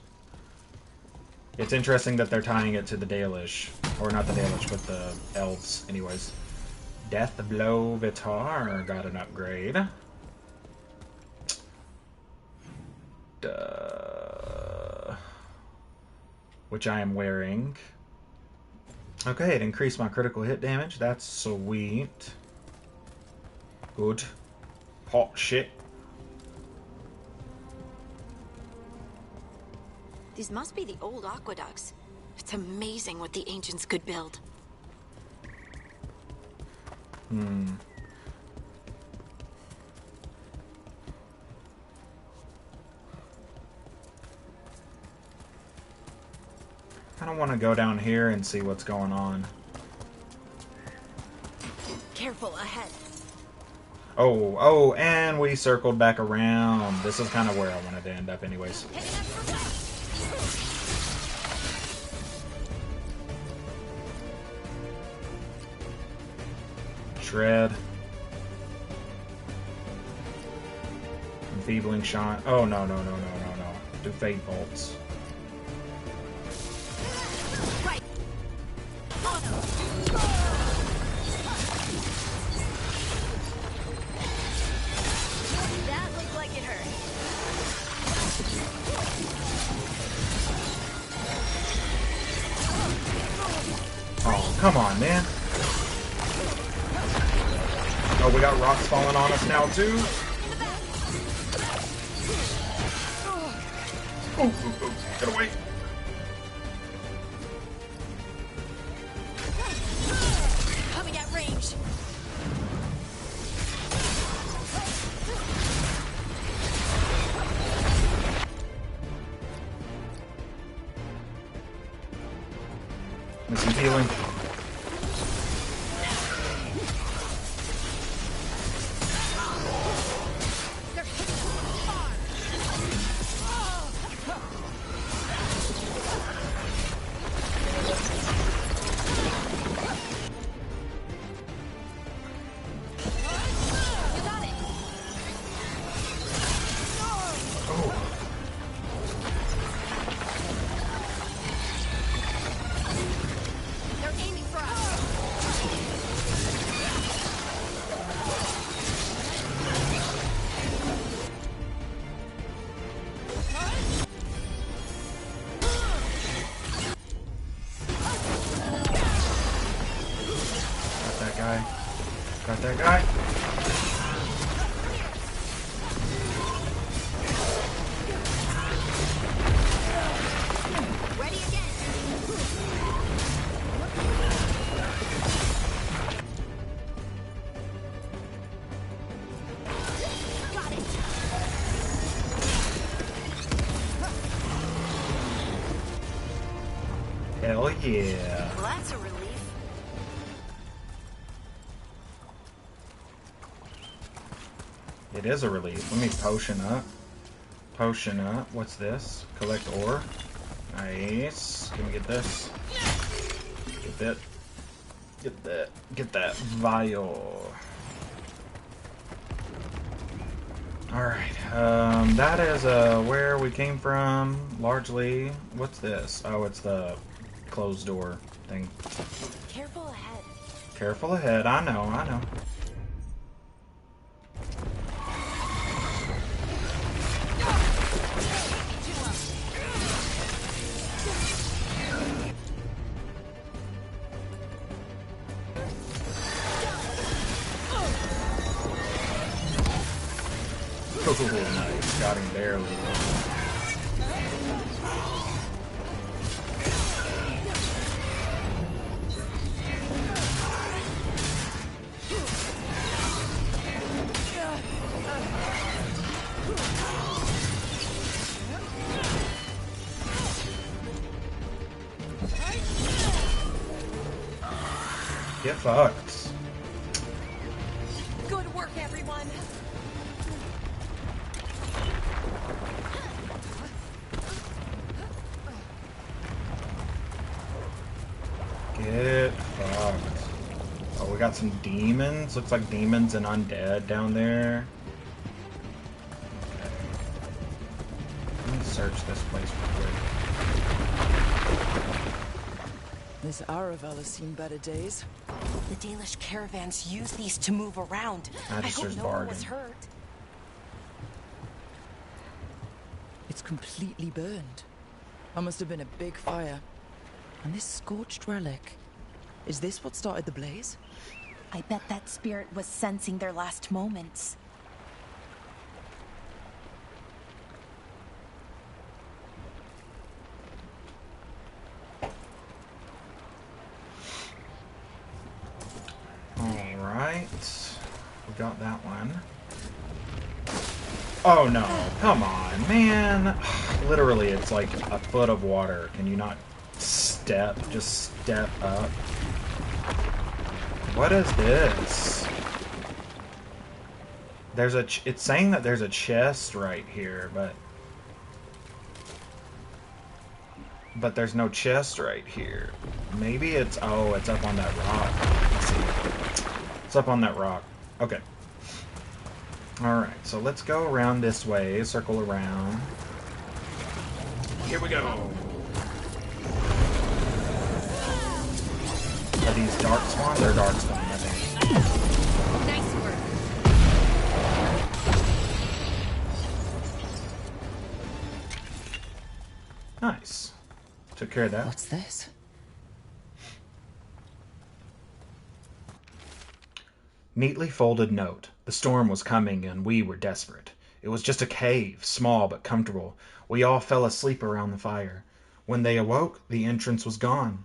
It's interesting that they're tying it to the Dalish. Or not the Dalish, but the elves. Anyways. Death Blow Vitar got an upgrade. Which I am wearing. Okay, it increased my critical hit damage. That's sweet. Good. Hot shit. These must be the old aqueducts. It's amazing what the ancients could build. I don't want to go down here and see what's going on. Careful ahead. Oh, and we circled back around. This is kind of where I wanted to end up anyways. Shred. Enfeebling shot. Oh, no. Do fate bolts. That looked like it hurt. Oh, come on, man. Oh, we got rocks falling on us now, too. Oh, get away. Coming at range. Missing healing. that guy. Ready again. Got it. Hell yeah. Well, that's a relief. It is a relief. Let me potion up. Potion up. What's this? Collect ore. Nice. Can we get this? Get that. Get that. Get that vial. Alright. That is where we came from, largely. What's this? Oh, it's the closed door thing. Careful ahead. Careful ahead. I know, I know. Oh, nice. Got him barely. Get fucked. Good work, everyone. Get fucked. Oh, we got some demons. Looks like demons and undead down there. Okay. Let me search this place real quick. This Aravel has seen better days. The Dalish caravans use these to move around. I hope no one was hurt. It's completely burned. That must have been a big fire. And this scorched relic, is this what started the blaze? I bet that spirit was sensing their last moments. Alright. We got that one. Oh no, come on, man. Literally, it's like a foot of water. Can you not just step up? What is this? There's a, it's saying that there's a chest right here, but there's no chest right here. Maybe it's, oh, it's up on that rock. Let's see. It's up on that rock. Okay. Alright, so let's go around this way, circle around. Here we go. Are these dark spawns? They're dark spawns, I think. Nice work. Nice. Took care of that. What's this? Neatly folded note. The storm was coming and we were desperate. It was just a cave, small but comfortable. We all fell asleep around the fire. When they awoke, the entrance was gone.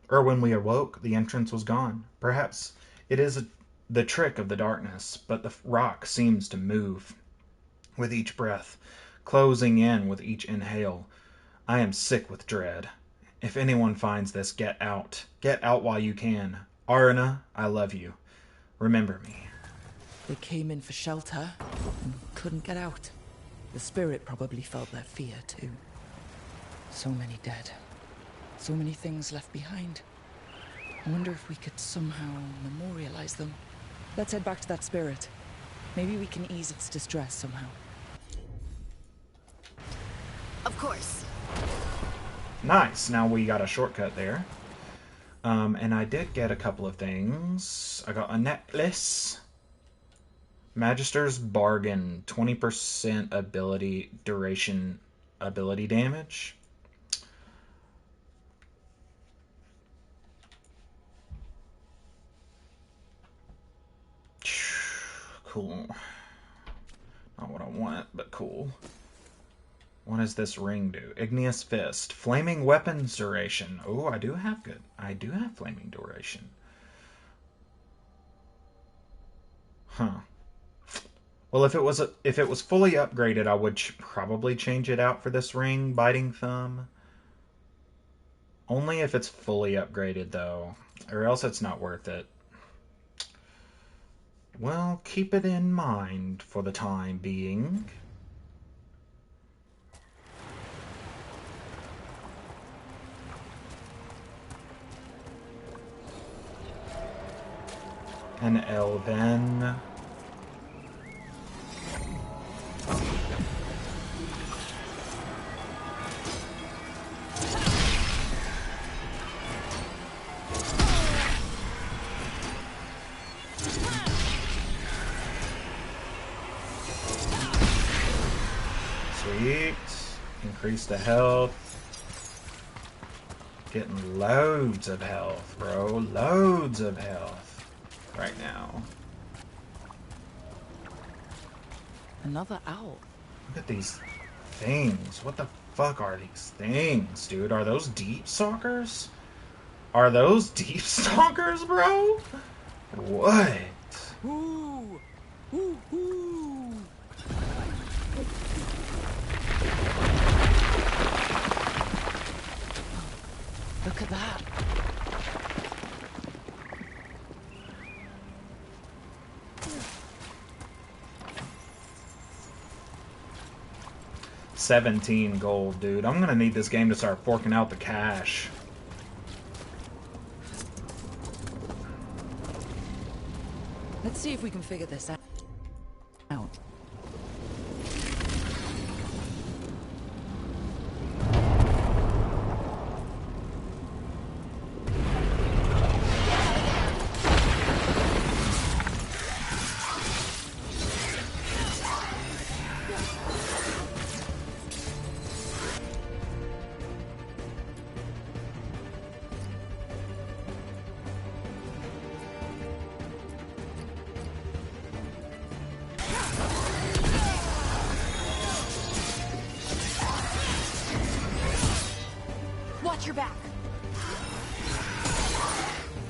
When we awoke, the entrance was gone. Perhaps it is the trick of the darkness, but the rock seems to move with each breath, closing in with each inhale. I am sick with dread. If anyone finds this, get out. Get out while you can. Arna, I love you. Remember me. They came in for shelter and couldn't get out. The spirit probably felt their fear too. So many dead. So many things left behind. I wonder if we could somehow memorialize them. Let's head back to that spirit. Maybe we can ease its distress somehow. Of course. Nice. Now we got a shortcut there. And I did get a couple of things. I got a necklace. Magister's Bargain. 20% ability duration ability damage. Cool. Not what I want, but cool. What does this ring do? Igneous Fist. Flaming weapons duration. Oh, I do have flaming duration. Huh. Well, if it was fully upgraded, I would probably change it out for this ring, Biting Thumb. Only if it's fully upgraded, though. Or else it's not worth it. Well, keep it in mind for the time being. An elven. Sweet. Increase the health. Getting loads of health, bro. Loads of health right now. Another owl. Look at these things. What the fuck are these things, dude? Are those deep stalkers? Are those deep stalkers, bro? What? Ooh. Ooh, ooh. Look at that. $17 gold, dude. I'm gonna need this game to start forking out the cash. Let's see if we can figure this out. Watch your back.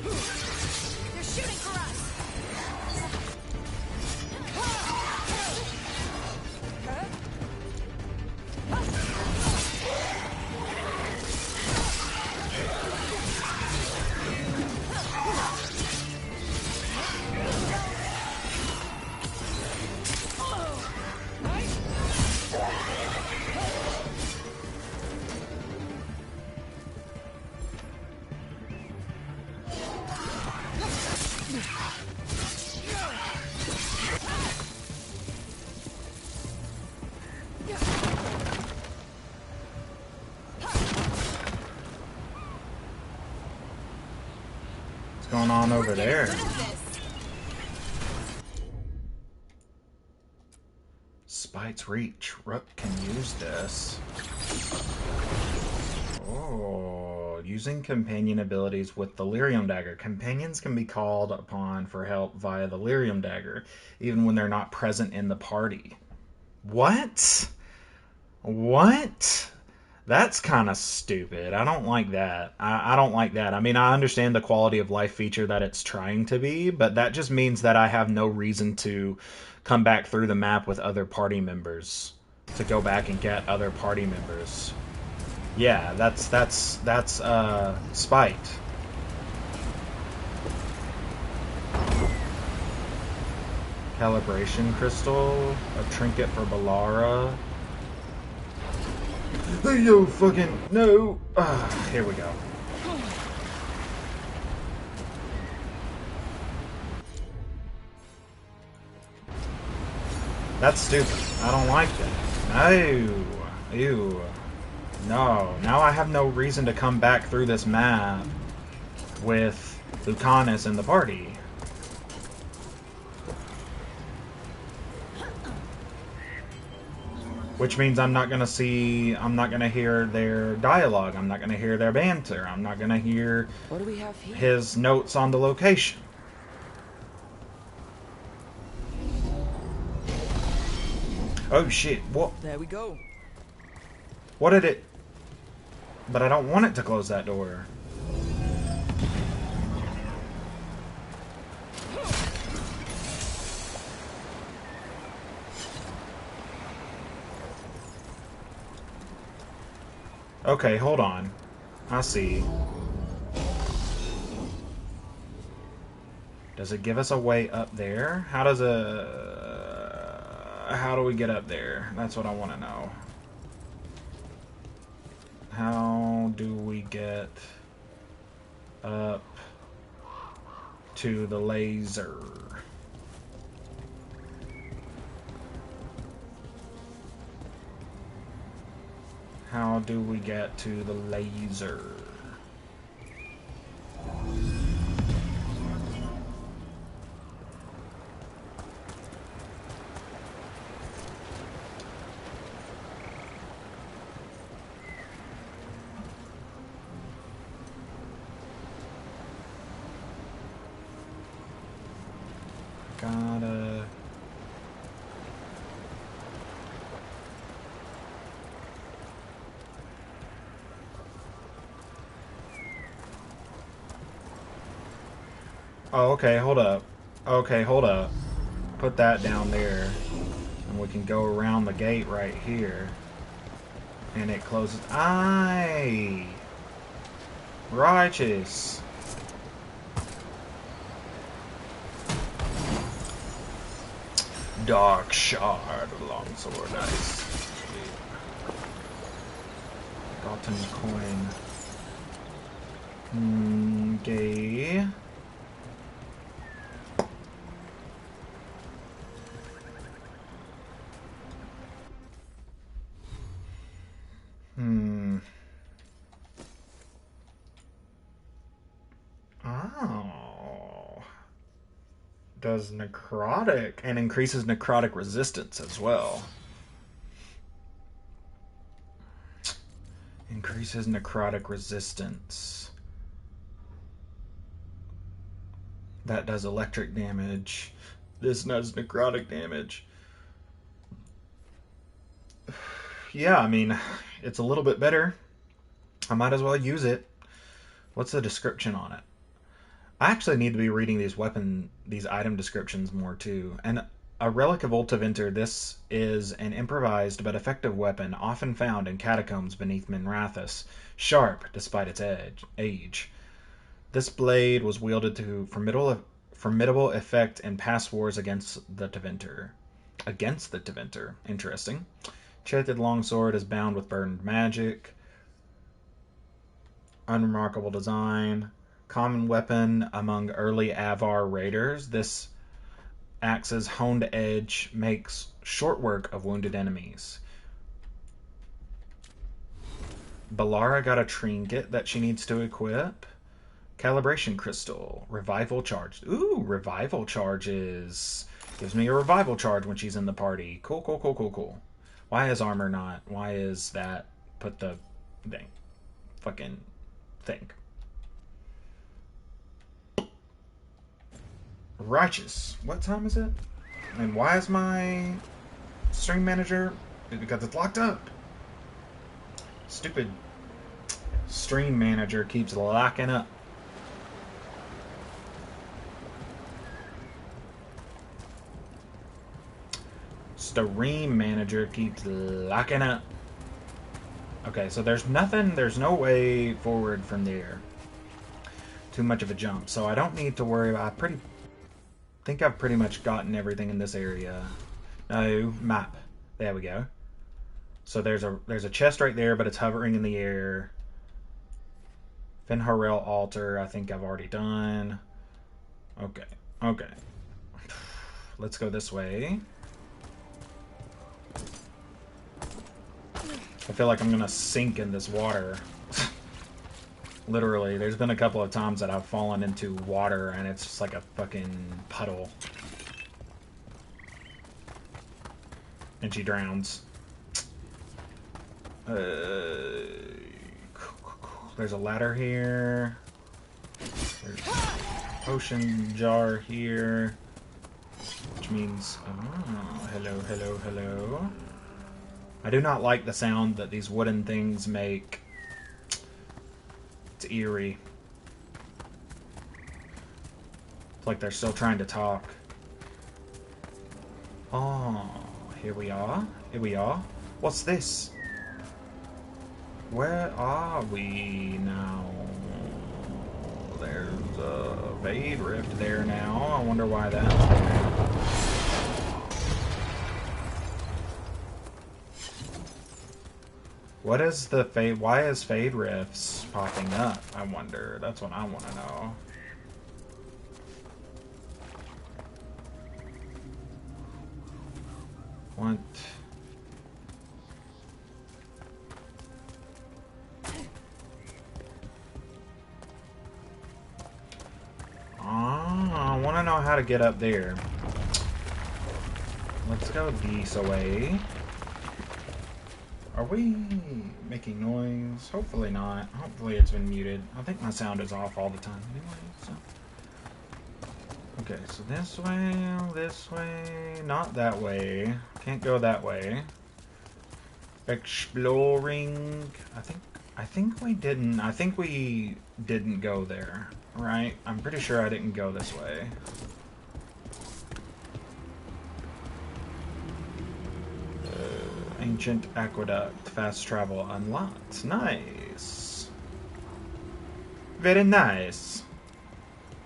They're shooting for us. What's going on over there? Spite's Reach. Rook can use this. Oh, using companion abilities with the Lyrium Dagger. Companions can be called upon for help via the Lyrium Dagger, even when they're not present in the party. What? What? That's kind of stupid. I don't like that. I don't like that. I mean, I understand the quality of life feature that it's trying to be, but that just means that I have no reason to come back through the map with other party members. To go back and get other party members. Yeah, that's spite. Calibration crystal, a trinket for Bellara. Yo, fucking no! Here we go. That's stupid. I don't like that. No. Ew. No. Now I have no reason to come back through this map with Lucanus in the party. Which means I'm not gonna hear their dialogue, I'm not gonna hear their banter, I'm not gonna hear What do we have here? his notes on the location. Oh shit, what? There we go. What did it... But I don't want it to close that door. Okay, hold on. I see. Does it give us a way up there? How does how do we get up there? That's what I want to know. How do we get up to the laser? How do we get to the laser? Gotta... Oh, okay, hold up. Okay, hold up. Put that down there. And we can go around the gate right here. And it closes. Aye! Righteous. Dark shard longsword. Nice. Gotten coin. Okay. Oh. Does necrotic and increases necrotic resistance as well. Increases necrotic resistance. That does electric damage. This does necrotic damage. Yeah, I mean, it's a little bit better. I might as well use it. What's the description on it? I actually need to be reading these item descriptions more too. And a relic of Ultivinter, this is an improvised but effective weapon often found in catacombs beneath Minrathous, sharp despite its age. This blade was wielded to formidable effect in past wars against the Tevinter. Interesting. Enchanted longsword is bound with burned magic. Unremarkable design. Common weapon among early Avar raiders. This axe's honed edge makes short work of wounded enemies. Bellara got a trinket that she needs to equip. Calibration crystal. Revival charge. Ooh, revival charges. Gives me a revival charge when she's in the party. Cool, cool, cool, cool, cool. Why is armor not? Why is that? Put the thing. Fucking thing. Righteous. What time is it? And why is my stream manager? Because it's locked up. Stupid stream manager keeps locking up. Stream manager keeps locking up. Okay, so there's no way forward from there. Too much of a jump. So I don't need to worry about... I think I've pretty much gotten everything in this area. No, map. There we go. So there's a chest right there, but it's hovering in the air. Finharel altar, I think I've already done. Okay, okay. Let's go this way. I feel like I'm gonna sink in this water. Literally, there's been a couple of times that I've fallen into water and it's just like a fucking puddle. And she drowns. There's a ladder here. There's a potion jar here. which means, oh, hello, hello, hello. I do not like the sound that these wooden things make. It's eerie. It's like they're still trying to talk. Oh, here we are. Here we are. What's this? Where are we now? There's a Fade Rift there now. I wonder why that's there. What is the Fade? Why is Fade Rifts popping up? I wonder. That's what I want to know. What? I want to know how to get up there. Let's go this way. Are we making noise? Hopefully not. Hopefully it's been muted. I think my sound is off all the time anyway, so. Okay, so this way, not that way. Can't go that way. Exploring. I think we didn't go there, right? I'm pretty sure I didn't go this way. Ancient aqueduct, fast travel unlocked. Nice. Very nice.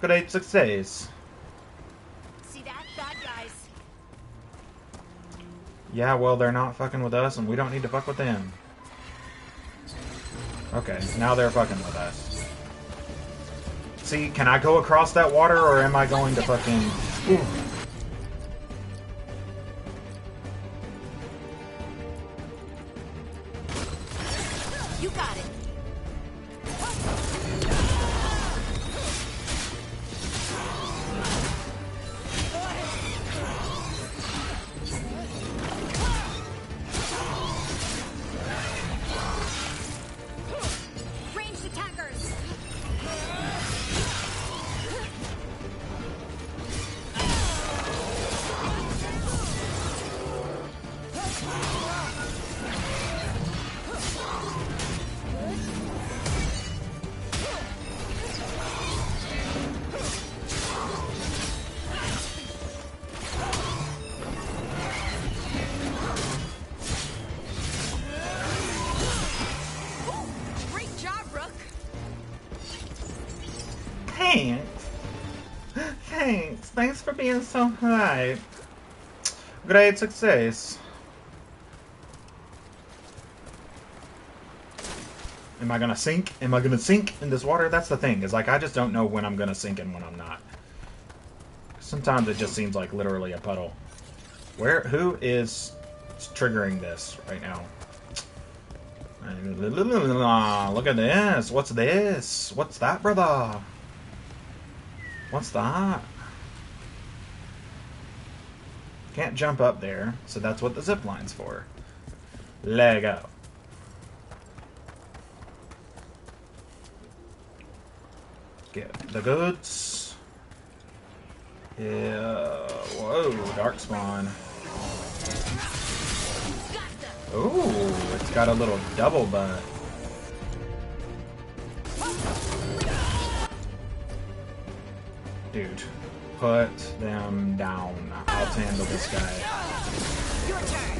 Great success. See that? Bad guys. Yeah, well, they're not fucking with us, and we don't need to fuck with them. Okay, now they're fucking with us. See, can I go across that water, or am I going to fucking... Ooh. You got it. Ranged attackers. Great job, Rook. Thanks. Thanks. Thanks for being so polite. Great success. Am I gonna sink? Am I gonna sink in this water? That's the thing, is like I just don't know when I'm gonna sink and when I'm not. Sometimes it just seems like literally a puddle. Who is triggering this right now? Look at this. What's this? What's that, brother? What's that? Can't jump up there, so that's what the zip line's for. Lego. Get the goods. Yeah. Whoa, dark spawn. Ooh, it's got a little double butt. Dude, put them down. I'll handle this guy. Your turn.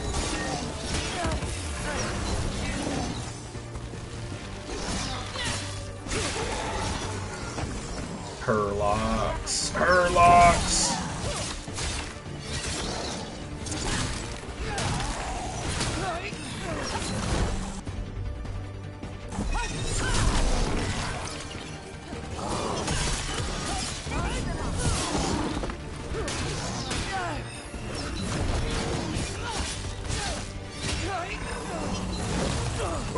Herlocks. Herlocks.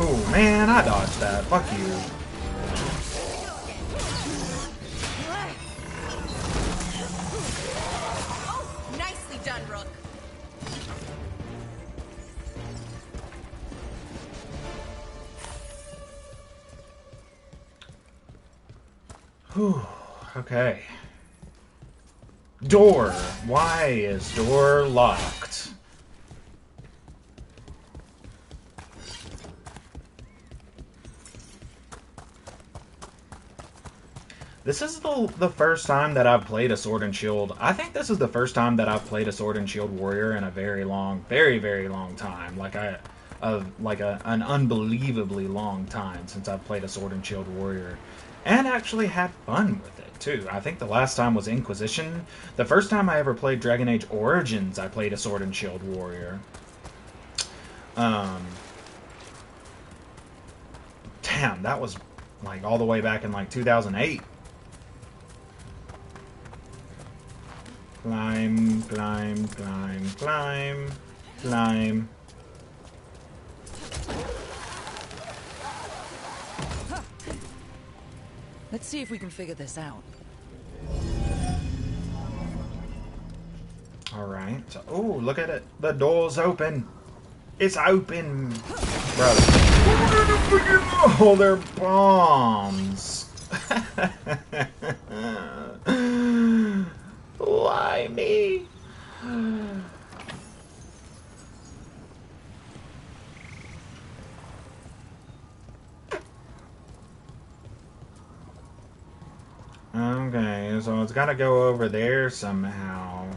Oh man, I dodged that. Fuck you. Oh, nicely done, Rook. Whew. Okay. Door! Why is door locked? This is the first time that I've played a Sword and Shield. I think this is the first time that I've played a Sword and Shield warrior in a very long, very long time. An unbelievably long time since I've played a Sword and Shield warrior, and actually had fun with it too. I think the last time was Inquisition. The first time I ever played Dragon Age Origins, I played a Sword and Shield warrior. Damn, that was like all the way back in like 2008. Climb, climb, climb, climb, climb. Let's see if we can figure this out. Alright. So, oh, look at it. The door's open. It's open. Bro. Oh, they're bombs. Why me? Okay, so it's gotta go over there somehow.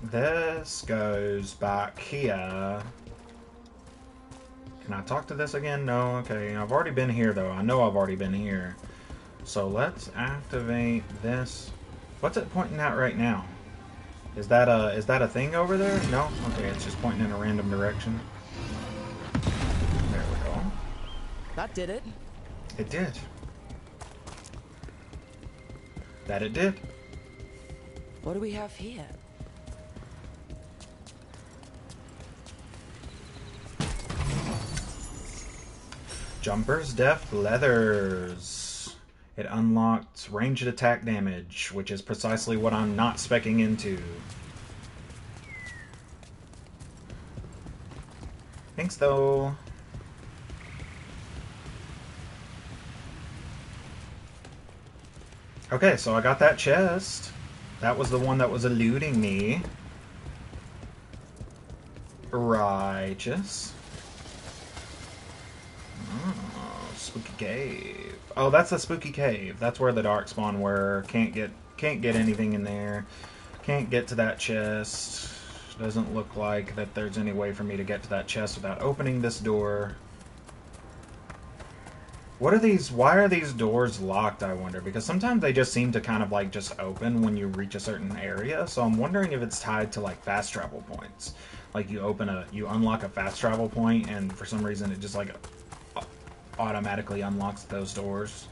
This goes back here. Can I talk to this again? No? Okay, I've already been here though. I know I've already been here. So let's activate this. What's it pointing at right now? Is that a thing over there? No? Okay, it's just pointing in a random direction. There we go. That did it. It did. That it did. What do we have here? Jumper's Deft Leathers. It unlocked ranged attack damage, which is precisely what I'm not speccing into. Thanks, though. Okay, so I got that chest. That was the one that was eluding me. Righteous. Oh, spooky cave. Oh, that's the spooky cave. That's where the darkspawn were. Can't get anything in there. Can't get to that chest. Doesn't look like that there's any way for me to get to that chest without opening this door. What are these? Why are these doors locked, I wonder? Because sometimes they just seem to kind of like just open when you reach a certain area. So I'm wondering if it's tied to like fast travel points. Like you unlock a fast travel point, and for some reason it just like automatically unlocks those doors.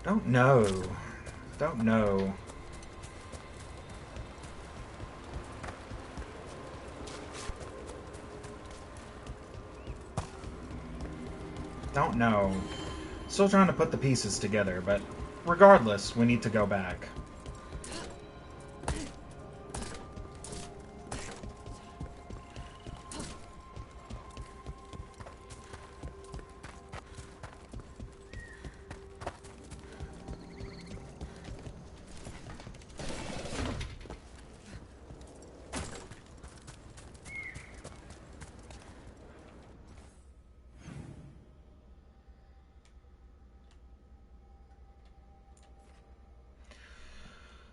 Don't know. Don't know. Don't know. Still trying to put the pieces together, but regardless, we need to go back.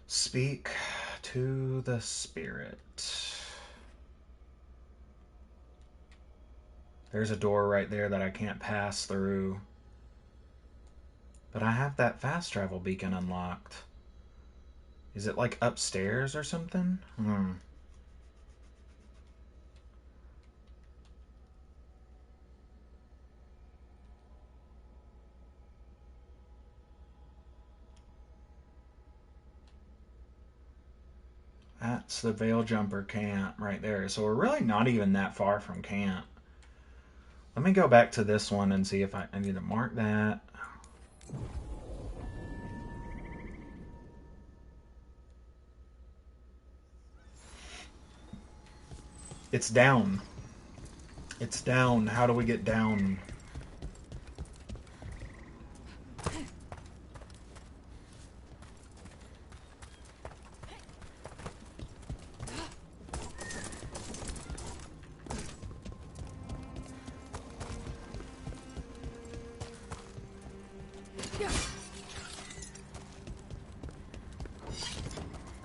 Speak to the spirit. There's a door right there that I can't pass through. But I have that fast travel beacon unlocked. Is it like upstairs or something? That's the Veil Jumper camp right there. So we're really not even that far from camp. Let me go back to this one and see if I need to mark that. It's down. It's down. How do we get down?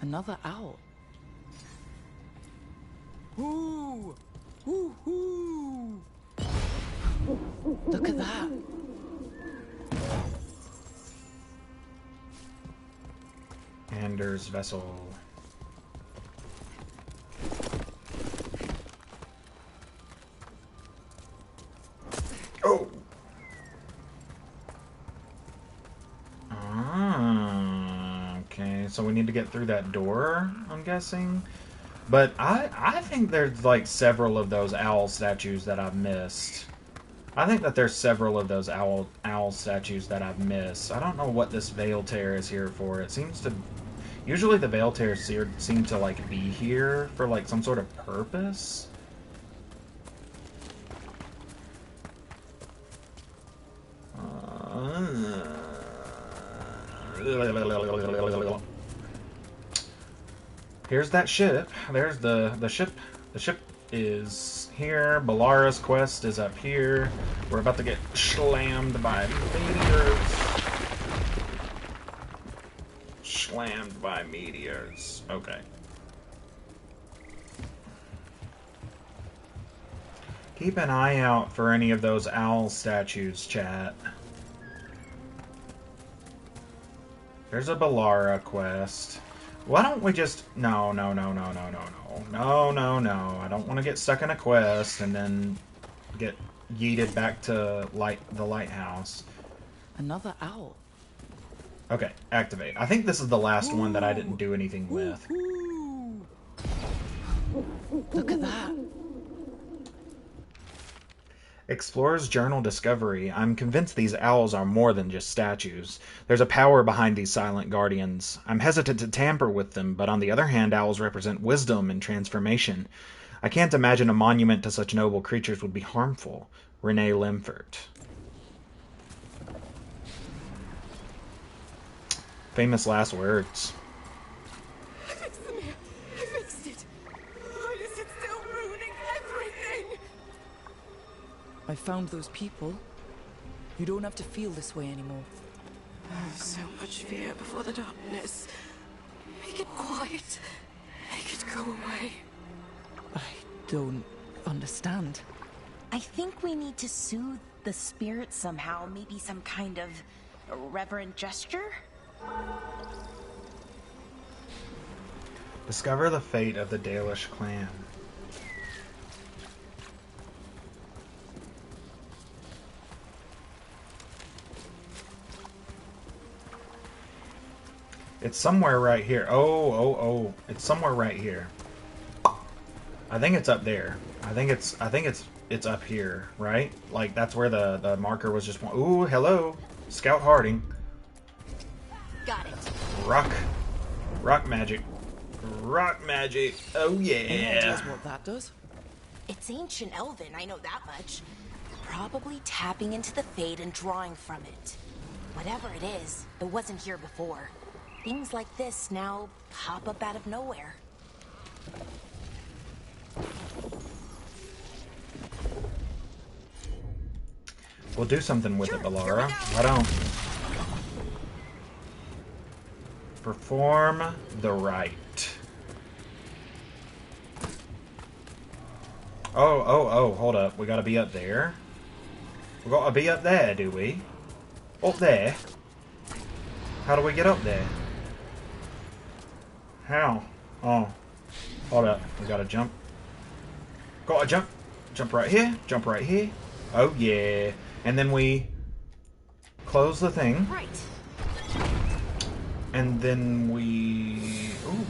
Another owl. Ooh! Ooh! Ooh! Look at that. Anders vessel. Oh! Okay, so we need to get through that door, I'm guessing. But I think there's like several of those owl statues that I've missed. I think that there's several of those owl statues that I've missed. I don't know what this Veil Tear is here for. It seems to... Usually the Veil Tears seem to like be here for like some sort of purpose. Here's that ship. There's the ship. The ship is here. Bellara's quest is up here. We're about to get slammed by meteors. Slammed by meteors. Okay. Keep an eye out for any of those owl statues, chat. There's a Bellara quest. Why don't we just... No. I don't want to get stuck in a quest and then get yeeted back to the lighthouse. Another owl. Okay, activate. I think this is the last one that I didn't do anything with. Look at that. Explorer's Journal Discovery. I'm convinced these owls are more than just statues. There's a power behind these silent guardians. I'm hesitant to tamper with them, but on the other hand, owls represent wisdom and transformation. I can't imagine a monument to such noble creatures would be harmful. Renee Lemfert. Famous last words. I fixed the mirror. I fixed it. Why is it still ruining everything? I found those people. You don't have to feel this way anymore. So much fear before the darkness. Make it quiet. Make it go away. I don't understand. I think we need to soothe the spirit somehow. Maybe some kind of reverent gesture? Discover the fate of the Dalish clan. It's somewhere right here. Oh. It's somewhere right here. I think it's up there. I think it's up here, right? Like that's where the marker was just... Ooh, hello. Scout Harding. Got it. Rock magic. Rock magic. Oh yeah. Any ideas what that does? It's ancient Elven, I know that much. Probably tapping into the fade and drawing from it. Whatever it is, it wasn't here before. Things like this now pop up out of nowhere. We'll do something with it, Bellara. Why don't? Perform the rite. Oh, hold up. We gotta be up there. We gotta be up there, do we? Up there? How do we get up there? How? Oh. Hold up. We gotta jump. Gotta jump. Jump right here. Jump right here. Oh, yeah. And then we close the thing. Right. And then we... Ooh.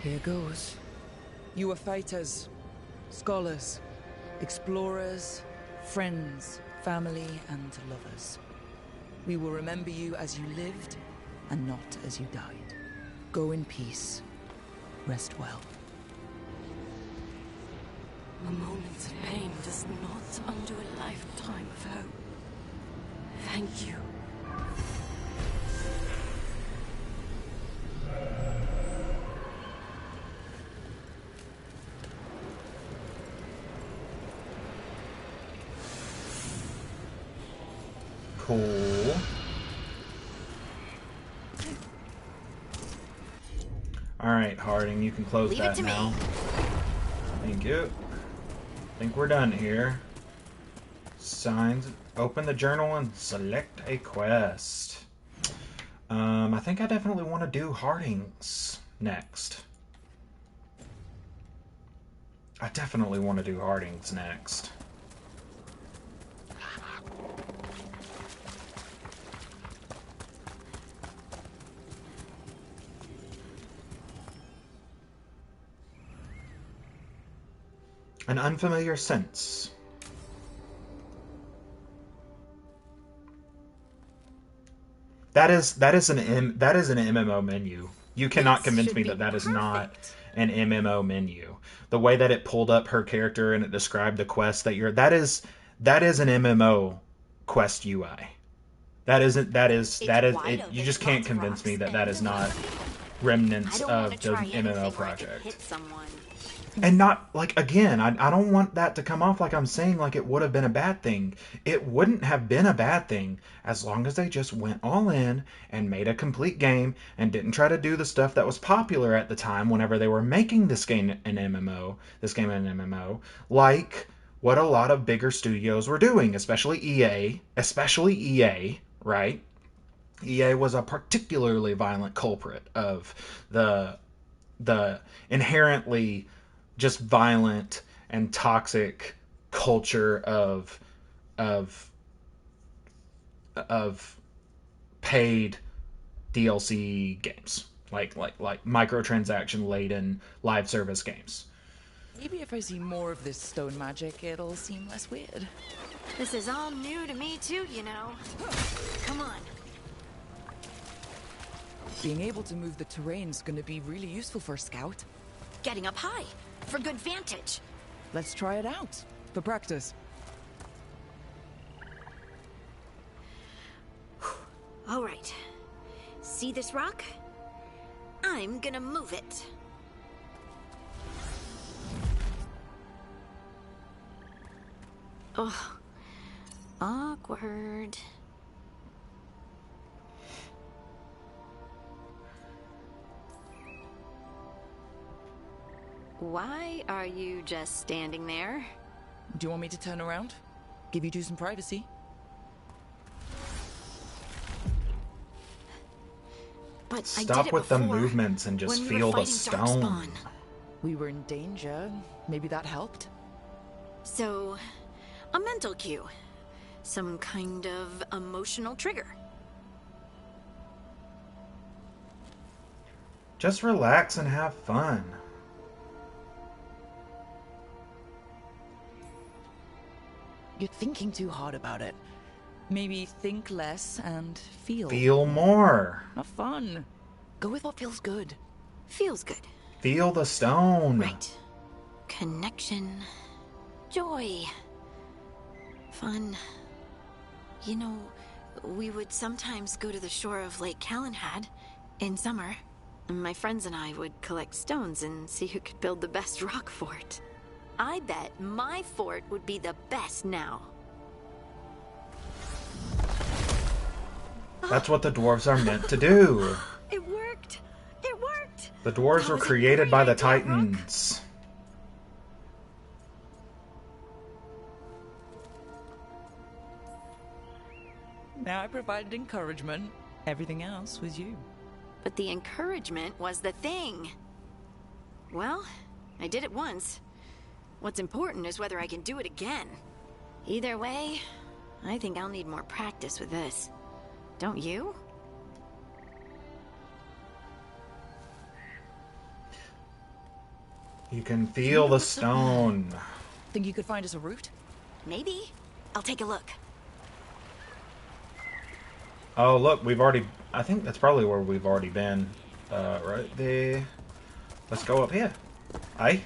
Here goes. You are fighters, scholars, explorers, Friends, family, and lovers. We will remember you as you lived, and not as you died. Go in peace. Rest well. A moment's pain does not undo a lifetime of hope. Thank you. Cool. Alright, Harding, you can close Leave that it to now. me. Thank you. I think we're done here. Signs. Open the journal and select a quest. I think I definitely want to do Harding's next. I definitely want to do Harding's next. An unfamiliar sense. That is an MMO menu. You cannot convince me that that is not an MMO menu. The way that it pulled up her character and it described the quest that you're that is an MMO quest UI. That is it. You just can't convince me that that is not remnants of the MMO project. And not, like, again, I don't want that to come off like I'm saying like it would have been a bad thing. It wouldn't have been a bad thing as long as they just went all in and made a complete game and didn't try to do the stuff that was popular at the time whenever they were making this game an MMO, like what a lot of bigger studios were doing, especially EA, right? EA was a particularly violent culprit of the inherently just violent and toxic culture of paid DLC games, like microtransaction laden live service games. Maybe if I see more of this stone magic, it'll seem less weird. This is all new to me too, you know. Come on. Being able to move the terrain's gonna be really useful for a scout. Getting up high for good vantage. Let's try it out for practice. All right. See this rock? I'm gonna move it. Oh, awkward. Why are you just standing there? Do you want me to turn around? Give you two some privacy? But stop with the movements and just feel the stone. We were in danger. Maybe that helped. So, a mental cue. Some kind of emotional trigger. Just relax and have fun. You're thinking too hard about it. Maybe think less and feel. Feel more. Not fun. Go with what feels good. Feels good. Feel the stone. Right. Connection. Joy. Fun. You know, we would sometimes go to the shore of Lake Calenhad in summer. My friends and I would collect stones and see who could build the best rock fort. I bet my fort would be the best now. That's what the dwarves are meant to do. It worked! It worked! The dwarves were created by the Titans. Now I provided encouragement. Everything else was you. But the encouragement was the thing. Well, I did it once. What's important is whether I can do it again. Either way, I think I'll need more practice with this. Don't you? You can feel the stone. Think you could find us a route? Maybe. I'll take a look. Oh, look, we've already... I think that's probably where we've already been. Right there. Let's go up here. Aye?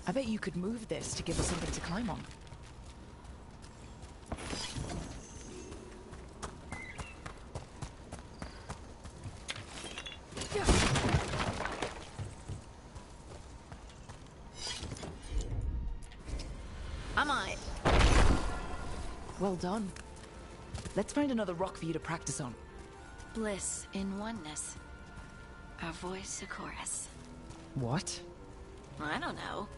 I bet you could move this to give us something to climb on. I'm on it. Well done. Let's find another rock for you to practice on. Bliss in oneness. A voice, a chorus. What? I don't know.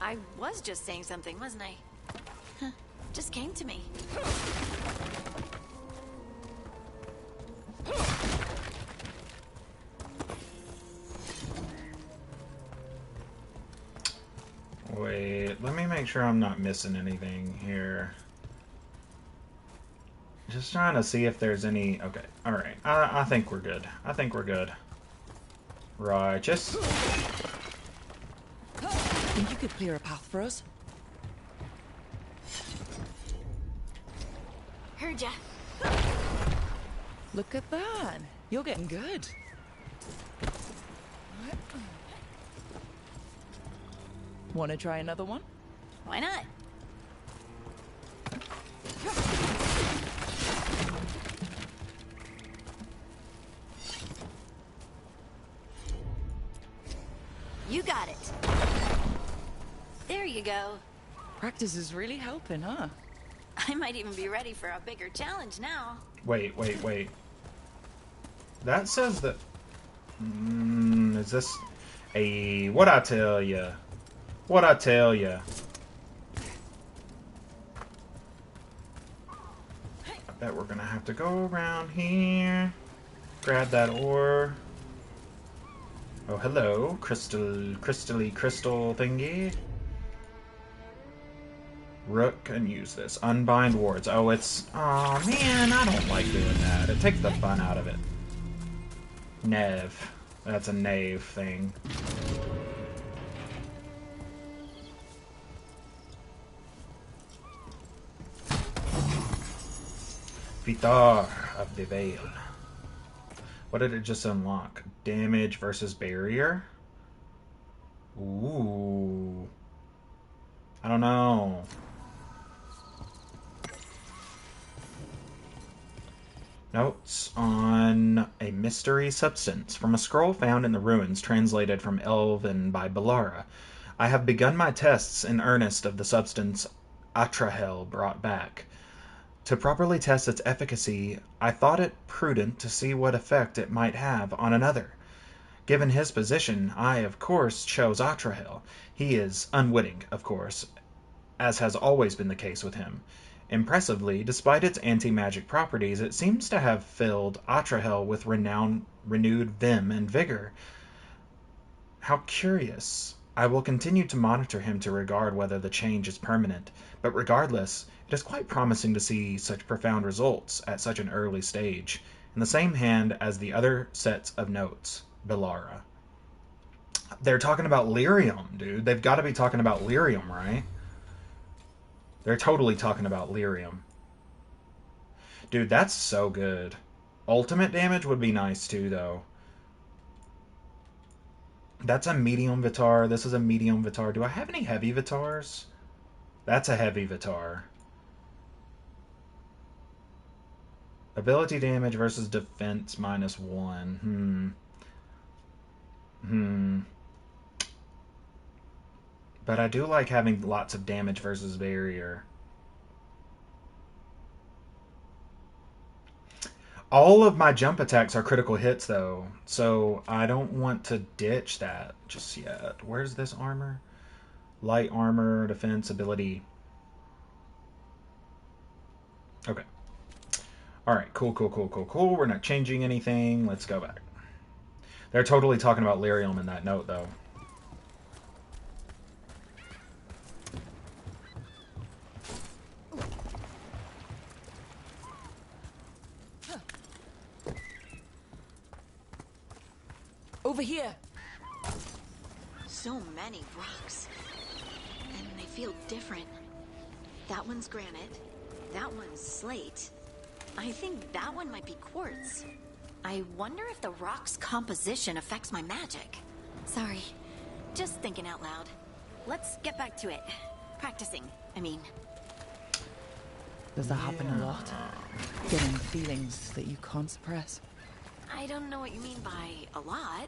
I was just saying something, wasn't I? Huh. Just came to me. Wait, let me make sure I'm not missing anything here. Just trying to see if there's any... Okay, alright. I think we're good. I think we're good. Righteous. Think you could clear a path for us? Heard ya. Look at that. You're getting good. Want to try another one? Why not? You got it. There you go. Practice is really helping, huh? I might even be ready for a bigger challenge now. Wait. That says that... is this... What I tell ya? What I tell ya? I bet we're gonna have to go around here. Grab that ore. Oh, hello. Crystally crystal thingy. Rook and use this. Unbind wards. Oh, it's... Aw, man, I don't like doing that. It takes the fun out of it. Nev. That's a knave thing. Vitar of the Veil. What did it just unlock? Damage versus barrier? Ooh. I don't know. Notes on a mystery substance from a scroll found in the ruins translated from Elven by Bellara. I have begun my tests in earnest of the substance Atrahel brought back. To properly test its efficacy, I thought it prudent to see what effect it might have on another. Given his position, I, of course, chose Atrahel. He is unwitting, of course, as has always been the case with him. Impressively, despite its anti-magic properties, it seems to have filled Atrahel with renewed vim and vigor. How curious. I will continue to monitor him to regard whether the change is permanent, but regardless, it is quite promising to see such profound results at such an early stage, in the same hand as the other sets of notes, Bellara. They're talking about lyrium, dude. They've got to be talking about lyrium, right? They're totally talking about lyrium. Dude, that's so good. Ultimate damage would be nice too, though. That's a medium Vitar. This is a medium Vitar. Do I have any heavy Vitars? That's a heavy Vitar. Ability damage versus defense -1. But I do like having lots of damage versus barrier. All of my jump attacks are critical hits, though, so I don't want to ditch that just yet. Where's this armor? Light armor, defense, ability. Okay. Alright, cool. We're not changing anything. Let's go back. They're totally talking about lyrium in that note, though. Over here. So many rocks. And they feel different. That one's granite. That one's slate. I think that one might be quartz. I wonder if the rock's composition affects my magic. Sorry, just thinking out loud. Let's get back to it. Practicing, I mean. Does that happen a lot? Getting feelings that you can't suppress? I don't know what you mean by a lot.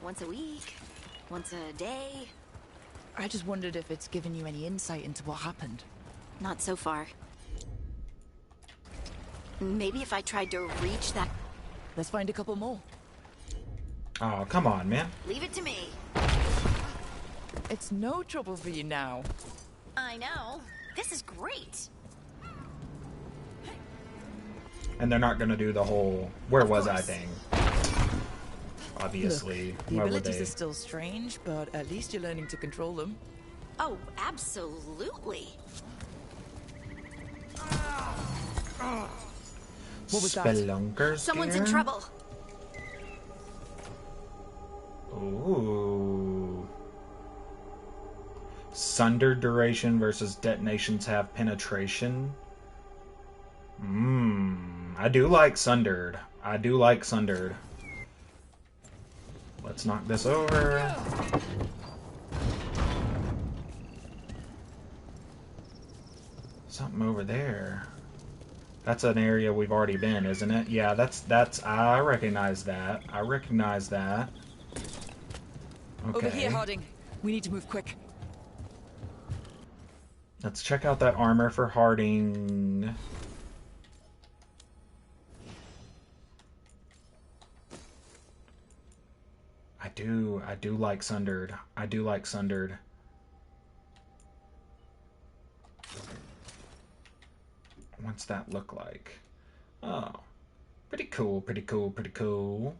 Once a week, once a day. I just wondered if it's given you any insight into what happened. Not so far. Maybe if I tried to reach that... Let's find a couple more. Oh, come on, man. Leave it to me. It's no trouble for you now. I know. This is great. And they're not gonna do the whole "where was I" thing. Obviously. Look, the abilities are still strange, but at least you're learning to control them. Oh, absolutely. What was that? Spelunkers Someone's gear? in trouble. Ooh. Sundered duration versus detonations have penetration. I do like Sundered. I do like Sundered. Let's knock this over. Something over there. That's an area we've already been, isn't it? Yeah, that's I recognize that. I recognize that. Okay. Over here, Harding. We need to move quick. Let's check out that armor for Harding. I do like Sundered. I do like Sundered. What's that look like? Oh. Pretty cool, pretty cool, pretty cool.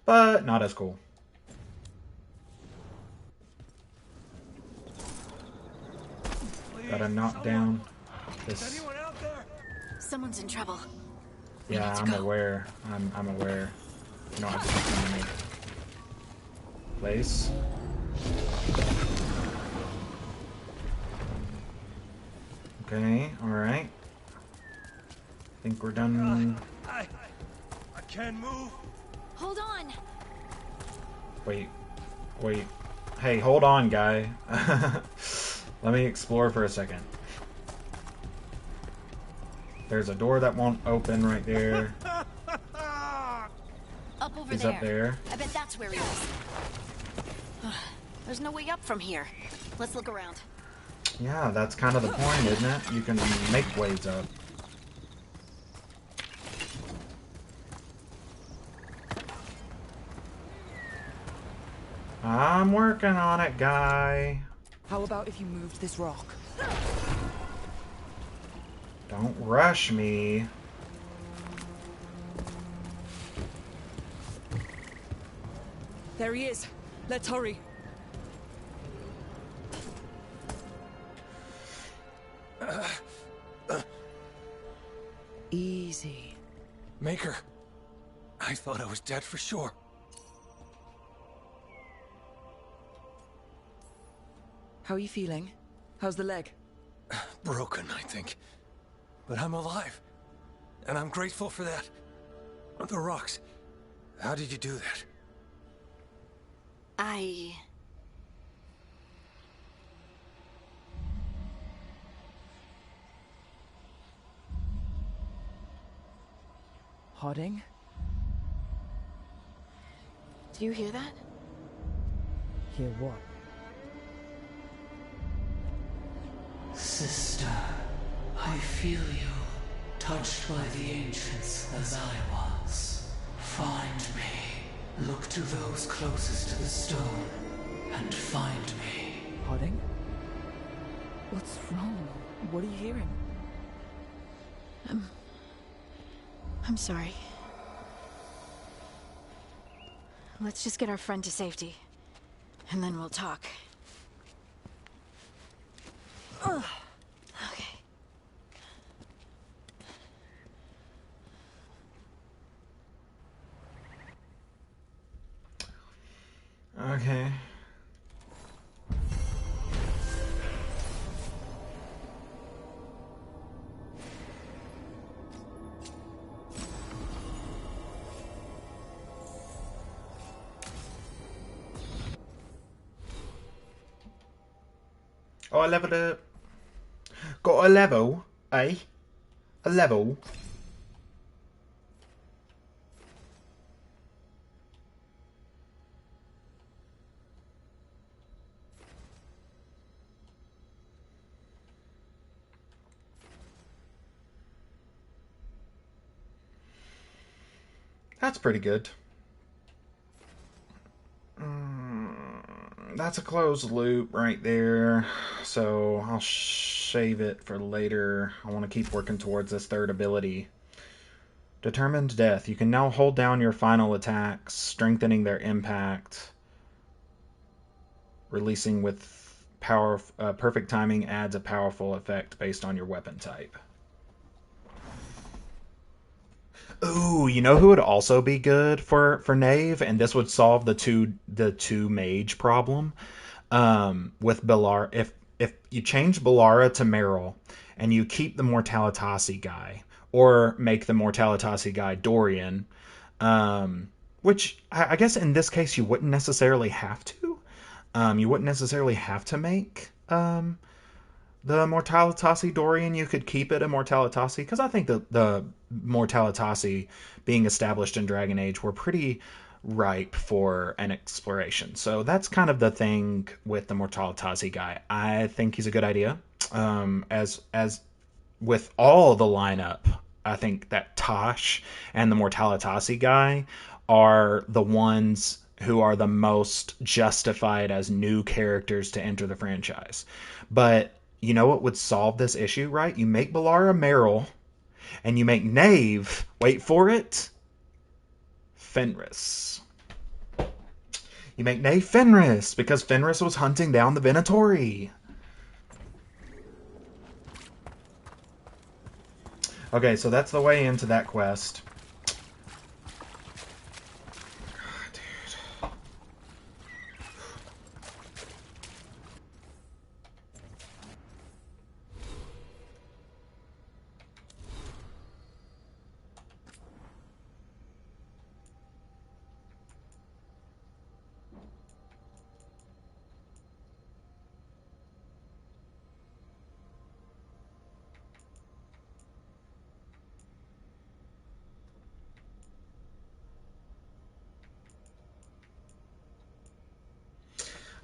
But not as cool. Gotta knock down this. Someone's in trouble. Yeah, I'm aware. I'm aware. You know, I've seen me. Place. Okay, alright. Think we're done. I can't move. Hold on. Wait. Hey, hold on, guy. Let me explore for a second. There's a door that won't open right there. Up over He's there. up there. I bet that's where he is. There's no way up from here. Let's look around. Yeah, that's kind of the point, isn't it? You can make ways up. I'm working on it, guy. How about if you moved this rock? Don't rush me. There he is. Let's hurry. Easy. Maker, I thought I was dead for sure. How are you feeling? How's the leg? Broken, I think. But I'm alive. And I'm grateful for that. The rocks. How did you do that? Harding? Do you hear that? Hear what? Sister, I feel you, touched by the ancients as I was. Find me. Look to those closest to the stone, and find me. Harding? What's wrong? What are you hearing? I'm sorry. Let's just get our friend to safety, and then we'll talk. Okay. Okay. Oh, I leveled up. Got a level, eh? A level. That's pretty good. That's a closed loop right there. So I'll save it for later. I want to keep working towards this third ability. Determined Death. You can now hold down your final attacks, strengthening their impact. Releasing with power. Perfect timing adds a powerful effect based on your weapon type. Ooh, you know who would also be good for Knave, and this would solve the two mage problem. With Bellara, if you change Bellara to Meryl, and you keep the Mortalitasi guy, or make the Mortalitasi guy Dorian, which I guess in this case you wouldn't necessarily have to. You wouldn't necessarily have to make the Mortalitasi Dorian. You could keep it a Mortalitasi, because I think the Mortalitasi being established in Dragon Age were pretty ripe for an exploration. So that's kind of the thing with the Mortalitasi guy. I think he's a good idea. As with all the lineup, I think that Tosh and the Mortalitasi guy are the ones who are the most justified as new characters to enter the franchise. But you know what would solve this issue, right? You make Bellara Meryl, and you make Knave, wait for it, Fenris. You make Knave Fenris, because Fenris was hunting down the Venatori. Okay, so that's the way into that quest.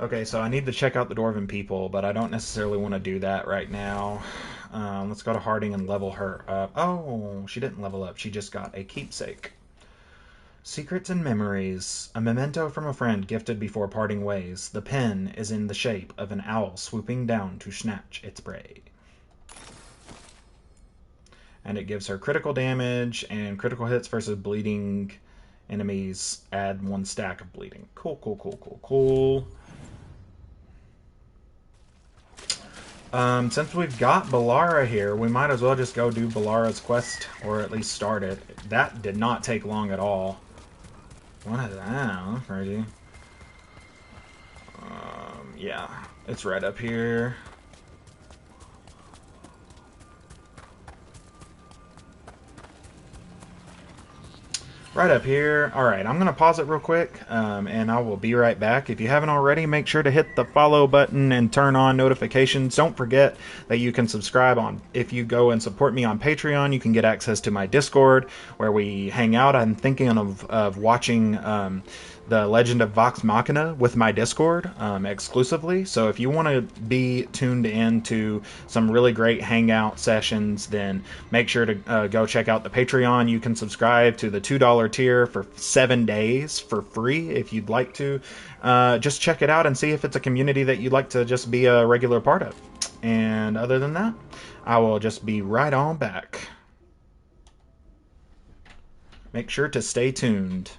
Okay, so I need to check out the Dwarven people, but I don't necessarily want to do that right now. Let's go to Harding and level her up. Oh, she didn't level up. She just got a keepsake. Secrets and Memories. A memento from a friend gifted before parting ways. The pen is in the shape of an owl swooping down to snatch its prey. And it gives her critical damage, and critical hits versus bleeding enemies add 1 stack of bleeding. Cool, cool, cool, cool, cool. Since we've got Bellara here, we might as well just go do Bellara's quest, or at least start it. That did not take long at all. What is that? That's crazy. Yeah, it's right up here. Right up here. Alright, I'm going to pause it real quick, and I will be right back. If you haven't already, make sure to hit the follow button and turn on notifications. Don't forget that you can subscribe on. If you go and support me on Patreon, you can get access to my Discord, where we hang out. I'm thinking of watching the Legend of Vox Machina with my Discord exclusively. So if you want to be tuned in to some really great hangout sessions, then make sure to go check out the Patreon. You can subscribe to the $2 tier for 7 days for free if you'd like to. Just check it out and see if it's a community that you'd like to just be a regular part of. And other than that, I will just be right on back. Make sure to stay tuned.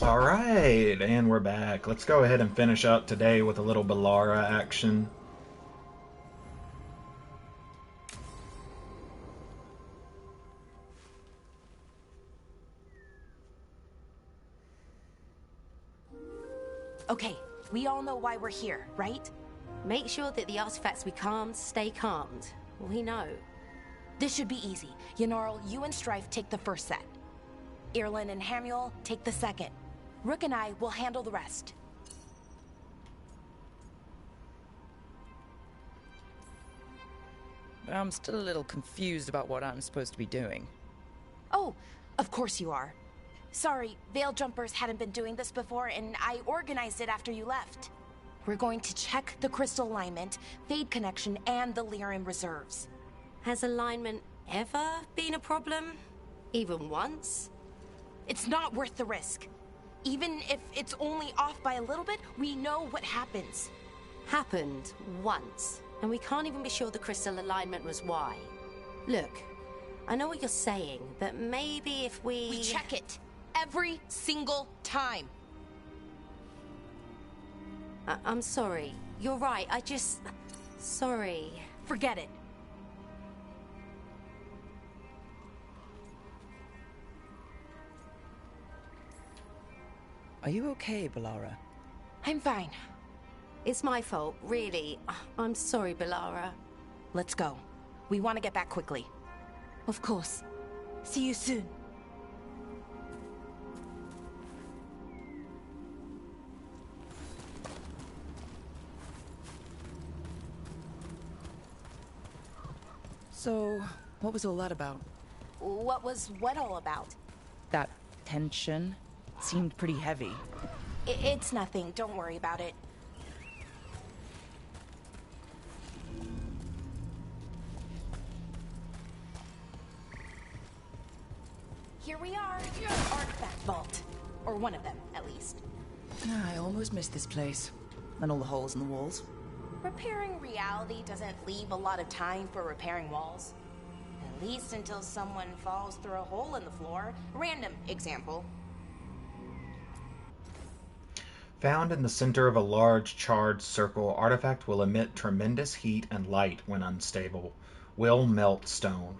Alright, and we're back. Let's go ahead and finish up today with a little Belarra action. Okay, we all know why we're here, right? Make sure that the artifacts we calmed stay calmed. We know. This should be easy. Yanarl, you and Strife take the first set. Irlin and Hamuel take the second. Rook and I will handle the rest. I'm still a little confused about what I'm supposed to be doing. Oh, of course you are. Sorry, Veil Jumpers hadn't been doing this before, and I organized it after you left. We're going to check the crystal alignment, Fade connection, and the Lyran reserves. Has alignment ever been a problem? Even once? It's not worth the risk. Even if it's only off by a little bit, we know what happens. Happened once, and we can't even be sure the crystal alignment was why. Look, I know what you're saying, but maybe if we... We check it. Every single time. I'm sorry. You're right, I just... Sorry. Forget it. Are you okay, Bellara? I'm fine. It's my fault, really. I'm sorry, Belarra. Let's go. We want to get back quickly. Of course. See you soon. So, what was all that about? What was what all about? That tension seemed pretty heavy. It's nothing. Don't worry about it. Here we are. Artifact vault. Or one of them, at least. I almost missed this place. And all the holes in the walls. Repairing reality doesn't leave a lot of time for repairing walls. At least until someone falls through a hole in the floor. Random example. Found in the center of a large charred circle, artifact will emit tremendous heat and light when unstable. Will melt stone.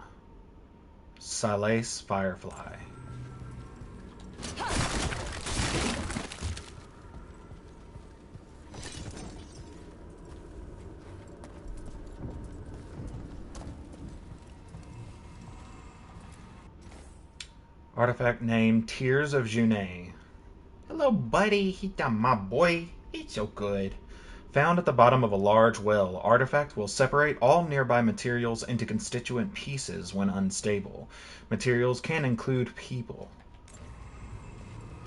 Silace Firefly. Artifact name Tears of Junet. Hello, buddy. He done my boy. He's so good. Found at the bottom of a large well, artifact will separate all nearby materials into constituent pieces when unstable. Materials can include people.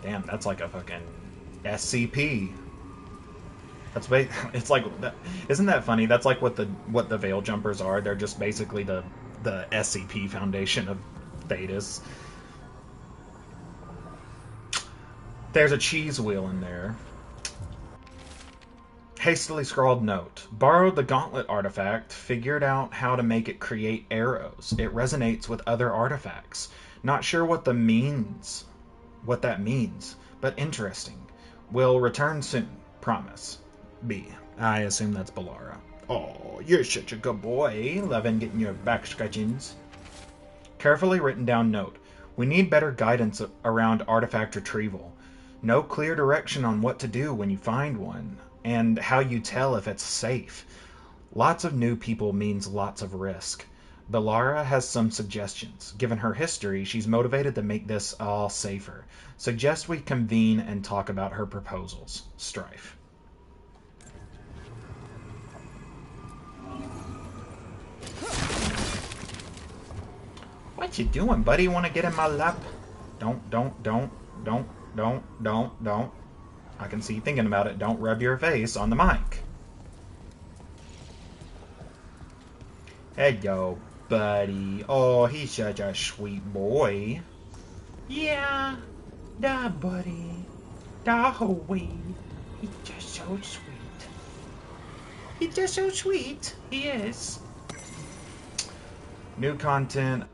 Damn, that's like a fucking SCP. That's it's like, isn't that funny? That's like what the Veil Jumpers are. They're just basically the SCP Foundation of Thedas. There's a cheese wheel in there. Hastily scrawled note. Borrowed the gauntlet artifact, figured out how to make it create arrows. It resonates with other artifacts. Not sure what that means, but interesting. Will return soon. Promise. B. I assume that's Bellara. Oh, you're such a good boy. Loving getting your back scratchings. Carefully written down note. We need better guidance around artifact retrieval. No clear direction on what to do when you find one, and how you tell if it's safe. Lots of new people means lots of risk. Bellara has some suggestions. Given her history, she's motivated to make this all safer. Suggest we convene and talk about her proposals. Strife. What you doing, buddy? Want to get in my lap? Don't. I can see you thinking about it. Don't rub your face on the mic. Hello, buddy. Oh, he's such a sweet boy. Yeah, that buddy. That Hoey. He's just so sweet. He's just so sweet. He is. New content.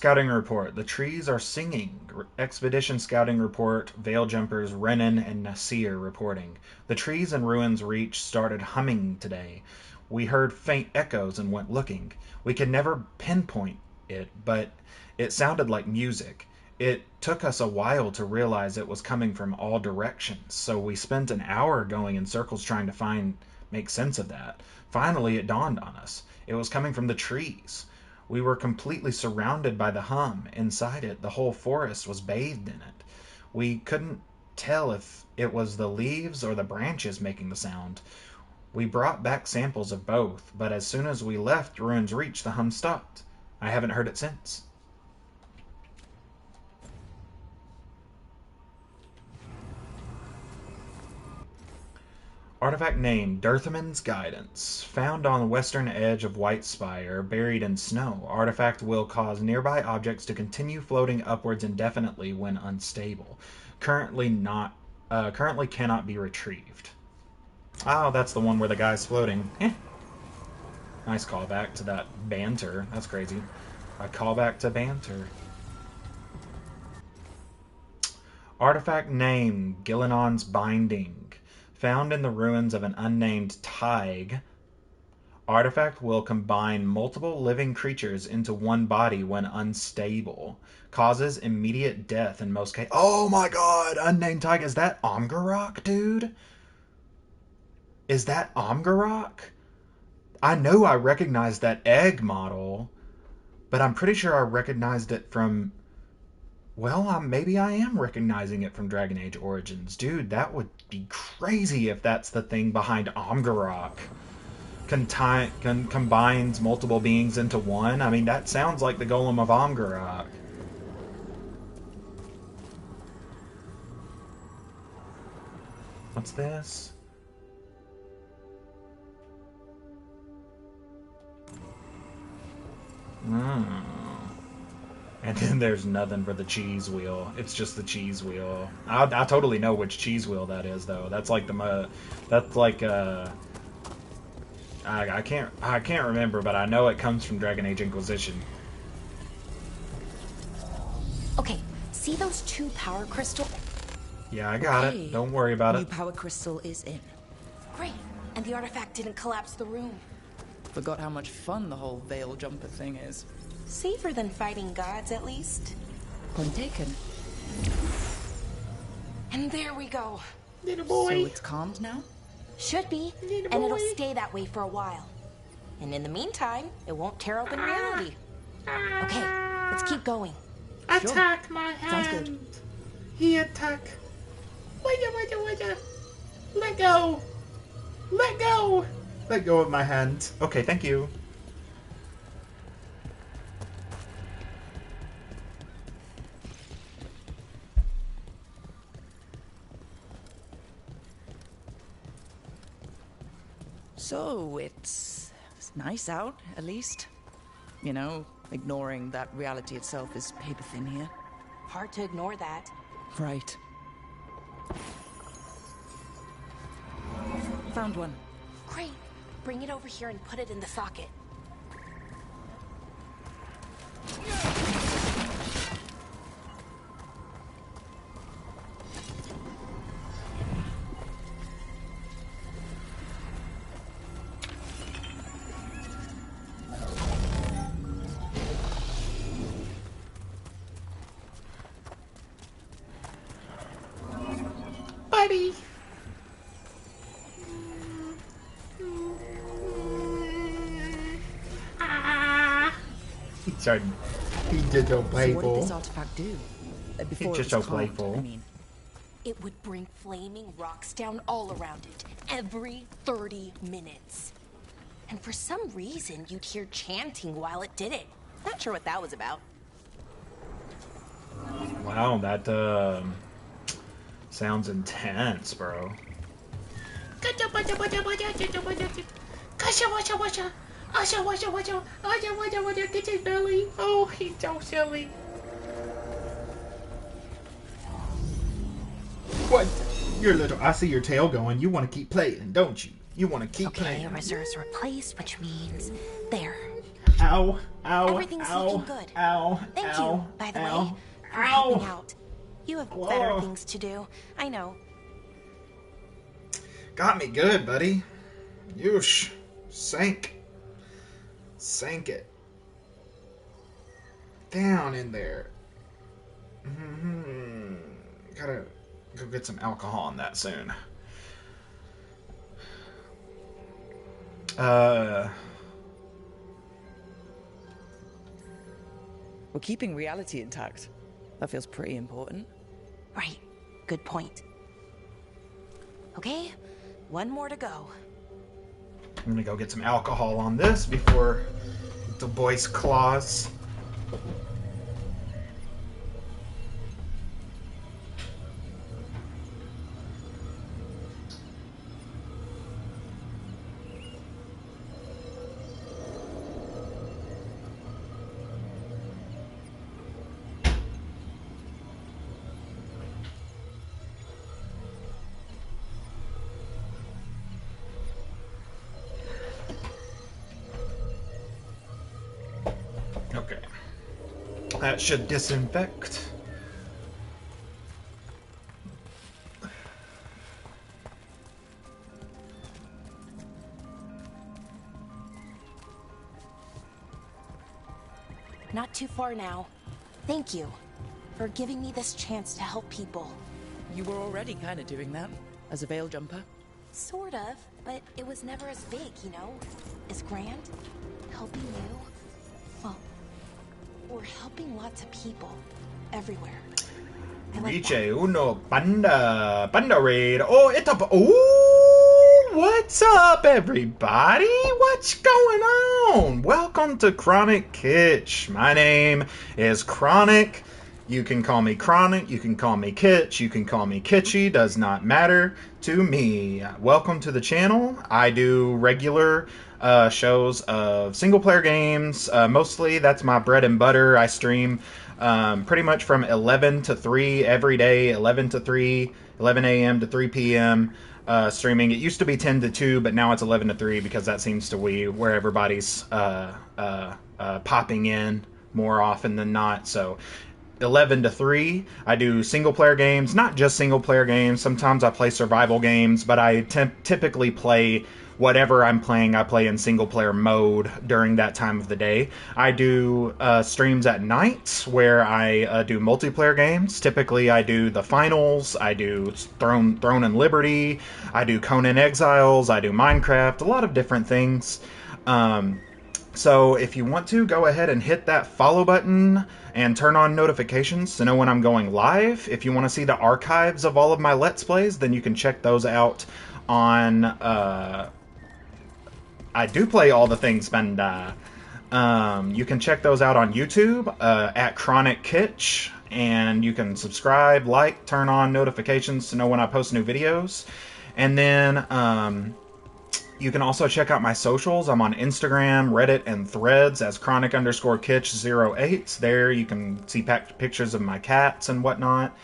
Scouting report. The trees are singing. Expedition scouting report. Veil jumpers Renan and Nasir reporting. The trees and ruins reach started humming today. We heard faint echoes and went looking. We could never pinpoint it, but it sounded like music. It took us a while to realize it was coming from all directions, so we spent an hour going in circles trying to make sense of that. Finally, it dawned on us. It was coming from the trees. We were completely surrounded by the hum. Inside it, the whole forest was bathed in it. We couldn't tell if it was the leaves or the branches making the sound. We brought back samples of both, but as soon as we left Ruins Reach, the hum stopped. I haven't heard it since. Artifact name, Dirthaman's Guidance. Found on the western edge of White Spire, buried in snow. Artifact will cause nearby objects to continue floating upwards indefinitely when unstable. Currently cannot be retrieved. Oh, that's the one where the guy's floating. Nice callback to that banter. That's crazy. A callback to banter. Artifact name, Gillenon's Binding. Found in the ruins of an unnamed Tig. Artifact will combine multiple living creatures into one body when unstable. Causes immediate death in most cases. Oh my god! Unnamed Tig. Is that Omgarok, dude? Is that Omgarok? I know I recognized that egg model, but I'm pretty sure I recognized it from... Well, maybe I am recognizing it from Dragon Age Origins. Dude, that would be crazy if that's the thing behind Omgarok. Combines multiple beings into one. I mean, that sounds like the Golem of Omgarok. What's this? And then there's nothing for the cheese wheel. It's just the cheese wheel. I totally know which cheese wheel that is, though. That's like that's like I can't remember, but I know it comes from Dragon Age Inquisition. Okay, see those 2 power crystals? Yeah, I got it. Don't worry about New it. power crystal is in. Great, and the artifact didn't collapse the room. Forgot how much fun the whole veil jumper thing is. Safer than fighting gods, at least. Point taken. And there we go. Little boy. So it's calmed now? Should be, and it'll stay that way for a while. And in the meantime, it won't tear open reality. Okay, let's keep going. Attack my hand. Sounds good. He attack. Wait. Let go. Let go. Let go of my hand. Okay, thank you. So, it's nice out, at least. You know, ignoring that reality itself is paper thin here. Hard to ignore that. Right. Found one. Great. Bring it over here and put it in the socket. Buddy. He did so playful. So what did this artifact do? Before He's just it was so calmed, playful. I mean. It would bring flaming rocks down all around it, every 30 minutes. And for some reason, you'd hear chanting while it did it. Not sure what that was about. Wow, that sounds intense, bro. Get his belly. Oh, he's so silly. What? You're little. I see your tail going. You want to keep playing, don't you? You want to keep playing. Reserves replaced, which means there. Ow. Ow. Everything's Ow. looking good. Ow. Thank Ow. you, by the Ow. way, for Ow. helping out. You have Whoa. better things to do. I know. Got me good, buddy. Yoosh. Sank it. Down in there. Gotta go get some alcohol on that soon. We're keeping reality intact. That feels pretty important. Right. Good point. Okay, one more to go. I'm gonna go get some alcohol on this before the boy's claws. Okay. That should disinfect. Not too far now. Thank you for giving me this chance to help people. You were already kind of doing that as a veil jumper. Sort of, but it was never as big, you know? As grand. Helping you. Well, we're helping lots of people. Everywhere. I like Riche that. uno panda raid. Oh, it's up. Ooh, what's up, everybody? What's going on? Welcome to Chronic Kitsch. My name is Chronic. You can call me Chronic. You can call me Kitsch. You can call me Kitschy. Does not matter to me. Welcome to the channel. I do regular shows of single player games. Mostly that's my bread and butter. I stream pretty much from 11 to 3 every day, 11 to 3, 11 a.m. to 3 p.m. Streaming. It used to be 10 to 2, but now it's 11 to 3 because that seems to be where everybody's popping in more often than not. So 11 to 3, I do single player games, not just single player games. Sometimes I play survival games, but I typically play whatever I'm playing, I play in single player mode during that time of the day. I do streams at night where I do multiplayer games. Typically I do the finals, I do Throne and Liberty, I do Conan Exiles, I do Minecraft, a lot of different things. So if you want to, go ahead and hit that follow button and turn on notifications to know when I'm going live. If you want to see the archives of all of my Let's Plays, then you can check those out on... I do play all the things, Banda. You can check those out on YouTube at Chronic Kitsch, and you can subscribe, like, turn on notifications to know when I post new videos. And then you can also check out my socials. I'm on Instagram, Reddit, and Threads as Chronic_Kitsch08. There you can see pictures of my cats and whatnot.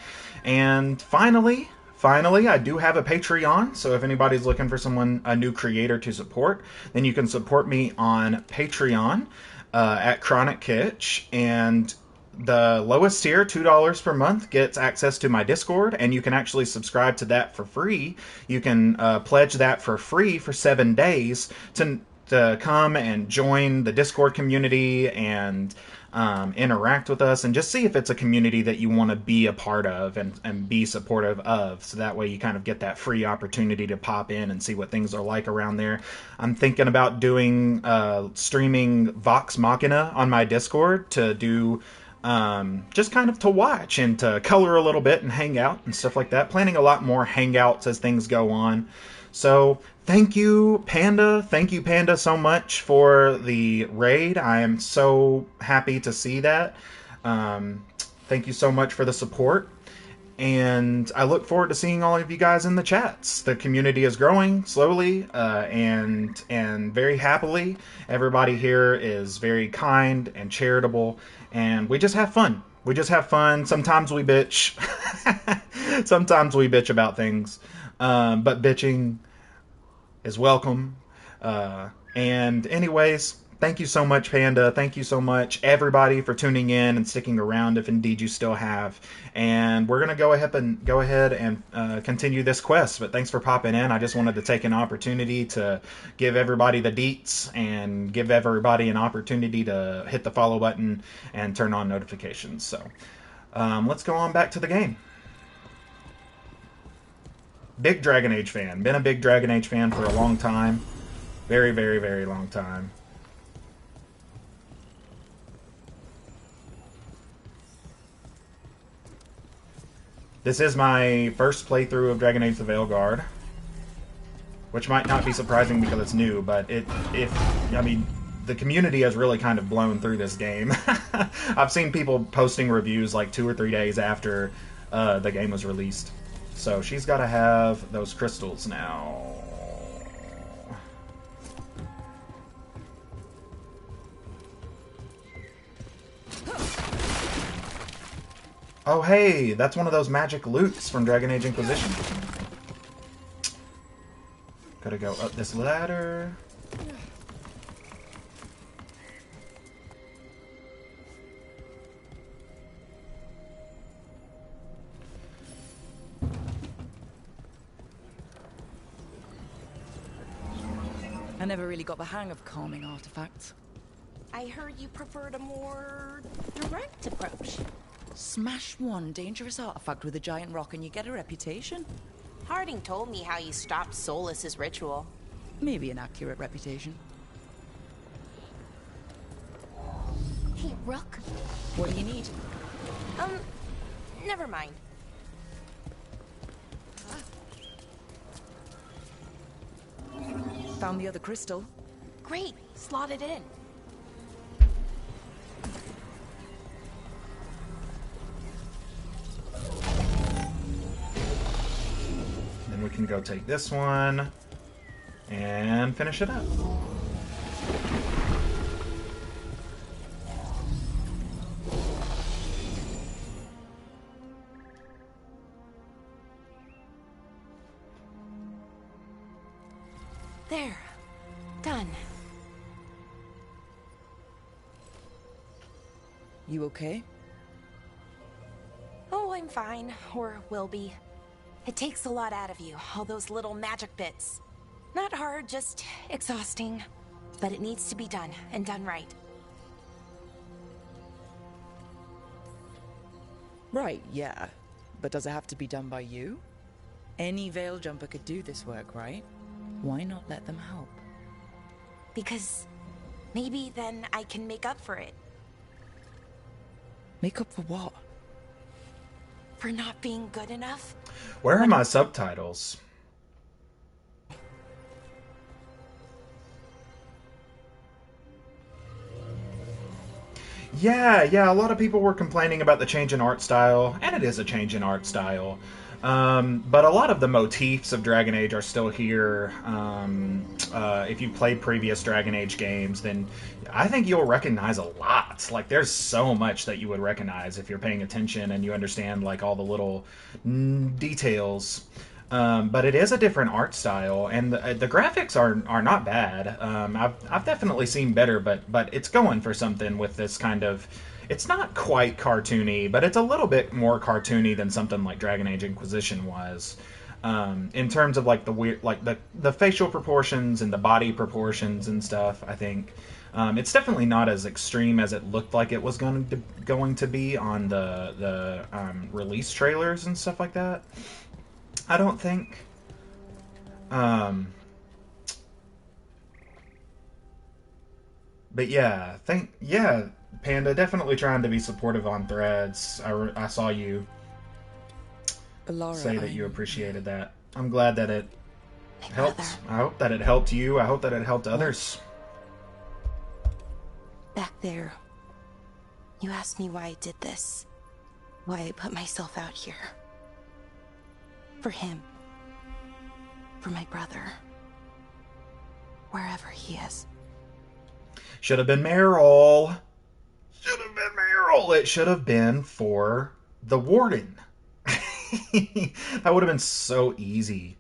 And finally, I do have a Patreon, so if anybody's looking for a new creator to support, then you can support me on Patreon at Chronic Kitsch, and the lowest tier, $2 per month, gets access to my Discord, and you can actually subscribe to that for free. You can pledge that for free for 7 days to come and join the Discord community and interact with us and just see if it's a community that you want to be a part of and be supportive of. So that way you kind of get that free opportunity to pop in and see what things are like around there. I'm thinking about doing streaming Vox Machina on my Discord to do just kind of to watch and to color a little bit and hang out and stuff like that. Planning a lot more hangouts as things go on. So thank you, Panda. Thank you, Panda, so much for the raid. I am so happy to see that. Thank you so much for the support. And I look forward to seeing all of you guys in the chats. The community is growing slowly and very happily. Everybody here is very kind and charitable, and we just have fun. We just have fun. Sometimes we bitch. Sometimes we bitch about things. But bitching is welcome. And anyways, Thank you so much, Panda. Thank you so much, everybody, for tuning in and sticking around, if indeed you still have. And we're gonna go ahead and continue this quest. But thanks for popping in. I just wanted to take an opportunity to give everybody the deets and give everybody an opportunity to hit the follow button and turn on notifications. So let's go on back to the game. Big Dragon Age fan. Been a big Dragon Age fan for a long time. Very, very, very long time. This is my first playthrough of Dragon Age the Veilguard, which might not be surprising because it's new, but I mean, the community has really kind of blown through this game. I've seen people posting reviews like 2 or 3 days after the game was released. So she's got to have those crystals now. Oh hey, that's one of those magic loots from Dragon Age Inquisition. Gotta go up this ladder. I never really got the hang of calming artifacts. I heard you preferred a more direct approach. Smash one dangerous artifact with a giant rock and you get a reputation. Harding told me how you stopped Solas's ritual. Maybe an accurate reputation. Hey, Rook. What do you need? Never mind. Found the other crystal. Great, slot it in. Then we can go take this one and finish it up. There. Done. You okay? Oh, I'm fine. Or will be. It takes a lot out of you, all those little magic bits. Not hard, just exhausting. But it needs to be done, and done right. Right, yeah. But does it have to be done by you? Any Veil Jumper could do this work, right? Why not let them help? Because maybe then I can make up for it. Make up for what? For not being good enough? Where are my subtitles? Yeah, a lot of people were complaining about the change in art style, and it is a change in art style. But a lot of the motifs of Dragon Age are still here. If you've played previous Dragon Age games, then I think you'll recognize a lot. Like, there's so much that you would recognize if you're paying attention and you understand, like, all the little details. But it is a different art style, and the graphics are not bad. I've definitely seen better, but it's going for something with this kind of... It's not quite cartoony, but it's a little bit more cartoony than something like Dragon Age Inquisition was. In terms of like the weird, like the facial proportions and the body proportions and stuff, I think it's definitely not as extreme as it looked like it was going to be on the release trailers and stuff like that. I don't think. But yeah, Panda, definitely trying to be supportive on threads. I saw you Bellara, say that you appreciated that. I'm glad that it helped. I hope that it helped you. I hope that it helped others. Back there, you asked me why I did this. Why I put myself out here. For him. For my brother. Wherever he is. Should have been Meryl. Should have been Meryl. It should have been for the Warden. That would have been so easy.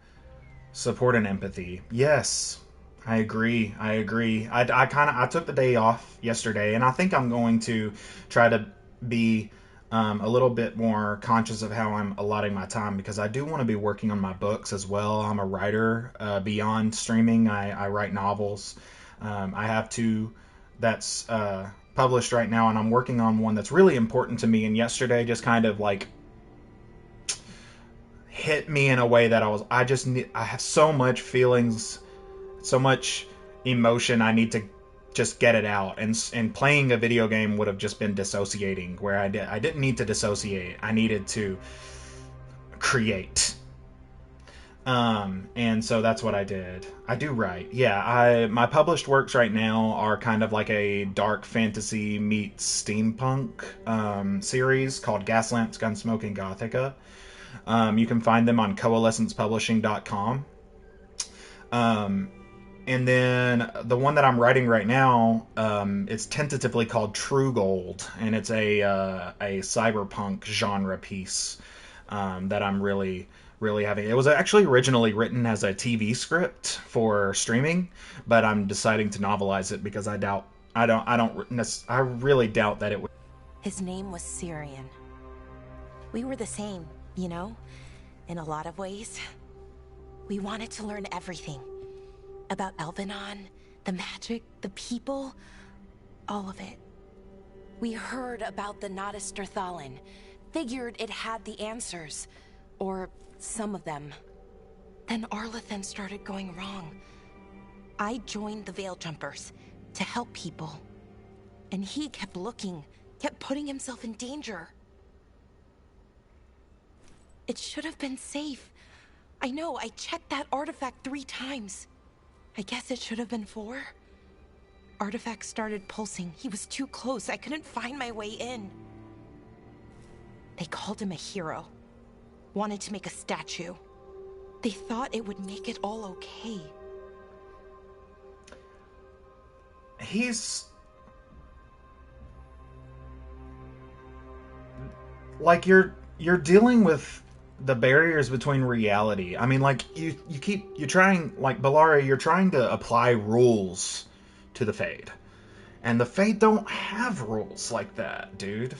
Support and empathy. Yes. I agree. I agree. I took the day off yesterday, and I think I'm going to try to be a little bit more conscious of how I'm allotting my time because I do want to be working on my books as well. I'm a writer beyond streaming. I write novels. I have two that's published right now, and I'm working on one that's really important to me. And yesterday just kind of like hit me in a way that I have so much feelings, so much emotion. I need to just get it out, and playing a video game would have just been dissociating. Where I didn't need to dissociate. I needed to create. And so that's what I did. I do write. Yeah, my published works right now are kind of like a dark fantasy meets steampunk series called Gaslamps, Gunsmoke, and Gothica. You can find them on coalescencepublishing.com. And then the one that I'm writing right now, it's tentatively called True Gold, and it's a cyberpunk genre piece that I'm really having. It was actually originally written as a TV script for streaming, but I'm deciding to novelize it because I really doubt that it would. His name was Syrian. We were the same, you know, in a lot of ways. We wanted to learn everything. About Elvenon, the magic, the people, all of it. We heard about the Nodistrathalin, figured it had the answers, or some of them. Then Arlathan started going wrong. I joined the Veil Jumpers to help people. And he kept looking, kept putting himself in danger. It should have been safe. I know, I checked that artifact 3 times. I guess it should have been 4. Artifact started pulsing. He was too close. I couldn't find my way in. They called him a hero. Wanted to make a statue. They thought it would make it all okay. He's like you're dealing with the barriers between reality. I mean, like you're trying, like Bellara, you're trying to apply rules to the Fade, and the Fade don't have rules like that, dude.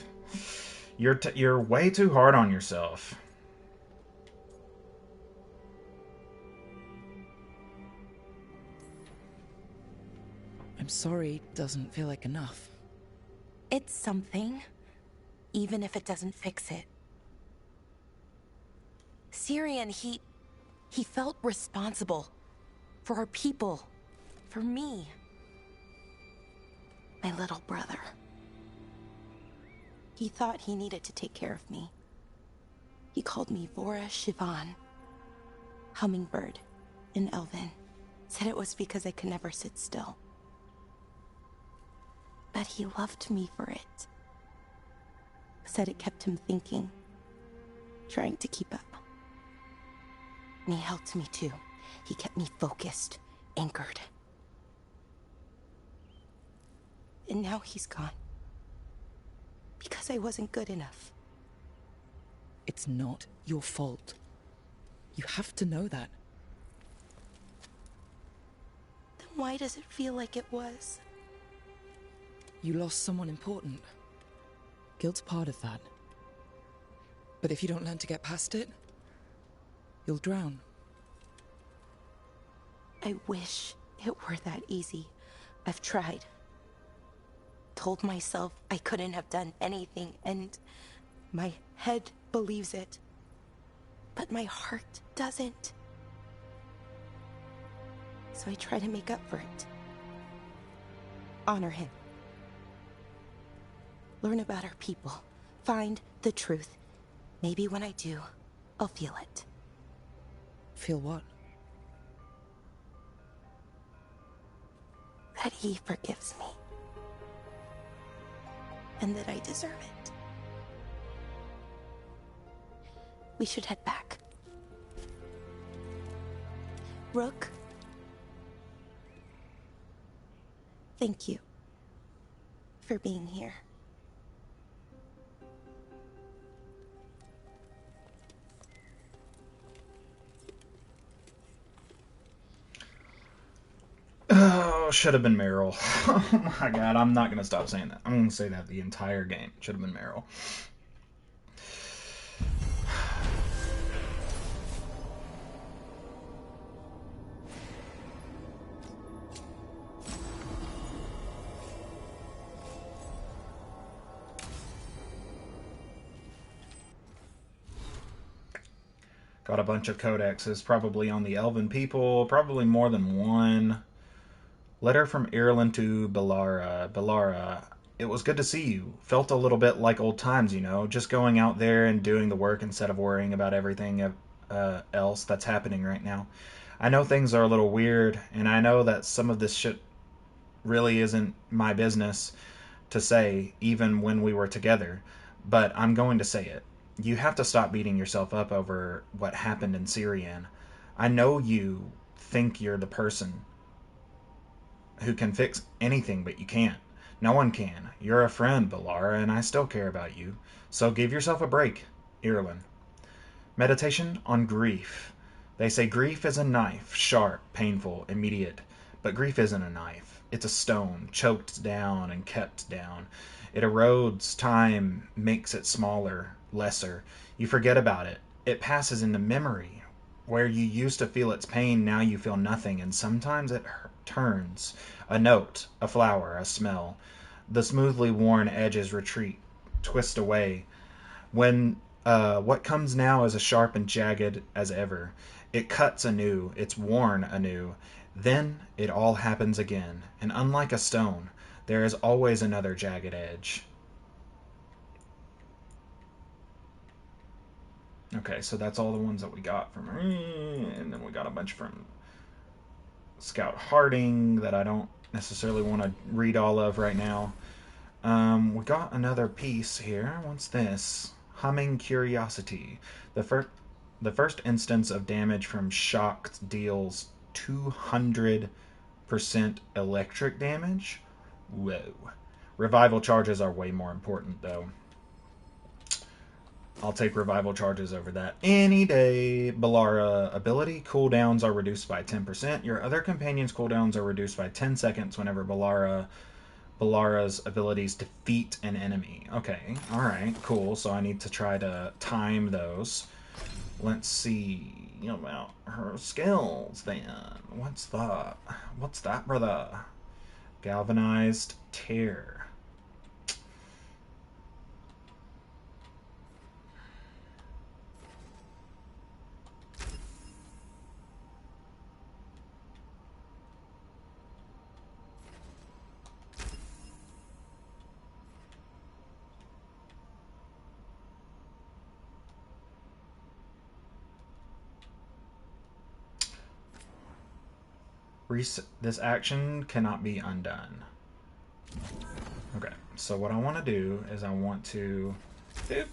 You're way too hard on yourself. I'm sorry, doesn't feel like enough. It's something, even if it doesn't fix it. Syrian, he felt responsible for our people, for me, my little brother. He thought he needed to take care of me. He called me Vora Shivan, Hummingbird in Elven. Said it was because I could never sit still. But he loved me for it. Said it kept him thinking, trying to keep up. And he helped me too. He kept me focused, anchored. And now he's gone. Because I wasn't good enough. It's not your fault. You have to know that. Then why does it feel like it was? You lost someone important. Guilt's part of that. But if you don't learn to get past it, you'll drown. I wish it were that easy. I've tried. Told myself I couldn't have done anything, and my head believes it. But my heart doesn't. So I try to make up for it. Honor him. Learn about our people. Find the truth. Maybe when I do, I'll feel it. Feel what? That he forgives me. And that I deserve it. We should head back. Rook. Thank you for being here. Oh, should have been Meryl. Oh my god, I'm not gonna stop saying that. I'm gonna say that the entire game. Should have been Meryl. Got a bunch of codexes, probably on the Elven people, probably more than one. Letter from Ireland to Bellara. Bellara, it was good to see you. Felt a little bit like old times, you know, just going out there and doing the work instead of worrying about everything else that's happening right now. I know things are a little weird, and I know that some of this shit really isn't my business to say, even when we were together, but I'm going to say it. You have to stop beating yourself up over what happened in Syrian. I know you think you're the person who can fix anything, but you can't. No one can. You're a friend, Bellara, and I still care about you. So give yourself a break, Ireland. Meditation on grief. They say grief is a knife, sharp, painful, immediate. But grief isn't a knife. It's a stone, choked down and kept down. It erodes time, makes it smaller, lesser. You forget about it. It passes into memory. Where you used to feel its pain, now you feel nothing, and sometimes it turns. A note, a flower, a smell. The smoothly worn edges retreat, twist away. When what comes now is as sharp and jagged as ever. It cuts anew, it's worn anew. Then it all happens again, and unlike a stone, there is always another jagged edge. Okay, so that's all the ones that we got from her, and then we got a bunch from Scout Harding that I don't necessarily want to read all of right now. We got another piece here. What's this? Humming Curiosity. The first instance of damage from shocked deals 200% electric damage. Whoa. Revival charges are way more important, though. I'll take revival charges over that any day. Bellara ability cooldowns are reduced by 10%. Your other companions' cooldowns are reduced by 10 seconds whenever Bellara's abilities defeat an enemy. Okay, alright, cool. So I need to try to time those. Let's see about her skills then. What's that? What's that, brother? Galvanized Tear. This action cannot be undone. Okay, so what I want to do is I want to boop,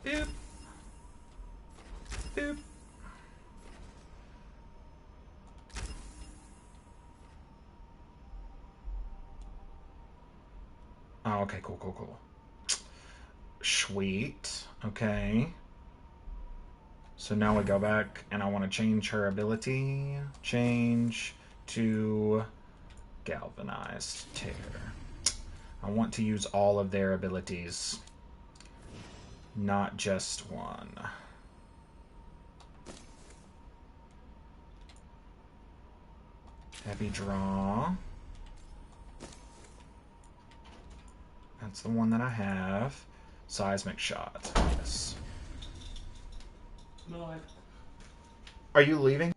boop, boop. Oh, okay, cool. Sweet. Okay. So now we go back, and I want to change her ability. Change to Galvanized Tear. I want to use all of their abilities, not just one. Heavy Draw. That's the one that I have. Seismic Shot. Yes. No, Are you leaving?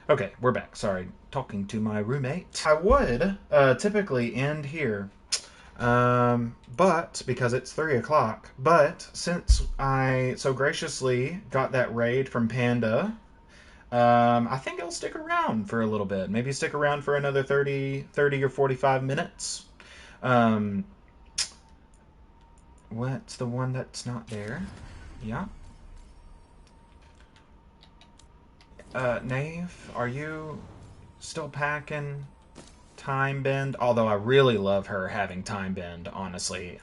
Okay, we're back. Sorry, talking to my roommate. I would typically end here, but because it's 3 o'clock. But since I so graciously got that raid from Panda, I think I'll stick around for a little bit. Maybe stick around for another 30 or 45 minutes. What's the one that's not there? Yeah. Knave, are you still packing Time Bend? Although I really love her having Time Bend, honestly.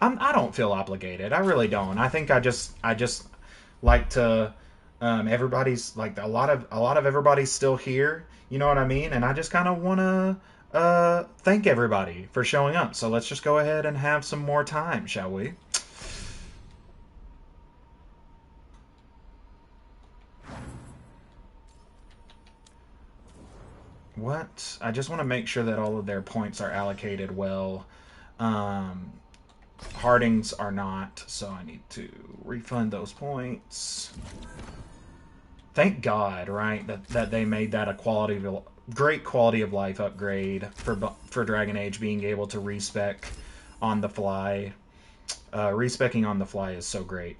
I don't feel obligated. I really don't. I think I just like to. Everybody's like a lot of everybody's still here. You know what I mean? And I just kind of want to thank everybody for showing up. So let's just go ahead and have some more time, shall we? What? I just want to make sure that all of their points are allocated well. Harding's are not, so I need to refund those points. Thank God, right, that they made that a great quality of life upgrade for Dragon Age, being able to respec on the fly. Respecing on the fly is so great.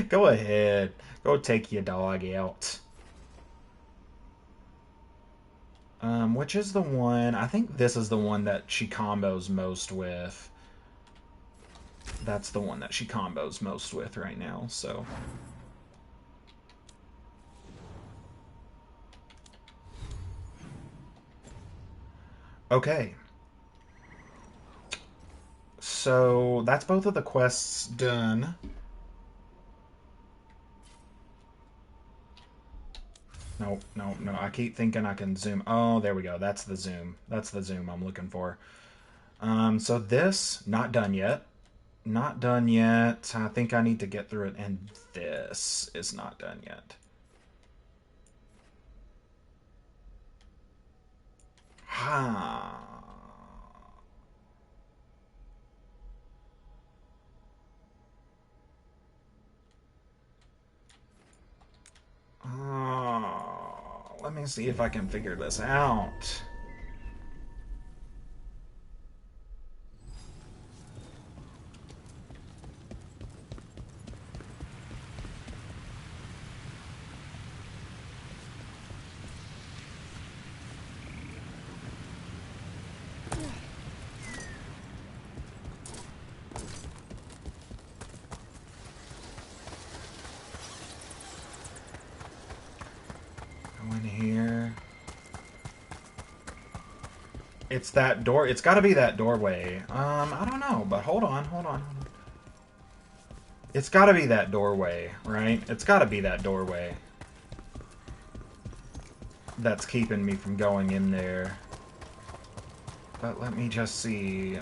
Go ahead. Go take your dog out. Which is the one? I think this is the one that she combos most with. That's the one that she combos most with right now, so. Okay. So, that's both of the quests done. No, no, no. I keep thinking I can zoom. Oh, there we go. That's the zoom. That's the zoom I'm looking for. So this, not done yet. Not done yet. I think I need to get through it. And this is not done yet. Ha. Oh, let me see if I can figure this out. It's that door. It's got to be that doorway. I don't know, but hold on. It's got to be that doorway, right? It's got to be that doorway that's keeping me from going in there. But let me just see.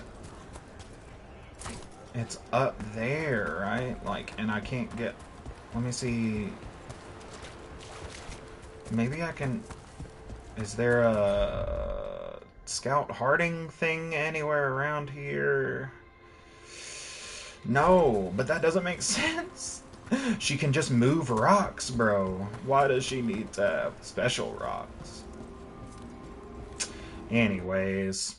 It's up there, right? Like, and I can't get... Let me see. Maybe I can... Is there a... Scout Harding thing anywhere around here? No, but that doesn't make sense. She can just move rocks, bro. Why does she need to have special rocks? Anyways.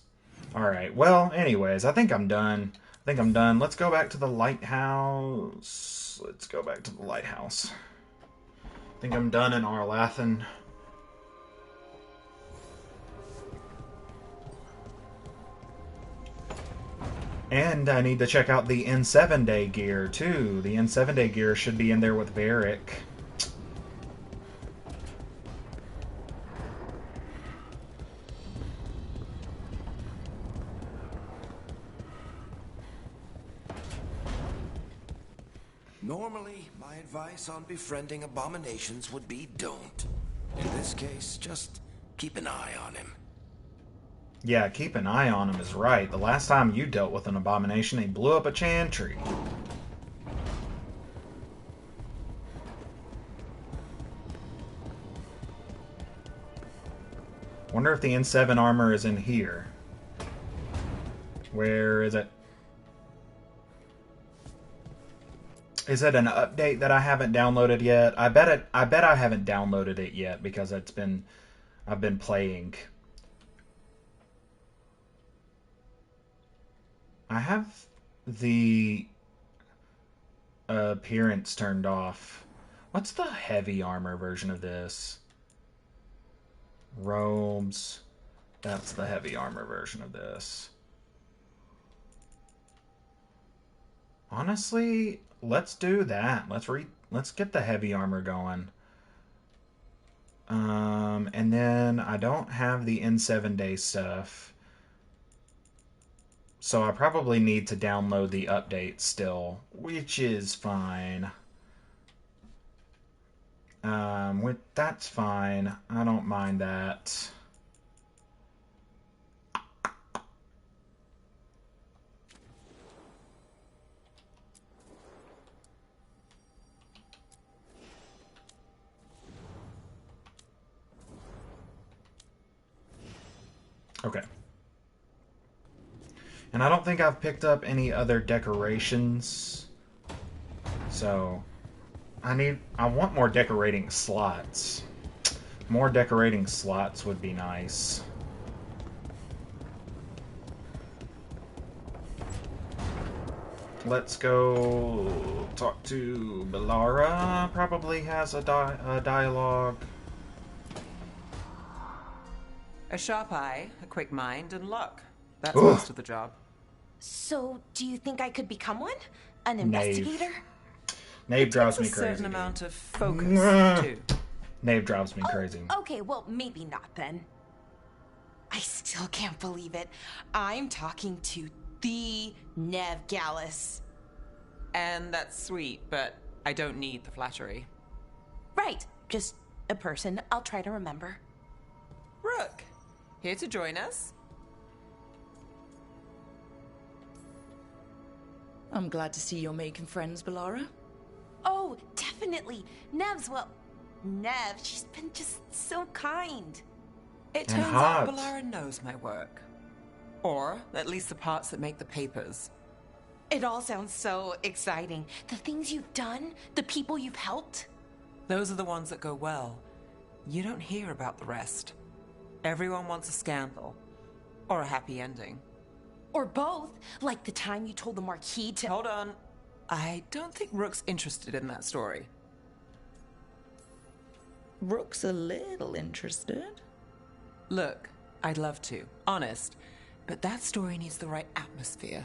Alright, well, anyways, I think I'm done. Let's go back to the lighthouse. I think I'm done in Arlathan. And I need to check out the N7 day gear, too. The N7 day gear should be in there with Varric. Normally, my advice on befriending abominations would be don't. In this case, just keep an eye on him. Yeah, keep an eye on him is right. The last time you dealt with an abomination, he blew up a chantry. Wonder if the N7 armor is in here. Where is it? Is it an update that I haven't downloaded yet? I bet I haven't downloaded it yet because I've been playing. I have the appearance turned off. What's the heavy armor version of this? Robes. That's the heavy armor version of this. Honestly, let's do that. Let's get the heavy armor going. And then I don't have the N7 day stuff. So I probably need to download the update still, which is fine. That's fine. I don't mind that. Okay. And I don't think I've picked up any other decorations. So I want more decorating slots. More decorating slots would be nice. Let's go talk to Bellara. Probably has a dialogue. A sharp eye, a quick mind, and luck. That's most of the job. So, do you think I could become one? An Knave. investigator? Knave drives me a crazy. Certain amount of focus, too. Knave drives me crazy. Okay, well, maybe not then. I still can't believe it. I'm talking to the Nev Gallus. And that's sweet, but I don't need the flattery. Right, just a person I'll try to remember. Rook, here to join us? I'm glad to see you're making friends, Bellara. Oh, definitely. Nev's, well, Nev, she's been just so kind. It turns out Belarra knows my work. Or, at least the parts that make the papers. It all sounds so exciting. The things you've done, the people you've helped. Those are the ones that go well. You don't hear about the rest. Everyone wants a scandal. Or a happy ending. Or both, like the time you told the Marquis to— Hold on. I don't think Rook's interested in that story. Rook's a little interested. Look, I'd love to, honest. But that story needs the right atmosphere.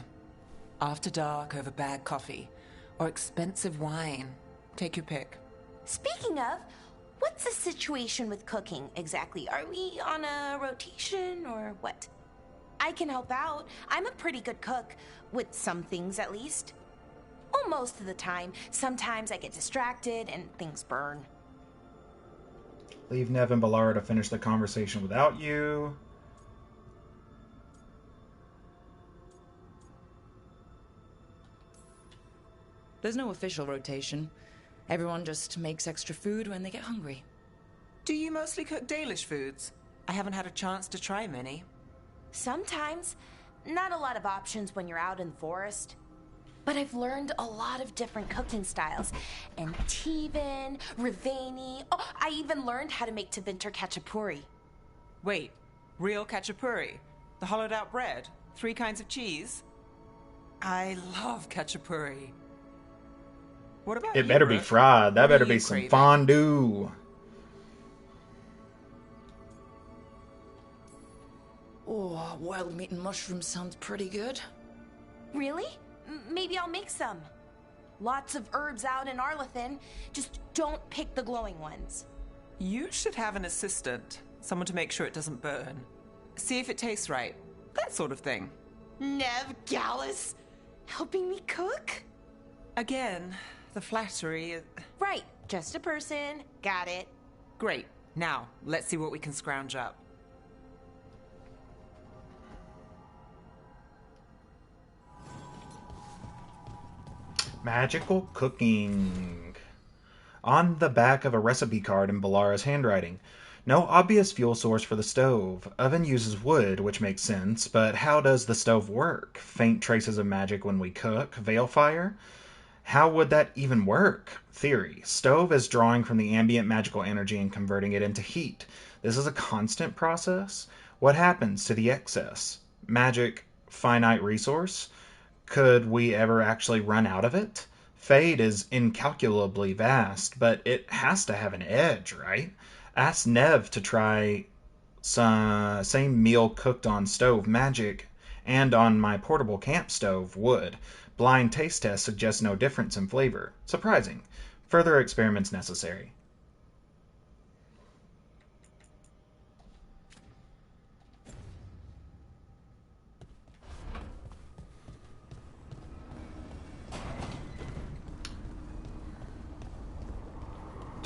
After dark over bad coffee. Or expensive wine. Take your pick. Speaking of, what's the situation with cooking exactly? Are we on a rotation or what? I can help out. I'm a pretty good cook, with some things at least. Well, most of the time. Sometimes I get distracted and things burn. Leave Nev and Bellara to finish the conversation without you. There's no official rotation. Everyone just makes extra food when they get hungry. Do you mostly cook Dalish foods? I haven't had a chance to try many. Sometimes. Not a lot of options when you're out in the forest. But I've learned a lot of different cooking styles. Antivan, Rivani. Oh, I even learned how to make Tevinter Khachapuri. Wait, real khachapuri? The hollowed out bread? 3 kinds of cheese? I love khachapuri. What about It you, better be Rook? fried. That What are better be you some craving? fondue. Oh, wild meat and mushrooms sounds pretty good. Really? Maybe I'll make some. Lots of herbs out in Arlathan. Just don't pick the glowing ones. You should have an assistant. Someone to make sure it doesn't burn. See if it tastes right. That sort of thing. Nev Gallus? Helping me cook? Again, the flattery... Right, just a person. Got it. Great. Now, let's see what we can scrounge up. Magical cooking. On the back of a recipe card in Bellara's handwriting. No obvious fuel source for the stove. Oven uses wood, which makes sense, but how does the stove work? Faint traces of magic when we cook? Veil fire? How would that even work? Theory. Stove is drawing from the ambient magical energy and converting it into heat. This is a constant process? What happens to the excess? Magic, finite resource? Could we ever actually run out of it? Fade is incalculably vast, but it has to have an edge, right? Ask Nev to try some same meal cooked on stove magic and on my portable camp stove wood. Blind taste test suggests no difference in flavor. Surprising. Further experiments necessary.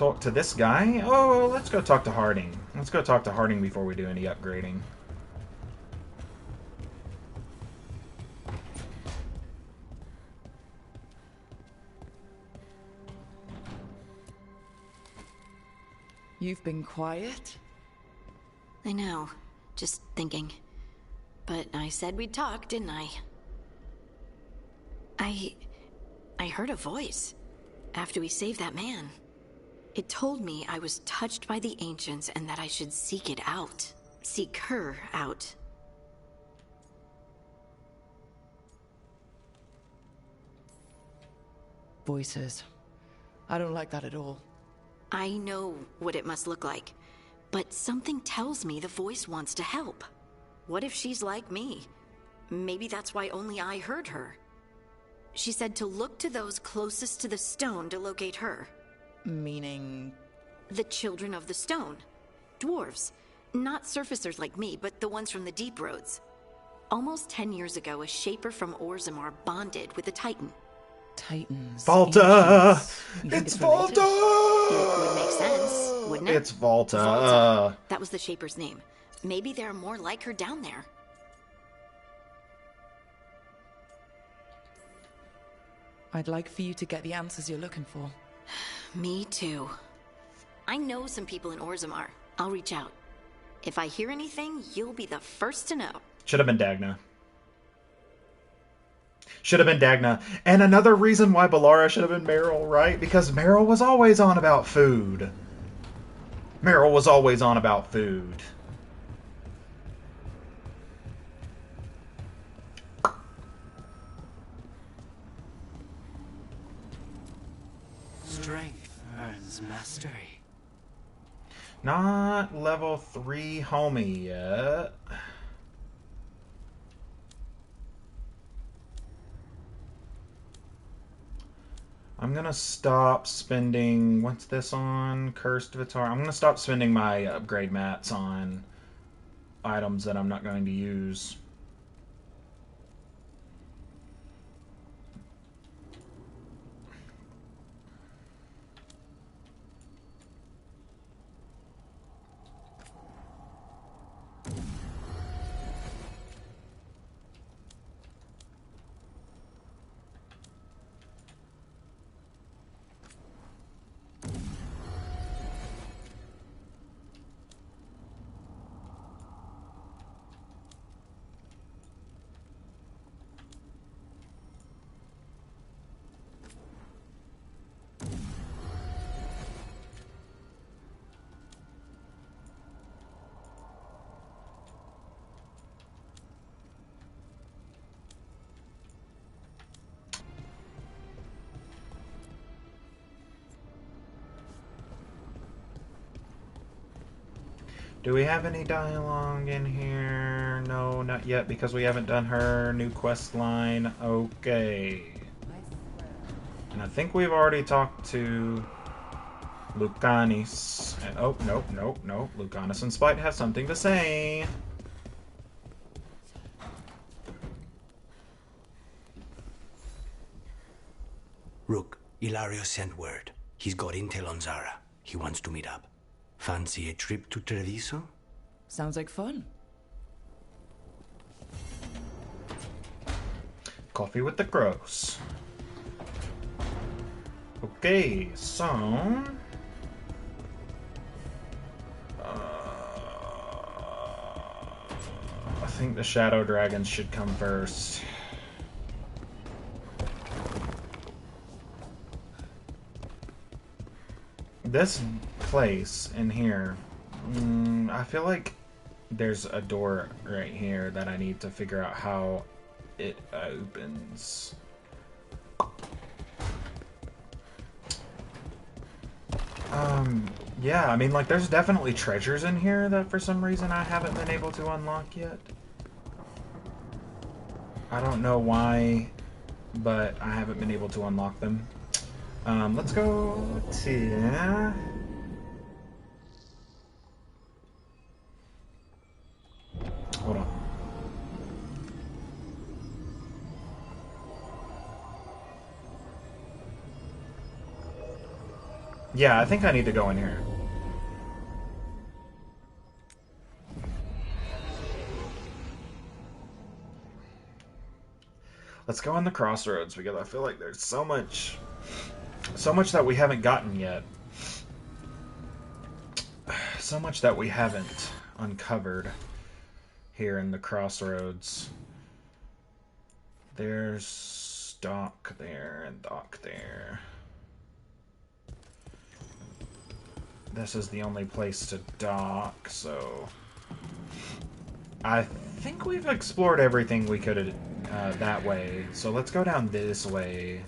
talk to this guy? Oh, let's go talk to Harding. Let's go talk to Harding before we do any upgrading. You've been quiet? I know. Just thinking. But I said we'd talk, didn't I? I heard a voice after we saved that man. It told me I was touched by the ancients and that I should seek it out. Seek her out. Voices. I don't like that at all. I know what it must look like, but something tells me the voice wants to help. What if she's like me? Maybe that's why only I heard her. She said to look to those closest to the stone to locate her. Meaning? The children of the stone. Dwarves. Not surfacers like me, but the ones from the deep roads. Almost 10 years ago, a shaper from Orzammar bonded with a titan. Titans. Volta! It's Volta! It would make sense, wouldn't it? It's Volta. Volta. That was the shaper's name. Maybe there are more like her down there. I'd like for you to get the answers you're looking for. Me too. I know some people in Orzammar. I'll reach out. If I hear anything, you'll be the first to know. Should have been Dagna. Should have been Dagna. And another reason why Bellara should have been Meryl, right? Because Meryl was always on about food. Meryl was always on about food. Strength earns mastery. Not level 3 homie yet. I'm gonna stop spending... What's this on? Cursed Vitar. I'm gonna stop spending my upgrade mats on items that I'm not going to use. Do we have any dialogue in here? No, not yet, because we haven't done her new quest line. Okay. And I think we've already talked to Lucanis. And, oh, nope. Lucanis and Spite have something to say. Rook, Ilario sent word. He's got intel on Zara. He wants to meet up. Fancy a trip to Treviso? Sounds like fun. Coffee with the Gross. Okay, so... I think the Shadow Dragons should come first. This place in here, I feel like there's a door right here that I need to figure out how it opens. Yeah, I mean, like, there's definitely treasures in here that for some reason I haven't been able to unlock yet. I don't know why, but I haven't been able to unlock them. Let's go to... Hold on. Yeah, I think I need to go in here. Let's go in the Crossroads because I feel like there's so much that we haven't gotten yet. So much that we haven't uncovered here in the Crossroads. There's dock there and dock there. This is the only place to dock, so I think we've explored everything we could that way. So let's go down this way.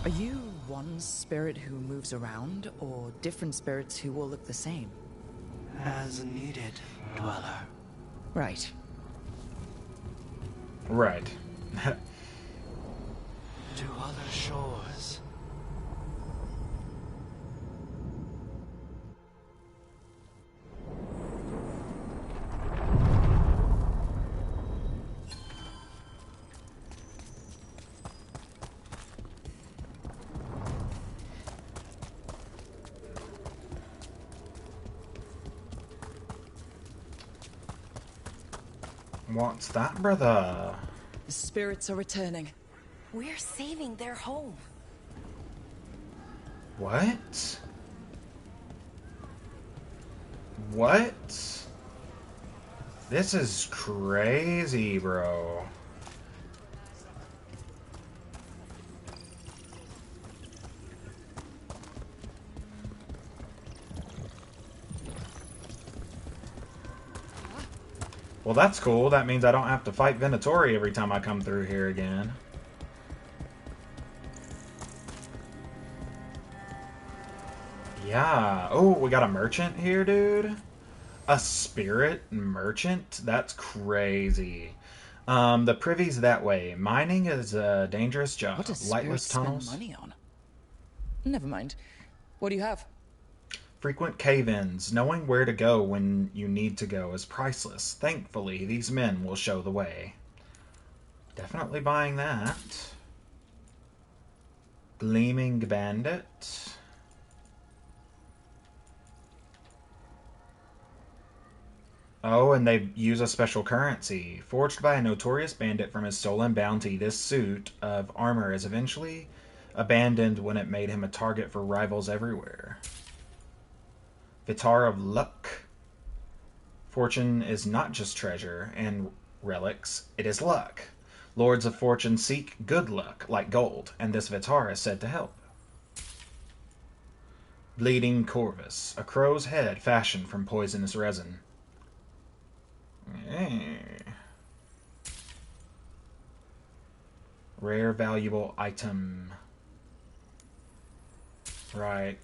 Are you one spirit who moves around, or different spirits who all look the same? As needed, Dweller. Right. Right. To other shores. What's that, brother? The spirits are returning. We're saving their home. What? What? This is crazy, bro. Well, that's cool. That means I don't have to fight Venatori every time I come through here again. Yeah. Oh, we got a merchant here, dude. A spirit merchant? That's crazy. The privy's that way. Mining is a dangerous job. What does Lightless spirits tunnels. spend money on? Never mind. What do you have? Frequent cave-ins. Knowing where to go when you need to go is priceless. Thankfully, these men will show the way. Definitely buying that. Gleaming Bandit. Oh, and they use a special currency. Forged by a notorious bandit from his stolen bounty, this suit of armor is eventually abandoned when it made him a target for rivals everywhere. Vitar of Luck. Fortune is not just treasure and relics, it is luck. Lords of Fortune seek good luck, like gold, and this Vitar is said to help. Bleeding Corvus. A crow's head fashioned from poisonous resin. Rare valuable item. Right.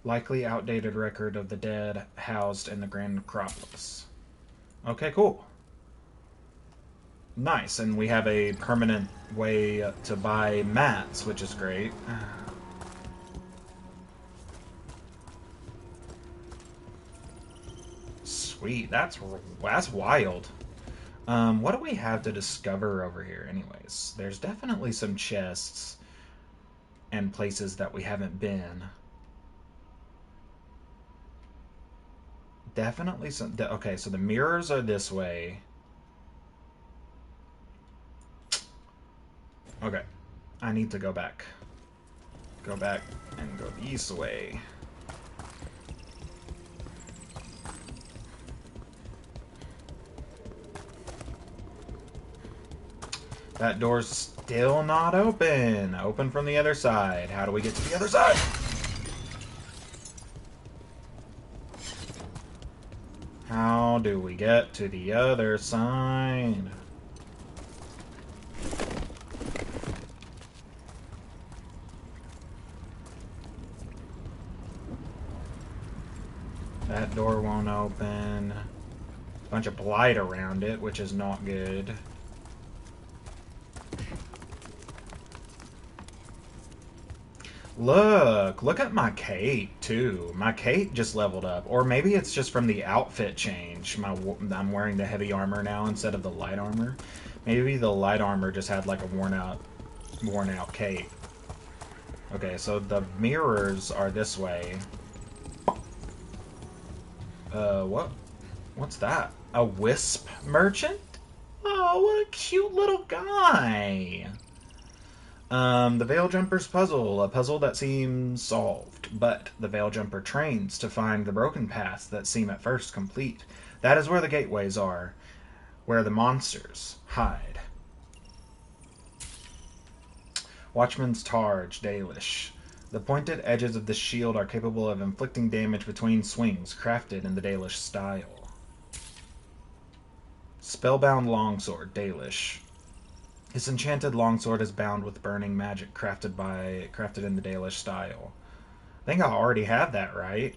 Likely outdated record of the dead housed in the Grand Necropolis. Okay, cool. Nice, and we have a permanent way to buy mats, which is great. Sweet, that's wild. What do we have to discover over here anyways? There's definitely some chests and places that we haven't been. Definitely some... Okay, so the mirrors are this way. Okay, I need to go back. Go back and go the east way. That door's still not open. Open from the other side. How do we get to the other side? How do we get to the other side? That door won't open. Bunch of blight around it, which is not good. Look at my cape too. My cape just leveled up, or maybe it's just from the outfit change. I'm wearing the heavy armor now instead of the light armor. Maybe the light armor just had like a worn out cape. Okay, so the mirrors are this way. What's that? A wisp merchant? Oh, what a cute little guy. The Veil Jumper's puzzle, a puzzle that seems solved, but the Veil Jumper trains to find the broken paths that seem at first complete. That is where the gateways are, where the monsters hide. Watchman's Targe, Dalish. The pointed edges of the shield are capable of inflicting damage between swings, crafted in the Dalish style. Spellbound Longsword, Dalish. His enchanted longsword is bound with burning magic crafted in the Dalish style. I think I already have that, right?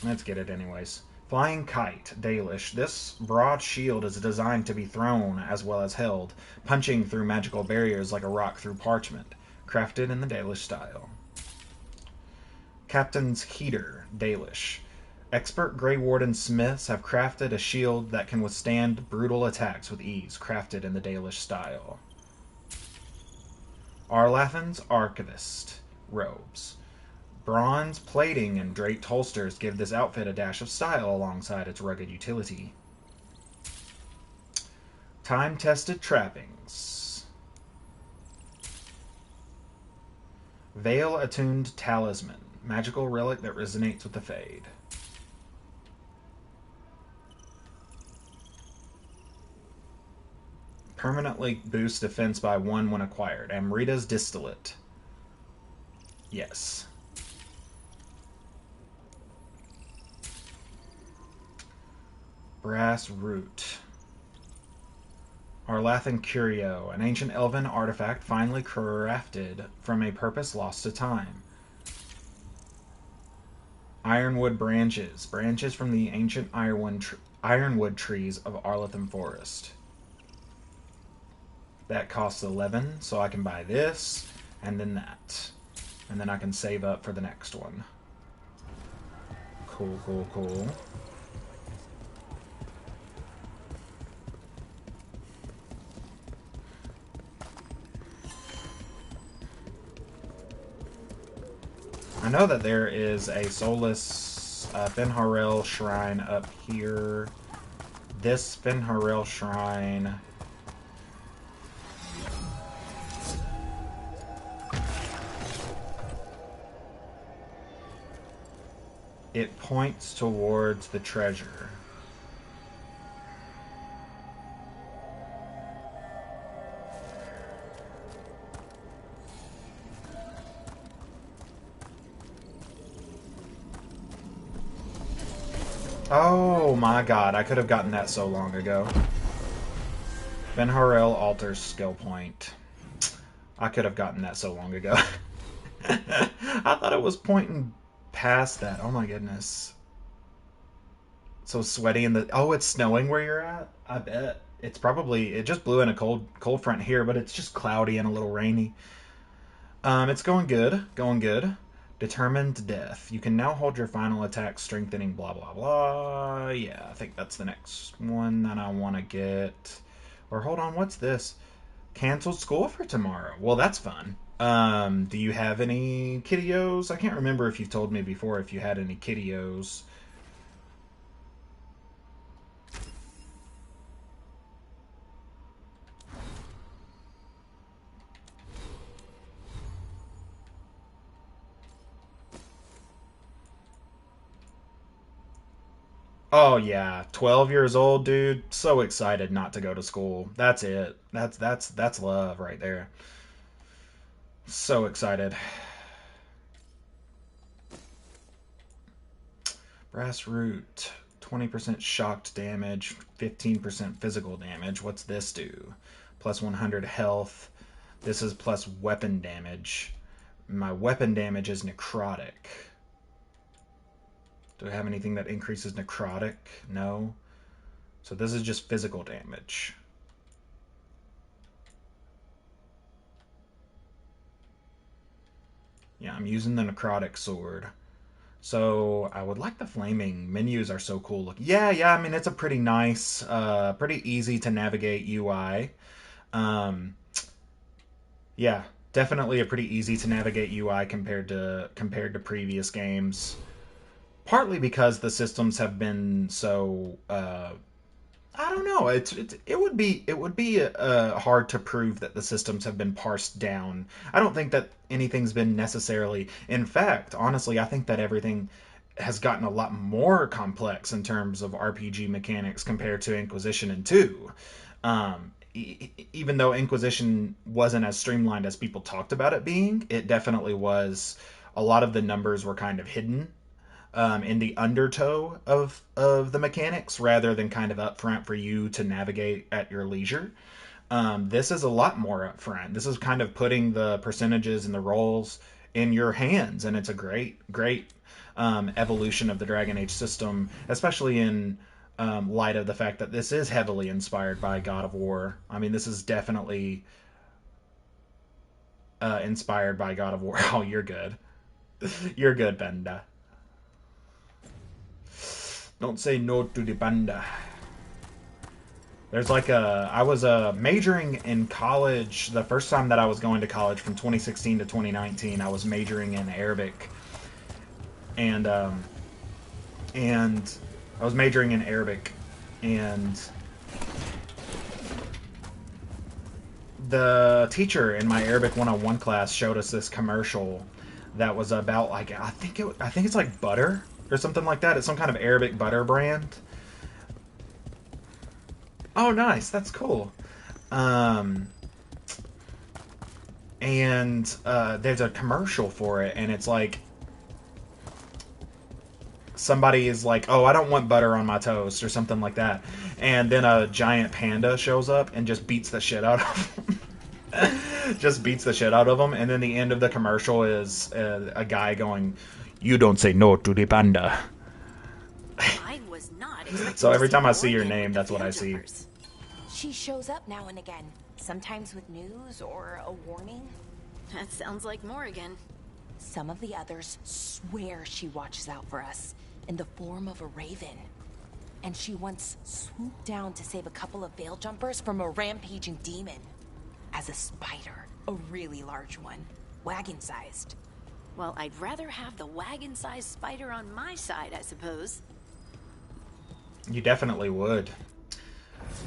Let's get it anyways. Flying Kite, Dalish. This broad shield is designed to be thrown as well as held, punching through magical barriers like a rock through parchment, crafted in the Dalish style. Captain's Heater, Dalish. Expert Grey Warden smiths have crafted a shield that can withstand brutal attacks with ease, crafted in the Dalish style. Arlathan's Archivist, robes. Bronze plating and draped holsters give this outfit a dash of style alongside its rugged utility. Time-tested trappings. Veil-attuned talisman, magical relic that resonates with the Fade. Permanently boosts defense by 1 when acquired. Amrita's Distillate. Yes. Brass Root. Arlathan Curio, an ancient elven artifact finely crafted from a purpose lost to time. Ironwood Branches. Branches from the ancient ironwood trees of Arlathan Forest. That costs 11, so I can buy this, and then that. And then I can save up for the next one. Cool, cool, cool. I know that there is a soulless Fenharel shrine up here. This Fenharel shrine... It points towards the treasure. Oh my god, I could have gotten that so long ago. Fenharel alters skill point. I could have gotten that so long ago. I thought it was pointing past that. Oh my goodness. So sweaty in the... Oh, it's snowing where you're at? I bet. It's probably... It just blew in a cold front here, but it's just cloudy and a little rainy. It's going good. Going good. Determined Death. You can now hold your final attack strengthening blah blah blah. Yeah, I think that's the next one that I want to get. Or hold on, what's this? Canceled school for tomorrow. Well, that's fun. Do you have any kiddios? I can't remember if you've told me before if you had any kiddios. Oh yeah, 12 years old, dude. So excited not to go to school. That's it. That's love right there. So excited. Brass Root. 20% shocked damage, 15% physical damage. What's this do? Plus 100 health. This is plus weapon damage. My weapon damage is necrotic. Do I have anything that increases necrotic? No. So this is just physical damage. I'm using the necrotic sword. So I would like the flaming menus are so cool looking. Yeah, I mean it's a pretty nice, pretty easy to navigate UI. Um, yeah, definitely a pretty easy to navigate UI compared to previous games. Partly because the systems have been so I don't know. It would be hard to prove that the systems have been parsed down. I don't think that anything's been necessarily. In fact, honestly, I think that everything has gotten a lot more complex in terms of RPG mechanics compared to Inquisition and Two. Even though Inquisition wasn't as streamlined as people talked about it being, it definitely was. A lot of the numbers were kind of hidden in the undertow of the mechanics rather than kind of upfront for you to navigate at your leisure. This is a lot more upfront. This is kind of putting the percentages and the rolls in your hands, and it's a great evolution of the Dragon Age system, especially in light of the fact that this is heavily inspired by God of War. I mean, this is definitely inspired by God of War. Oh, you're good. You're good, Benda. Don't say no to the banda. There's like I was majoring in college. The first time that I was going to college from 2016 to 2019, I was majoring in Arabic. And I was majoring in Arabic. And the teacher in my Arabic 101 class showed us this commercial that was about like I think it's like butter or something like that. It's some kind of Arabic butter brand. Oh, nice. That's cool. And there's a commercial for it, and it's like somebody is like, "Oh, I don't want butter on my toast," or something like that, and then a giant panda shows up and just beats the shit out of them. Just beats the shit out of them, and then the end of the commercial is a guy going, "You don't say no to the panda." I was not So every time I see your name, that's what I see. She shows up now and again, sometimes with news or a warning. That sounds like Morrigan. Some of the others swear she watches out for us in the form of a raven. And she once swooped down to save a couple of veil jumpers from a rampaging demon. As a spider, a really large one, wagon-sized. Well, I'd rather have the wagon-sized spider on my side, I suppose. You definitely would.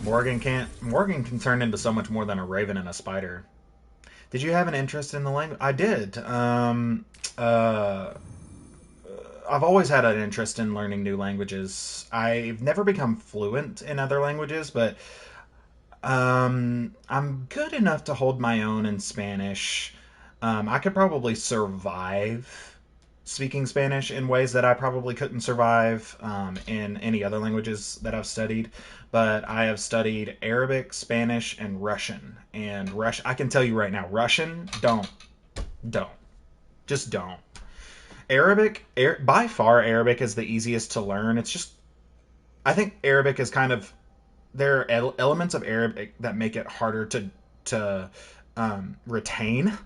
Morgan can turn into so much more than a raven and a spider. Did you have an interest in the language? I did. I've always had an interest in learning new languages. I've never become fluent in other languages, but I'm good enough to hold my own in Spanish. I could probably survive speaking Spanish in ways that I probably couldn't survive in any other languages that I've studied. But I have studied Arabic, Spanish, and Russian. And I can tell you right now, Russian, don't. Just don't. Arabic, by far, Arabic is the easiest to learn. It's just, I think Arabic is kind of, there are elements of Arabic that make it harder to retain.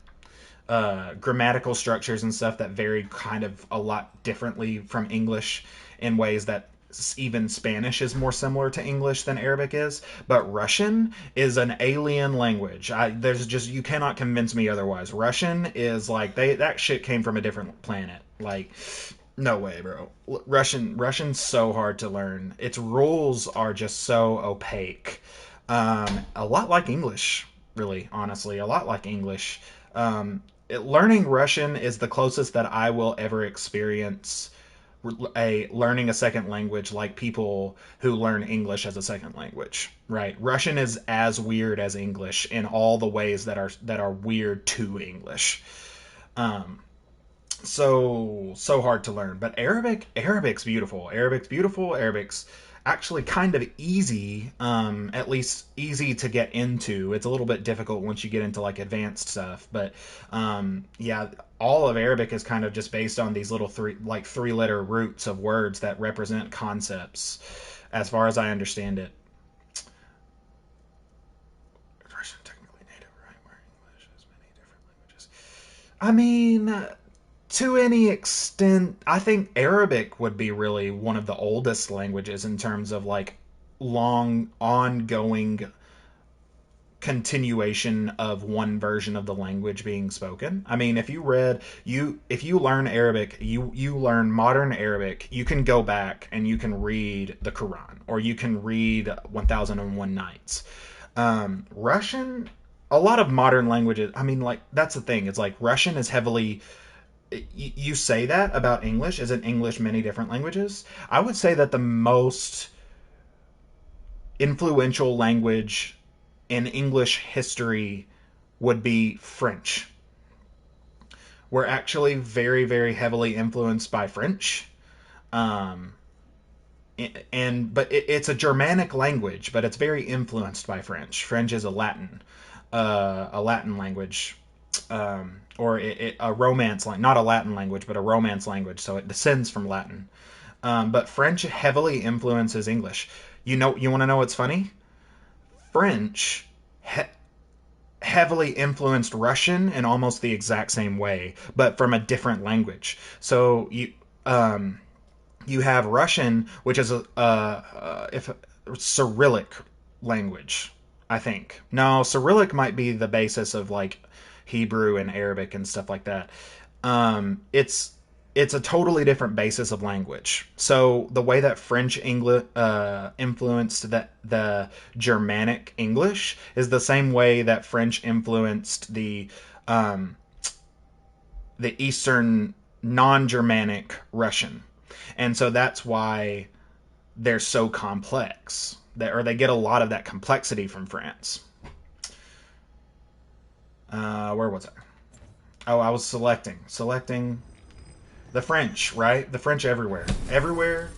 Grammatical structures and stuff that vary kind of a lot differently from English in ways that even Spanish is more similar to English than Arabic is. But Russian is an alien language. You cannot convince me otherwise. Russian is like that shit came from a different planet. Like, no way, bro. Russian's so hard to learn. Its rules are just so opaque. A lot like English, really, honestly, a lot like English. Learning Russian is the closest that I will ever experience learning a second language like people who learn English as a second language, right? Russian is as weird as English in all the ways that are weird to English. So hard to learn. But Arabic's beautiful. Arabic's actually kind of easy, at least easy to get into. It's a little bit difficult once you get into like advanced stuff, but yeah, all of Arabic is kind of just based on these little three-letter roots of words that represent concepts, as far as I understand it. Russian technically native, right? Where English has many different languages. I mean, to any extent, I think Arabic would be really one of the oldest languages in terms of like long ongoing continuation of one version of the language being spoken. I mean, if you learn Arabic, you learn modern Arabic, you can go back and you can read the Quran or you can read 1001 Nights. Russian, a lot of modern languages, I mean, like, that's the thing. It's like Russian is heavily, you say that about English. Isn't English many different languages? I would say that the most influential language in English history would be French. We're actually very, very heavily influenced by French. Um, it's a Germanic language, but it's very influenced by French. French is a Latin language, or a Romance language, not a Latin language, but a Romance language. So it descends from Latin. But French heavily influences English. You want to know what's funny? French heavily influenced Russian in almost the exact same way, but from a different language. So you have Russian, which is if Cyrillic language, I think. No, Cyrillic might be the basis of like Hebrew and Arabic and stuff like that. It's a totally different basis of language. So the way that French English influenced the Germanic English is the same way that French influenced the Eastern non-Germanic Russian. And so that's why they're so complex. They get a lot of that complexity from France. Where was I? Oh, I was selecting the French, right? The French everywhere. Everywhere.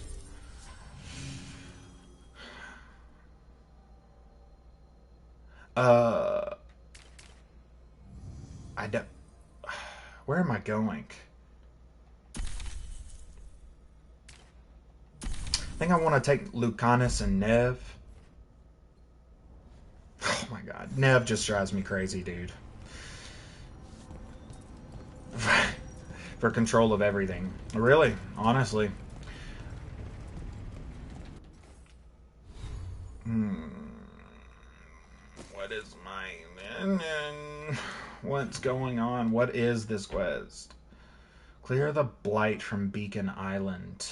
I don't. Where am I going? I think I want to take Lucanus and Nev. Oh my god. Nev just drives me crazy, dude. For control of everything. Really, honestly. What is my... What's going on? What is this quest? Clear the blight from Beacon Island.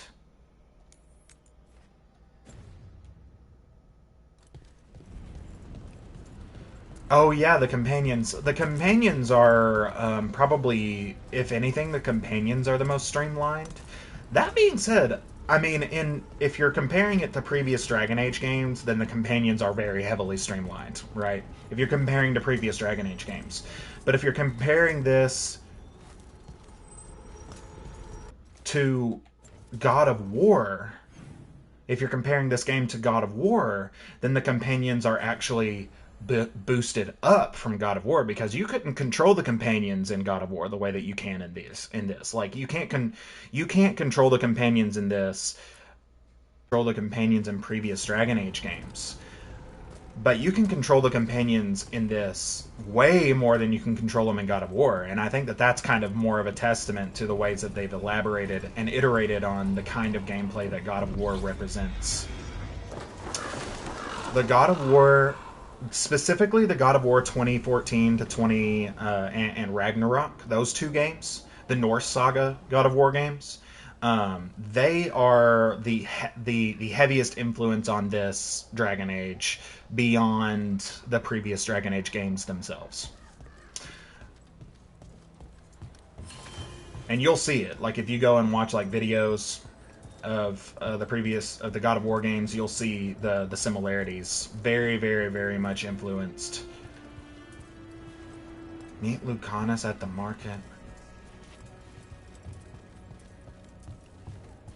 Oh yeah, the companions. The companions are probably, if anything, the companions are the most streamlined. That being said, I mean, if you're comparing it to previous Dragon Age games, then the companions are very heavily streamlined, right? If you're comparing to previous Dragon Age games. But if you're comparing this to God of War, if you're comparing this game to God of War, then the companions are actually boosted up from God of War, because you couldn't control the companions in God of War the way that you can in this. Like, you can't control the companions in this, control the companions in previous Dragon Age games. But you can control the companions in this way more than you can control them in God of War. And I think that that's kind of more of a testament to the ways that they've elaborated and iterated on the kind of gameplay that God of War represents. The God of War, specifically the God of War 2014 to 20 and Ragnarok, those two games, the Norse Saga God of War games, they are the heaviest influence on this Dragon Age beyond the previous Dragon Age games themselves. And you'll see it. Like, if you go and watch like videos of the God of War games, you'll see the similarities. Very, very, very much influenced. Meet Lucanus at the market.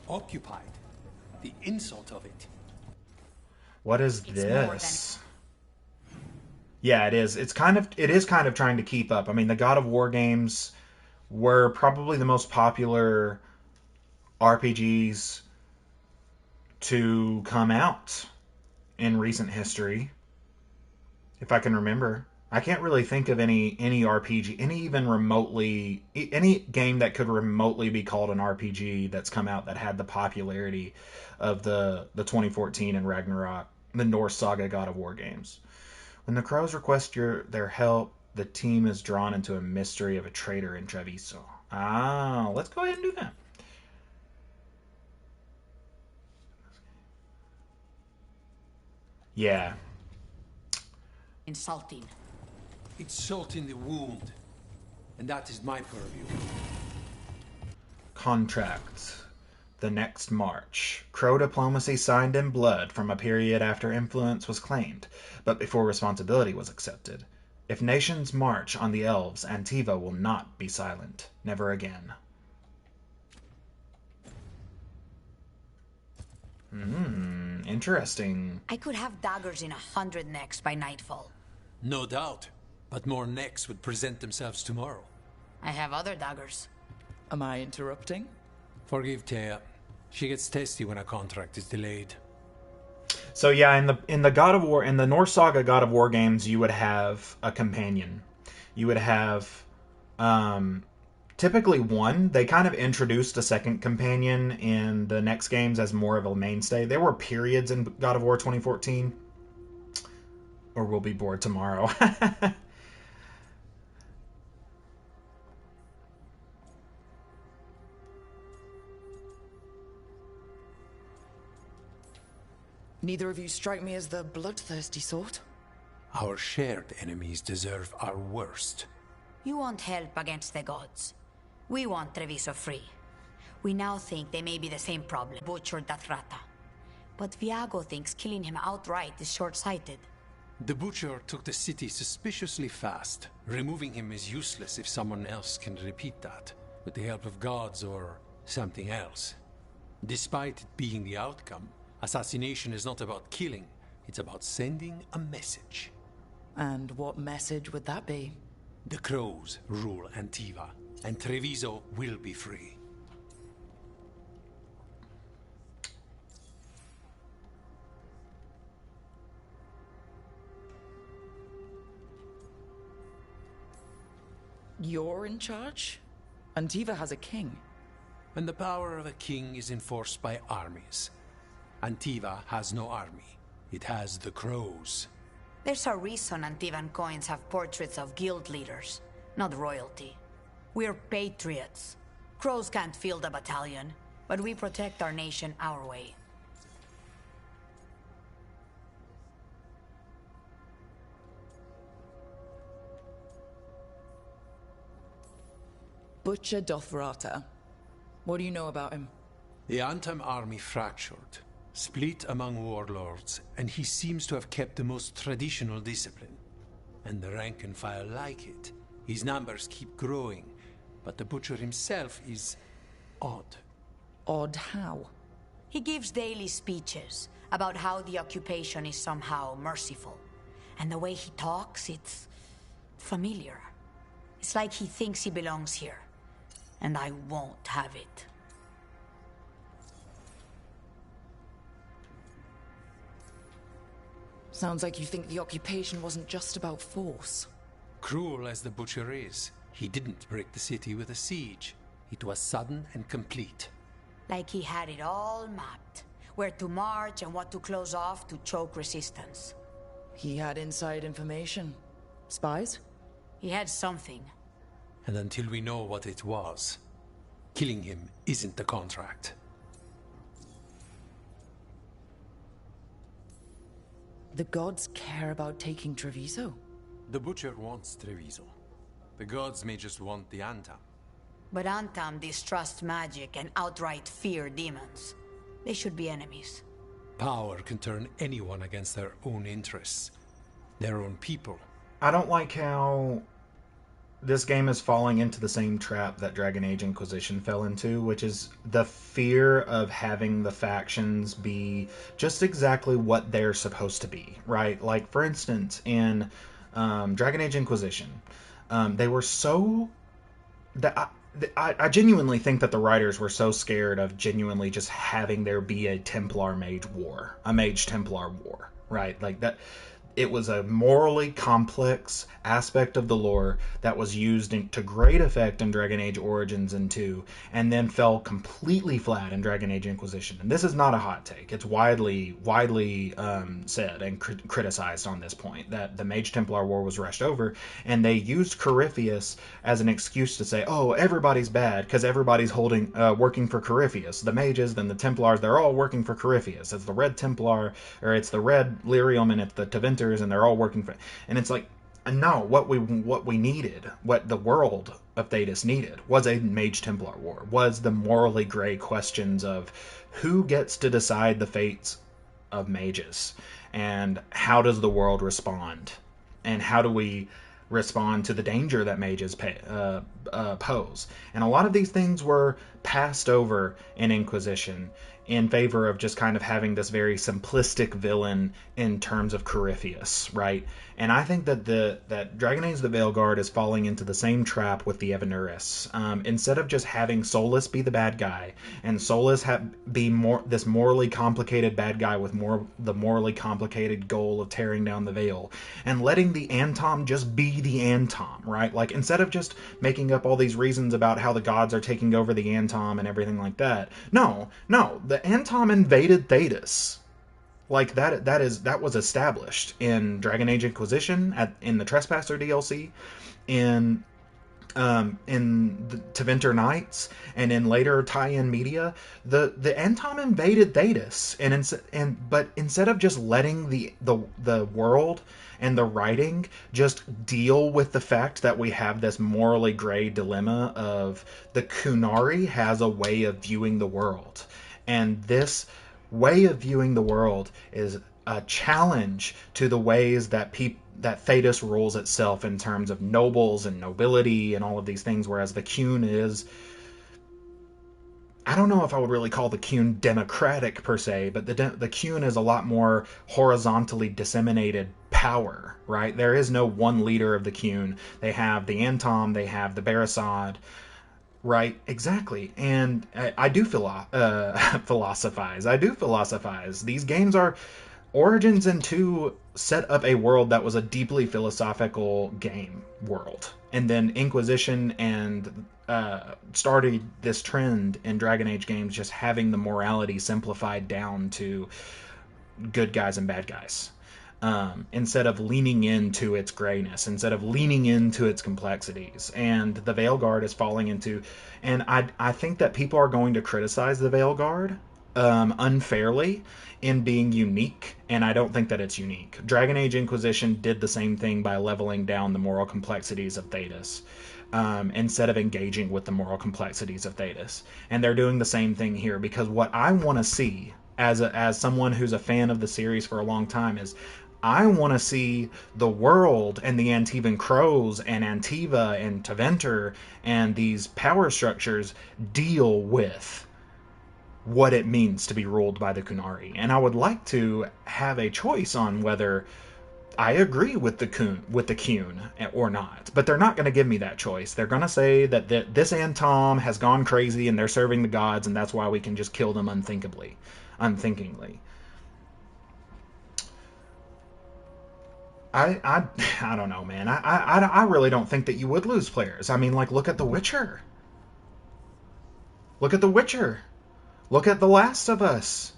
Occupied. The insult of it. What is this? Yeah, it is. It is kind of trying to keep up. I mean, the God of War games were probably the most popular RPGs to come out in recent history, if I can remember. I can't really think of any RPG, any game that could remotely be called an RPG that's come out that had the popularity of the 2014 and Ragnarok, the Norse Saga God of War games. When the crows request their help, the team is drawn into a mystery of a traitor in Treviso. Ah, let's go ahead and do that. Yeah. Insulting. It's salt in the wound, and that is my purview. Contract. The next March. Crow diplomacy signed in blood from a period after influence was claimed, but before responsibility was accepted. If nations march on the elves, Antiva will not be silent. Never again. Interesting. I could have daggers in 100 necks by nightfall. No doubt, but more necks would present themselves tomorrow. I have other daggers. Am I interrupting? Forgive Thea. She gets testy when a contract is delayed. So yeah, in the God of War, in the Norse Saga God of War games, you would have a companion. You would have typically one. They kind of introduced a second companion in the next games as more of a mainstay. There were periods in God of War 2014. Or we'll be bored tomorrow. Neither of you strike me as the bloodthirsty sort. Our shared enemies deserve our worst. You want help against the gods. We want Treviso free. We now think they may be the same problem. Butchered that rata. But Viago thinks killing him outright is short-sighted. The Butcher took the city suspiciously fast. Removing him is useless if someone else can repeat that, with the help of gods or something else. Despite it being the outcome, assassination is not about killing, it's about sending a message. And what message would that be? The crows rule Antiva, and Treviso will be free. You're in charge? Antiva has a king. And the power of a king is enforced by armies. Antiva has no army. It has the crows. There's a reason Antivan coins have portraits of guild leaders, not royalty. We're patriots. Crows can't field a battalion, but we protect our nation our way. Butcher Dothrata. What do you know about him? The Antam army fractured, split among warlords, and he seems to have kept the most traditional discipline. And the rank and file like it. His numbers keep growing, but the Butcher himself is odd. Odd how? He gives daily speeches about how the occupation is somehow merciful. And the way he talks, it's familiar. It's like he thinks he belongs here. And I won't have it. Sounds like you think the occupation wasn't just about force. Cruel as the Butcher is, he didn't break the city with a siege. It was sudden and complete. Like he had it all mapped. Where to march and what to close off to choke resistance. He had inside information. Spies? He had something. And until we know what it was, killing him isn't the contract. The gods care about taking Treviso? The Butcher wants Treviso. The gods may just want the Antam. But Antam distrust magic and outright fear demons. They should be enemies. Power can turn anyone against their own interests. Their own people. I don't like how this game is falling into the same trap that Dragon Age Inquisition fell into, which is the fear of having the factions be just exactly what they're supposed to be, right? Like, for instance, in Dragon Age Inquisition, they were so... I genuinely think that the writers were so scared of genuinely just having there be a Templar Mage War, a Mage Templar War, right? Like that... it was a morally complex aspect of the lore that was used to great effect in Dragon Age Origins and 2, and then fell completely flat in Dragon Age Inquisition. And this is not a hot take. It's widely said and criticized on this point, that the Mage Templar War was rushed over, and they used Corypheus as an excuse to say, oh, everybody's bad, because everybody's working for Corypheus. The mages, then the Templars, they're all working for Corypheus. It's the Red Templar, or it's the Red Lyrium, and it's the Tevinters, and they're all working for, and it's like, no, what we needed, what the world of Thedas needed, was a Mage Templar War, was the morally gray questions of who gets to decide the fates of mages, and how does the world respond, and how do we respond to the danger that mages pose. And a lot of these things were passed over in Inquisition in favor of just kind of having this very simplistic villain in terms of Corypheus, right? And I think that that Dragon Age the Veilguard is falling into the same trap with the Evanuris. Instead of just having Solus be the bad guy, and Solus be this morally complicated bad guy with the morally complicated goal of tearing down the Veil, and letting the Antom just be the Antom, right? Like, instead of just making up all these reasons about how the gods are taking over the Antom and everything like that. No, the Antom invaded Thedas. Like, that was established in Dragon Age Inquisition, in the Trespasser DLC, in the Tevinter Nights, and in later tie-in media. The Antom invaded Thedas, but instead of just letting the world and the writing just deal with the fact that we have this morally gray dilemma of the Kunari has a way of viewing the world, and this way of viewing the world is a challenge to the ways that Thedas rules itself in terms of nobles and nobility and all of these things, whereas the Qun is, I don't know if I would really call the Qun democratic per se, but the Qun is a lot more horizontally disseminated power, right? There is no one leader of the Qun. They have the Antom, they have the Barasad, right, exactly. And I do philosophize. These games are... Origins and 2 set up a world that was a deeply philosophical game world. And then Inquisition and started this trend in Dragon Age games, just having the morality simplified down to good guys and bad guys. Instead of leaning into its grayness, instead of leaning into its complexities. And the Veilguard is falling into... And I think that people are going to criticize the Veilguard unfairly in being unique, and I don't think that it's unique. Dragon Age Inquisition did the same thing by leveling down the moral complexities of Thedas, instead of engaging with the moral complexities of Thedas. And they're doing the same thing here, because what I want to see, as someone who's a fan of the series for a long time, is I want to see the world and the Antivan Crows and Antiva and Teventer and these power structures deal with what it means to be ruled by the Kunari. And I would like to have a choice on whether I agree with the Qun or not. But they're not going to give me that choice. They're going to say that this Antom has gone crazy and they're serving the gods, and that's why we can just kill them unthinkingly. I don't know, man. I really don't think that you would lose players. I mean, like, look at The Witcher. Look at The Witcher. Look at The Last of Us.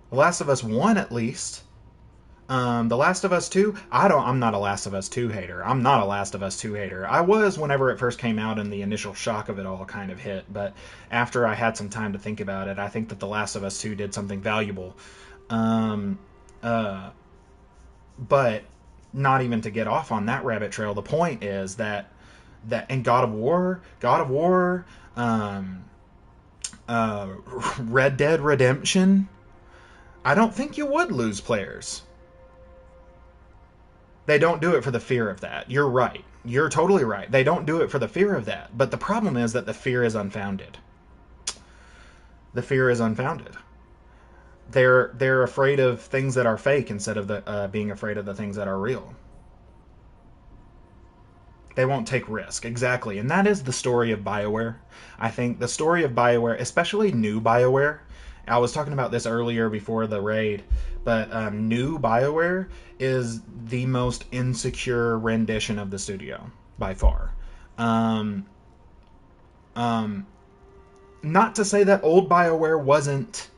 The Last of Us 1, at least. The Last of Us 2, I'm not a Last of Us 2 hater. I'm not a Last of Us 2 hater. I was whenever it first came out and the initial shock of it all kind of hit, but after I had some time to think about it, I think that The Last of Us 2 did something valuable. But not even to get off on that rabbit trail, the point is that in God of War, Red Dead Redemption, I don't think you would lose players. They don't do it for the fear of that. You're right. You're totally right. They don't do it for the fear of that. But the problem is that the fear is unfounded. The fear is unfounded. They're afraid of things that are fake instead of being afraid of the things that are real. They won't take risk. Exactly. And that is the story of BioWare. I think the story of BioWare, especially new BioWare, I was talking about this earlier before the raid, but new BioWare is the most insecure rendition of the studio by far. Um, Not to say that old BioWare wasn't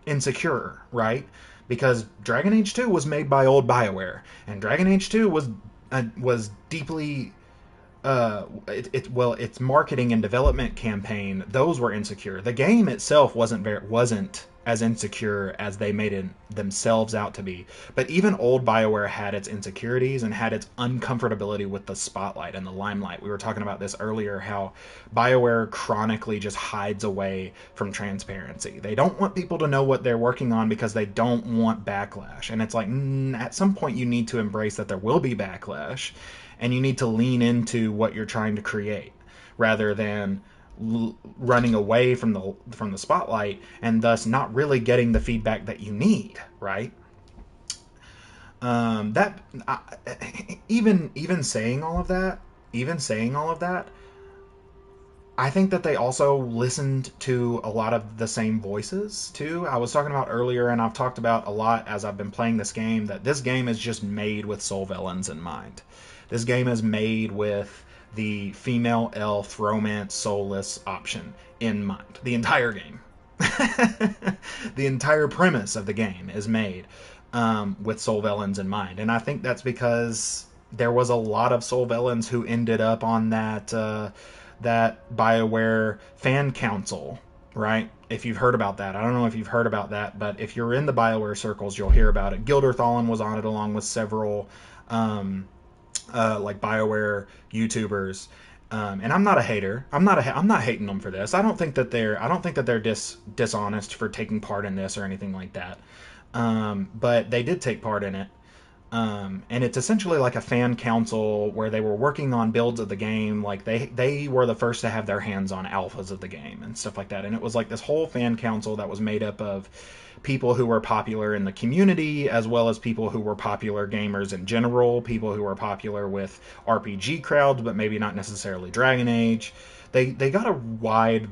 insecure, right? Because Dragon Age 2 was made by old BioWare, and Dragon Age 2 was deeply its marketing and development campaign, those were insecure. The game itself wasn't as insecure as they made it themselves out to be. But even old BioWare had its insecurities and had its uncomfortability with the spotlight and the limelight. We were talking about this earlier, how BioWare chronically just hides away from transparency. They don't want people to know what they're working on because they don't want backlash. And it's like, at some point you need to embrace that there will be backlash, and you need to lean into what you're trying to create rather than running away from the spotlight and thus not really getting the feedback that you need, right? Even saying all of that, I think that they also listened to a lot of the same voices too. I was talking about earlier, and I've talked about a lot as I've been playing this game, that this game is just made with soul villains in mind. This game is made with the female elf romance soulless option in mind. The entire game. The entire premise of the game is made with soul villains in mind. And I think that's because there was a lot of soul villains who ended up on that BioWare fan council, right? If you've heard about that. I don't know if you've heard about that, but if you're in the BioWare circles, you'll hear about it. Gilderthallen was on it along with several like BioWare YouTubers. And I'm not a hater. I'm not hating them for this. I don't think that they're dishonest for taking part in this or anything like that. But they did take part in it. And it's essentially like a fan council where they were working on builds of the game. Like they were the first to have their hands on alphas of the game and stuff like that. And it was like this whole fan council that was made up of people who were popular in the community, as well as people who were popular gamers in general, people who were popular with RPG crowds, but maybe not necessarily Dragon Age. They got a wide,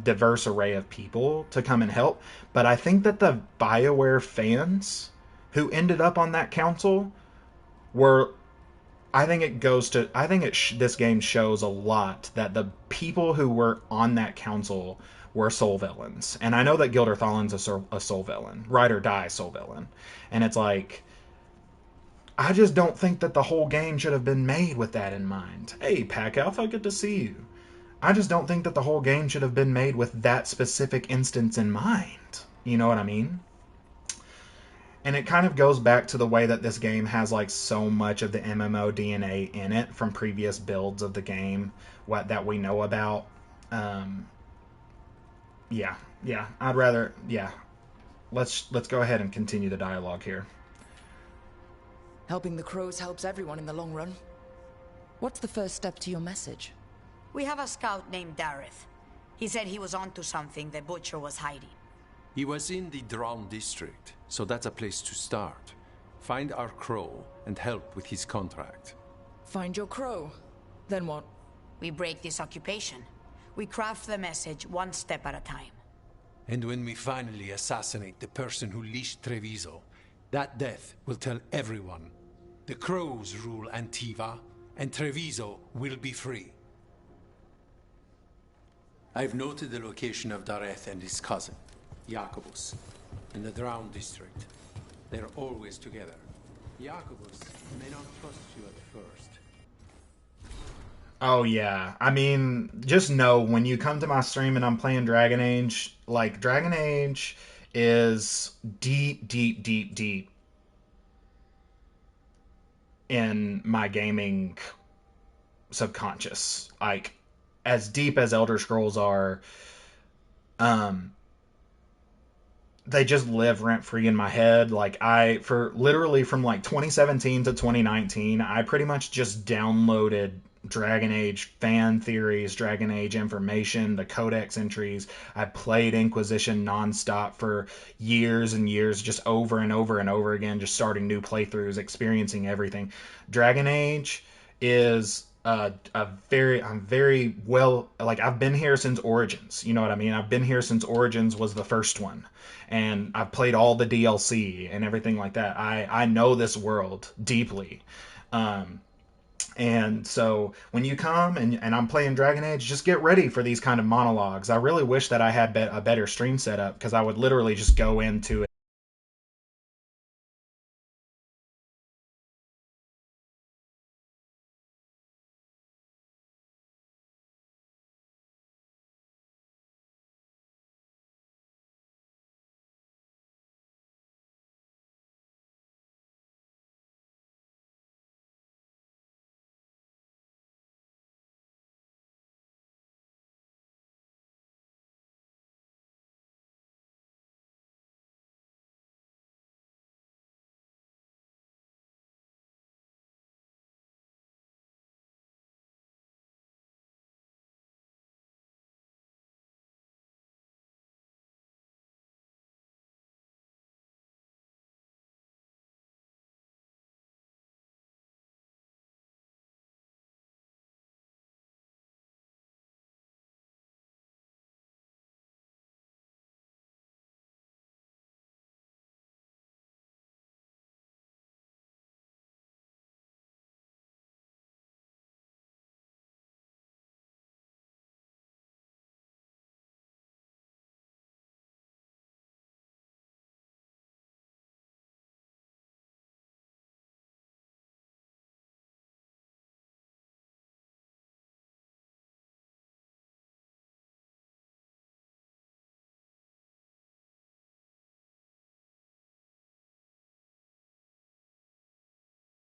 diverse array of people to come and help. But I think that the BioWare fans who ended up on that council were, this game shows a lot that the people who were on that council were soul villains. And I know that Gilderthallen's a soul villain, ride or die soul villain. And it's like, I just don't think that the whole game should have been made with that in mind. Hey, Pack Alpha, good to see you. I just don't think that the whole game should have been made with that specific instance in mind. You know what I mean? And it kind of goes back to the way that this game has like so much of the MMO DNA in it from previous builds of the game, that we know about. Let's go ahead and continue the dialogue here. Helping the crows helps everyone in the long run. What's the first step to your message? We have a scout named Dareth. He said he was onto something the Butcher was hiding. He was in the Drown district, so that's a place to start. Find our crow and help with his contract. Find your crow. Then what? We break this occupation. We craft the message one step at a time. And when we finally assassinate the person who leashed Treviso, that death will tell everyone. The crows rule Antiva, and Treviso will be free. I've noted the location of Dareth and his cousin, Jacobus, in the Drown district. They're always together. Jacobus may not trust you at first. Oh yeah, I mean, just know when you come to my stream and I'm playing Dragon Age, like Dragon Age is deep in my gaming subconscious. Like as deep as Elder Scrolls are, they just live rent free in my head. Like for literally from like 2017 to 2019, I pretty much just downloaded Dragon Age fan theories, Dragon Age information, the codex entries. I played Inquisition nonstop for years and years, just over and over and over again, just starting new playthroughs, experiencing everything. Dragon Age is I'm very well, like, I've been here since Origins. You know what I mean? I've been here since Origins was the first one, and I've played all the DLC and everything like that. I know this world deeply. Um, and so when you come and I'm playing Dragon Age, just get ready for these kind of monologues. I really wish that I had a better stream setup, because I would literally just go into